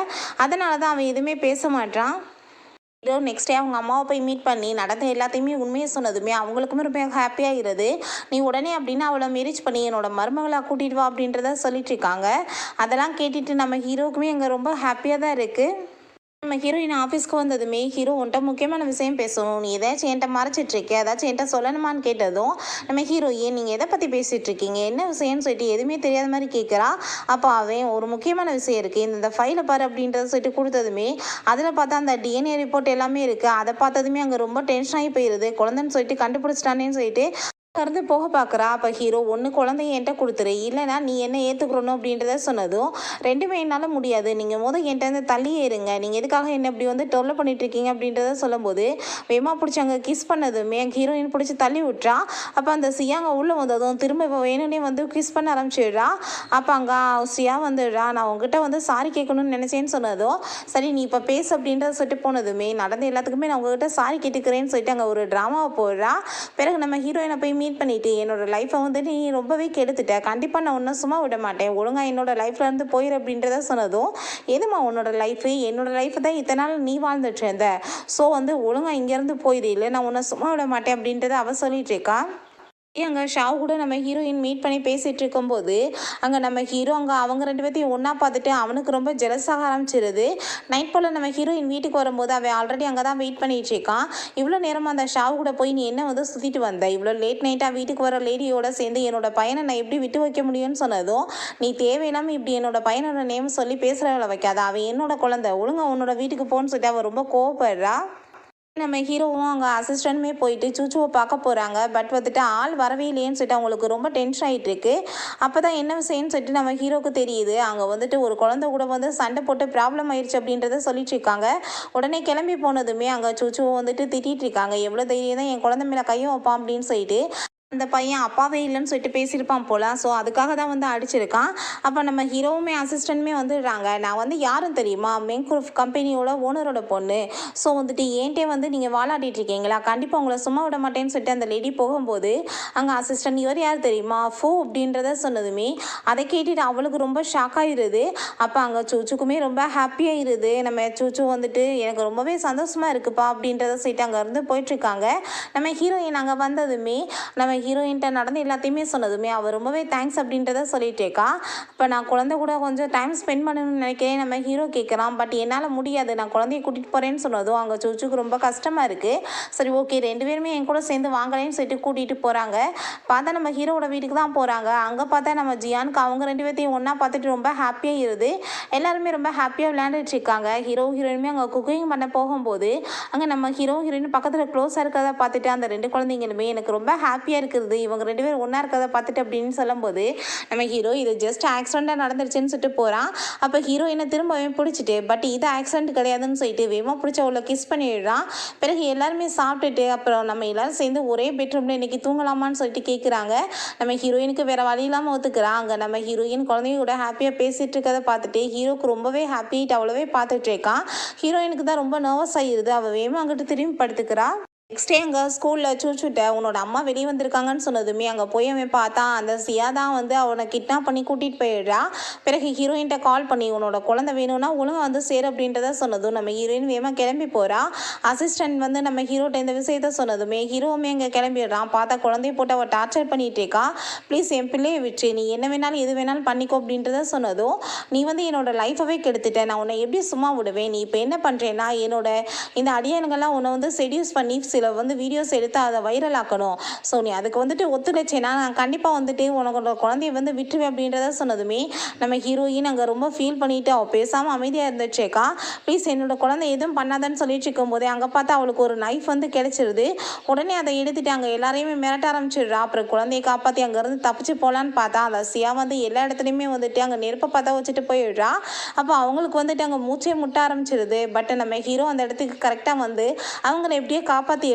அதனால தான் அவன் எதுவுமே பேச மாட்டான். ஹீரோ நெக்ஸ்ட் டே அவங்க அம்மாவை போய் மீட் பண்ணி நடந்த எல்லாத்தையுமே உண்மையை சொன்னதுமே அவங்களுக்குமே ரொம்ப ஹாப்பியாகிறது. நீ உடனே அப்படின்னா அவளை மேரேஜ் பண்ணி என்னோட மருமகளாக கூட்டிகிட்டு வா அப்படின்றத சொல்லிட்டு இருக்காங்க. அதெல்லாம் கேட்டுட்டு நம்ம ஹீரோக்குமே அங்கே ரொம்ப ஹாப்பியாக தான் இருக்குது. நம்ம ஹீரோயின் ஆஃபீஸ்க்கு வந்ததுமே ஹீரோ உன்ட்ட முக்கியமான விஷயம் பேசணும், நீ ஏதாச்சும் என்கிட்ட மறைச்சிட்ருக்கே, ஏதாச்சும் என்கிட்ட சொல்லணுமான்னு கேட்டதும் நம்ம ஹீரோயின் நீங்கள் எதை பற்றி பேசிகிட்டு இருக்கீங்க, என்ன விஷயம்னு சொல்லிட்டு எதுவுமே தெரியாத மாதிரி கேட்குறா. அப்போ அவன் ஒரு முக்கியமான விஷயம் இருக்குது, இந்த ஃபைலை பாரு அப்படின்றத சொல்லிட்டு கொடுத்ததுமே அதில் பார்த்தா அந்த டிஎன்ஏ ரிப்போர்ட் எல்லாமே இருக்குது. அதை பார்த்ததுமே அங்கே ரொம்ப டென்ஷன் ஆகி போயிடுது. குழந்தைன்னு சொல்லிட்டு கண்டுபிடிச்சிட்டானேன்னு சொல்லிட்டு இருந்து போக பார்க்குறா. அப்போ ஹீரோ ஒன்று குழந்தைய என்கிட்ட கொடுத்துரு, இல்லைனா நீ என்ன ஏற்றுக்கிறணும் அப்படின்றத சொன்னதும், ரெண்டுமே என்னால் முடியாது, நீங்கள் என்கிட்டருந்து தள்ளியே இருங்க, நீங்கள் எதுக்காக என்ன இப்படி வந்து தொல்லை பண்ணிட்டு இருக்கீங்க அப்படின்றத சொல்லும்போது வேமா பிடிச்சி அங்கே கிஸ் பண்ணதுமே என் ஹீரோயின் பிடிச்சி தள்ளி விட்றா. அப்போ அந்த சியாங்க உள்ளே வந்ததும் திரும்ப இப்போ வேணும்னே வந்து கிஸ் பண்ண ஆரம்பிச்சிடுறா. அப்போ அங்கே சியா வந்துடுறா. நான் உங்ககிட்ட வந்து சாரி கேட்கணும்னு நினச்சேன்னு சொன்னதும், சரி நீ இப்போ பேசு அப்படின்றத சொல்லிட்டு போனதுமே நடந்த எல்லாத்துக்குமே நான் உங்ககிட்ட சாரி கேட்டுக்கிறேன்னு சொல்லிட்டு அங்கே ஒரு ட்ராமாவை போடுறா. பிறகு நம்ம ஹீரோயினை போய் மீட் பண்ணிட்டு, என்னோட லைஃப்பை வந்து நீ ரொம்பவே கெடுத்துட்ட, கண்டிப்பாக நான் ஒன்றும் சும்மா விட மாட்டேன், ஒழுங்காக என்னோட லைஃப்ல இருந்து போயிரு அப்படின்றத சொன்னதும், எதுமா உன்னோட லைஃபு, என்னோட லைஃப் தான் இத்தனை நாள் நீ வாழ்ந்துட்டு இருந்த, ஸோ வந்து ஒழுங்காக இங்கேருந்து போயிரு, இல்லை நான் உன்னை சும்மா விட மாட்டேன் அப்படின்றத அவ சொல்லிட்டு இருக்கா. அங்கே ஷாவ் கூட நம்ம ஹீரோயின் மீட் பண்ணி பேசிகிட்டு இருக்கும்போது அங்கே நம்ம ஹீரோ அங்கே அவங்க ரெண்டு பேர்த்தையும் ஒன்றா பார்த்துட்டு அவனுக்கு ரொம்ப ஜெலஸாக ஆரம்பிச்சிருது. நைட் போல் நம்ம ஹீரோயின் வீட்டுக்கு வரும்போது அவன் ஆல்ரெடி அங்கே தான் வெயிட் பண்ணிட்டு இருக்கான். இவ்வளோ நேரமாக அந்த ஷாவ் கூட போய் நீ என்ன வந்து சுற்றிட்டு வந்த, இவ்வளோ லேட் நைட்டாக வீட்டுக்கு வர லேடியோட சேர்ந்து என்னோட பையனை நான் எப்படி விட்டு வைக்க முடியும்னு சொன்னதும், நீ தேவையில்லாமல் இப்படி என்னோட பையனோட நேம் சொல்லி பேசுகிறவளை வைக்காத, அவன் என்னோட குழந்தை, ஒழுங்காக உன்னோட வீட்டுக்கு போன்னு சொல்லிட்டு அவன் ரொம்ப கோவப்படுறா. நம்ம ஹீரோவும் அங்கே அசிஸ்டன்ட்டுமே போயிட்டு சூச்சுவை பார்க்க போகிறாங்க. பட் வந்துட்டு ஆள் வரவே இல்லையேன்னு சொல்லிட்டு அவங்களுக்கு ரொம்ப டென்ஷன் ஆகிட்டு இருக்கு. அப்போ தான் என்ன விஷயம்னு சொல்லிட்டு நம்ம ஹீரோவுக்கு தெரியுது. அங்கே வந்துட்டு ஒரு குழந்தை கூட வந்து சண்டை போட்டு ப்ராப்ளம் ஆயிடுச்சு அப்படின்றத சொல்லிட்டு இருக்காங்க. உடனே கிளம்பி போனதுமே அங்கே சூச்சுவை வந்துட்டு திட்டிகிட்டு இருக்காங்க. எவ்வளோ தைரியம் தான் என் குழந்தை மேலே கையும் வைப்பான் அப்படின்னு சொல்லிட்டு. அந்த பையன் அப்பாவே இல்லைன்னு சொல்லிட்டு பேசியிருப்பான் போல. ஸோ அதுக்காக தான் வந்து அடிச்சிருக்கான். அப்போ நம்ம ஹீரோவுமே அசிஸ்டன்ட்டுமே வந்துடுறாங்க. நான் வந்து யாரும் தெரியுமா, மென்குரூஃப் கம்பெனியோட ஓனரோட பொண்ணு. ஸோ வந்துட்டு ஏன்ட்டே வந்து நீங்கள் வாலாட்டிட்டு இருக்கீங்களா, கண்டிப்பாக உங்களை சும்மா விட மாட்டேன்னு சொல்லிட்டு அந்த லேடி போகும்போது அங்கே அசிஸ்டன்ட் இவர் யார் தெரியுமா, ஃபோ அப்படின்றத சொன்னதுமே அதை கேட்டுட்டு அவளுக்கு ரொம்ப ஷாக் ஆகிடுது. அப்போ அங்கே சூச்சுக்குமே ரொம்ப ஹாப்பியாகிடுது. நம்ம சூச்சு வந்துட்டு எனக்கு ரொம்பவே சந்தோஷமாக இருக்குப்பா அப்படின்றத சொல்லிட்டு அங்கேருந்து போயிட்டுருக்காங்க. நம்ம ஹீரோயின் அங்கே வந்ததுமே நம்ம ஹீரோயின்ட்ட நடந்து எல்லாத்தையுமே சொன்னதுமே அவள் ரொம்பவே தேங்க்ஸ் அப்படின்றத சொல்லிட்டேக்கா. இப்போ நான் குழந்தை கூட கொஞ்சம் டைம் ஸ்பெண்ட் பண்ணணும்னு நினைக்கிறேன் நம்ம ஹீரோ கேட்குறான். பட் என்னால் முடியாது, நான் குழந்தைய கூட்டிகிட்டு போகிறேன்னு சொன்னதும் அங்கே சூச்சுக்கு ரொம்ப கஷ்டமாக இருக்குது. சரி ஓகே, ரெண்டு பேருமே என் கூட சேர்ந்து வாங்கலேன்னு சொல்லிட்டு கூட்டிகிட்டு போகிறாங்க. பார்த்தா நம்ம ஹீரோவோட வீட்டுக்கு தான் போகிறாங்க. அங்கே பார்த்தா நம்ம ஜியானுக்கு அவங்க ரெண்டு பேர்த்தையும் ஒன்றா பார்த்துட்டு ரொம்ப ஹாப்பியாக இருது. எல்லாருமே ரொம்ப ஹாப்பியாக விளையாண்டுட்டு இருக்காங்க. ஹீரோ ஹீரோயினுமே அங்கே குக்கிங் பண்ண போகும்போது அங்கே நம்ம ஹீரோ ஹீரோயின் பக்கத்தில் க்ளோஸாக இருக்கிறத பார்த்துட்டு அந்த ரெண்டு குழந்தைங்களுமே எனக்கு ரொம்ப ஹாப்பியாக இருக்குது, இவங்க ரெண்டு பேரும் ஒன்றா இருக்கிறத பார்த்துட்டு அப்படின்னு சொல்லும்போது நம்ம ஹீரோ இது ஜஸ்ட் ஆக்சிடெண்ட்டாக நடந்துருச்சுன்னு சொல்லிட்டு போகிறான். அப்போ ஹீரோயினை திரும்பவே பிடிச்சிட்டு பட் இது ஆக்சிடென்ட் கிடையாதுன்னு சொல்லிட்டு வேகமாக பிடிச்ச அவ்வளோ கிஸ் பண்ணிடுறான். பிறகு எல்லாருமே சாப்பிட்டுட்டு அப்புறம் நம்ம எல்லாரும் சேர்ந்து ஒரே பெட்ரூமில் இன்றைக்கி தூங்கலாமான்னு சொல்லிட்டு கேட்குறாங்க. நம்ம ஹீரோயினுக்கு வேறு வழி இல்லாமல் ஒத்துக்கிறான். அங்கே நம்ம ஹீரோயின் குழந்தையோட ஹாப்பியாக பேசிகிட்டு இருக்கிறத பார்த்துட்டு ஹீரோக்கு ரொம்பவே ஹாப்பிட்டு அவ்வளோவே பார்த்துட்டு இருக்கான். ஹீரோயினுக்கு தான் ரொம்ப நர்வஸ் ஆகிடுது. அவள் வேகமாக அங்கிட்டு திரும்பி படுத்துக்கிறா. நெக்ஸ்ட் டே அங்கே ஸ்கூலில் சூச்சுட்ட உன்னோட அம்மா வெளியே வந்திருக்காங்கன்னு சொன்னதுமே அங்கே போய் அவன் பார்த்தா அந்த சியா தான் வந்து அவனை கிட்னாப் பண்ணி கூட்டிகிட்டு போயிடுறா. பிறகு ஹீரோயின்ட்ட கால் பண்ணி உன்னோட குழந்தை வேணும்னா ஒழுங்காக வந்து சேர் அப்படின்றத சொன்னதும் நம்ம ஹீரோயின் வேகமாக கிளம்பி போகிறா. அசிஸ்டன்ட் வந்து நம்ம ஹீரோட்ட இந்த விஷயத்த சொன்னதுமே ஹீரோவுமே அங்கே கிளம்பிடுறான். பார்த்தா குழந்தைய போட்டு அவள் டார்ச்சர் பண்ணிகிட்டு இருக்கா. ப்ளீஸ் என் பிள்ளையை விட்டு நீ என்ன வேணாலும் எது வேணாலும் பண்ணிக்கோ அப்படின்றத சொன்னதும், நீ வந்து என்னோட லைஃபவே கெடுத்துட்ட, நான் உன்னை எப்படி சும்மா விடுவேன், நீ இப்போ என்ன பண்ணுறேன்னா என்னோட இந்த அடியானுங்கள்லாம் உன்னை வந்து செடியூஸ் பண்ணி சில வந்து வீடியோஸ் எடுத்து அதை வைரல் ஆக்கணும், ஸோ நீ அதுக்கு வந்துட்டு ஒத்துழைச்சேன்னா நான் கண்டிப்பாக வந்துட்டு உனக்கு குழந்தைய வந்து விட்டுருவேன் அப்படின்றத சொன்னதுமே நம்ம ஹீரோயின் அங்கே ரொம்ப ஃபீல் பண்ணிவிட்டு அவள் பேசாமல் அமைதியாக இருந்துச்சேக்கா. ப்ளீஸ் என்னோட குழந்தை எதுவும் பண்ணாதன்னு சொல்லிட்டு இருக்கும்போதே அங்கே பார்த்தா அவளுக்கு ஒரு நைஃப் வந்து கிடச்சிருது. உடனே அதை எடுத்துட்டு அங்கே எல்லாரையுமே மிரட்ட ஆரம்பிச்சிடுறா. அப்புறம் குழந்தையை காப்பாற்றி அங்கேருந்து தப்பிச்சு போகலான்னு பார்த்தா அந்த சியா வந்து எல்லா இடத்துலையுமே வந்துட்டு அங்கே நெருப்பை பார்த்தா வச்சுட்டு போயிடுறா. அப்போ அவங்களுக்கு வந்துட்டு அங்கே மூச்சே முட்ட ஆரம்பிச்சிருது. பட் நம்ம ஹீரோ அந்த இடத்துக்கு கரெக்டாக வந்து அவங்கள எப்படியே காப்பாற்றிடுறான்.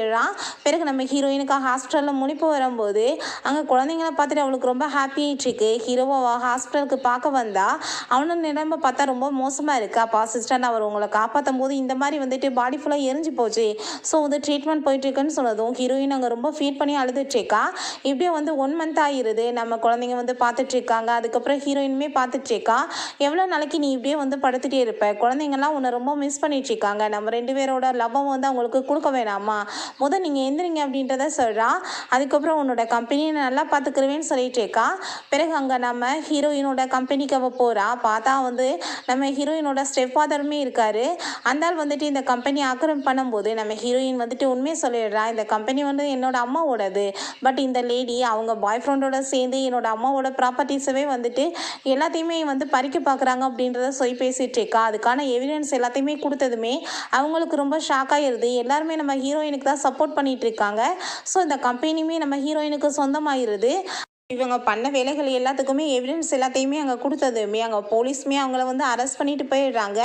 பிறகு நம்ம ஹீரோயினுக்கு ஹாஸ்பிட்டலில் முனிப்பு வரும்போது அங்கே குழந்தைங்கள பார்த்துட்டு அவளுக்கு ரொம்ப ஹாப்பியாகிட்டுருக்கு. ஹீரோவை ஹாஸ்பிட்டலுக்கு பார்க்க வந்தா அவனோட நிலைமை பார்த்தா ரொம்ப மோசமாக இருக்குது. அப்போ அசிஸ்டன்ட் அவர் உங்களை காப்பாற்றும் போது இந்த மாதிரி வந்துட்டு பாடி ஃபுல்லாக எரிஞ்சு போச்சு, ஸோ வந்து ட்ரீட்மெண்ட் போயிட்டுருக்குன்னு சொன்னதும் ஹீரோயின் அங்கே ரொம்ப ஃபீல் பண்ணி அழுதுட்ருக்கா. இப்படியே வந்து 1 மந்த் ஆகிடுது. நம்ம குழந்தைங்க வந்து பார்த்துட்ருக்காங்க. அதுக்கப்புறம் ஹீரோயினுமே பார்த்துட்ருக்கா. எவ்வளோ நாளைக்கு நீ இப்படியே வந்து படுத்துகிட்டே இருப்ப, குழந்தைங்கள்லாம் உன்னை ரொம்ப மிஸ் பண்ணிட்டுருக்காங்க, நம்ம ரெண்டு பேரோட லவ்வை வந்து அவங்களுக்கு கொடுக்க வேணாமா, முதல் நீங்கள் எந்திரிங்க அப்படின்றத சொல்கிறா. அதுக்கப்புறம் உன்னோட கம்பெனியை நல்லா பார்த்துக்கிறவேன்னு சொல்லிட்டேக்கா. பிறகு அங்கே நம்ம ஹீரோயினோட கம்பெனிக்கு அவள் போகிறா. பார்த்தா வந்து நம்ம ஹீரோயினோட ஸ்டெப் ஃபாதருமே இருக்கார். அந்த ஆள் வந்துட்டு இந்த கம்பெனி ஆக்கிரமிப்பு பண்ணும்போது நம்ம ஹீரோயின் வந்துட்டு உண்மையை சொல்லிடுறா. இந்த கம்பெனி வந்து என்னோட அம்மாவோடது, பட் இந்த லேடி அவங்க பாய் ஃப்ரெண்டோட சேர்ந்து என்னோட அம்மாவோட ப்ராப்பர்ட்டிஸவே வந்துட்டு எல்லாத்தையுமே வந்து பறிக்க பார்க்குறாங்க அப்படின்றத சொல்லி பேசிகிட்டு இருக்கா. அதுக்கான எவிடன்ஸ் எல்லாத்தையுமே கொடுத்ததுமே அவங்களுக்கு ரொம்ப ஷாக் ஆகிடுது. எல்லாருமே நம்ம ஹீரோயினுக்கு தான் ஃபுல்லாக சப்போர்ட் பண்ணிகிட்டு இருக்காங்க. ஸோ இந்த கம்பெனியுமே நம்ம ஹீரோயினுக்கு சொந்தமாயிருது. இவங்க பண்ண வேலைகள் எல்லாத்துக்குமே எவிடன்ஸ் எல்லாத்தையுமே அங்கே கொடுத்ததுமே அங்கே போலீஸுமே அவங்கள வந்து அரெஸ்ட் பண்ணிட்டு போயிடுறாங்க.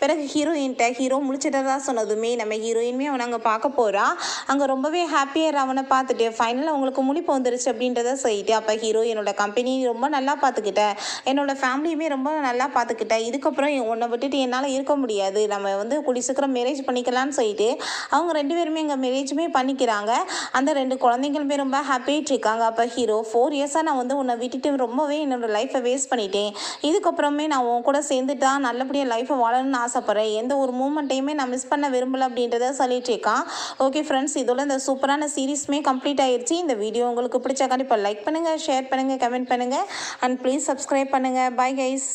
பிறகு ஹீரோ முழிச்சிட்டதா சொன்னதுமே நம்ம ஹீரோயினுமே அவனை அங்கே பார்க்க போகிறா. அங்கே ரொம்பவே ஹாப்பியாக அவனை பார்த்துட்டு ஃபைனலாக அவங்களுக்கு முழிப்பு வந்துருச்சு அப்படின்றத சொல்லிட்டு, அப்போ ஹீரோ என்னோட கம்பெனி ரொம்ப நல்லா பார்த்துக்கிட்டேன், என்னோட ஃபேமிலியுமே ரொம்ப நல்லா பார்த்துக்கிட்டேன், இதுக்கப்புறம் உன்னை விட்டுட்டு என்னால் இருக்க முடியாது, நம்ம வந்து கூடிய சீக்கிரம் மேரேஜ் பண்ணிக்கலாம்னு சொல்லிட்டு அவங்க 2 பேருமே அங்கே மேரேஜுமே பண்ணிக்கிறாங்க. அந்த 2 குழந்தைங்களுமே ரொம்ப ஹாப்பியாகிட்டு இருக்காங்க. அப்போ ஹீரோ 4 இயர்ஸாக நான் வந்து உன்னை விட்டுட்டு ரொம்பவே என்னோட லைஃப்பை வேஸ்ட் பண்ணிட்டேன், இதுக்கப்புறமே நான் உன் கூட சேர்ந்துட்டா நல்லபடியாக லைஃப்பை வாழணும்னு ஆசைப்பட்றேன், எந்த ஒரு மூமெண்ட்டையுமே நான் மிஸ் பண்ண விரும்பலை அப்படின்றத சொல்லிட்டு இருக்கான். ஓகே ஃப்ரெண்ட்ஸ், இதோட இந்த சூப்பரான சீரீஸுமே கம்ப்ளீட் ஆயிடுச்சு. இந்த வீடியோ உங்களுக்கு பிடிச்சா கண்டிப்பாக லைக் பண்ணுங்கள், ஷேர் பண்ணுங்கள், கமெண்ட் பண்ணுங்கள் அண்ட் ப்ளீஸ் சப்ஸ்கிரைப் பண்ணுங்கள். Bye guys.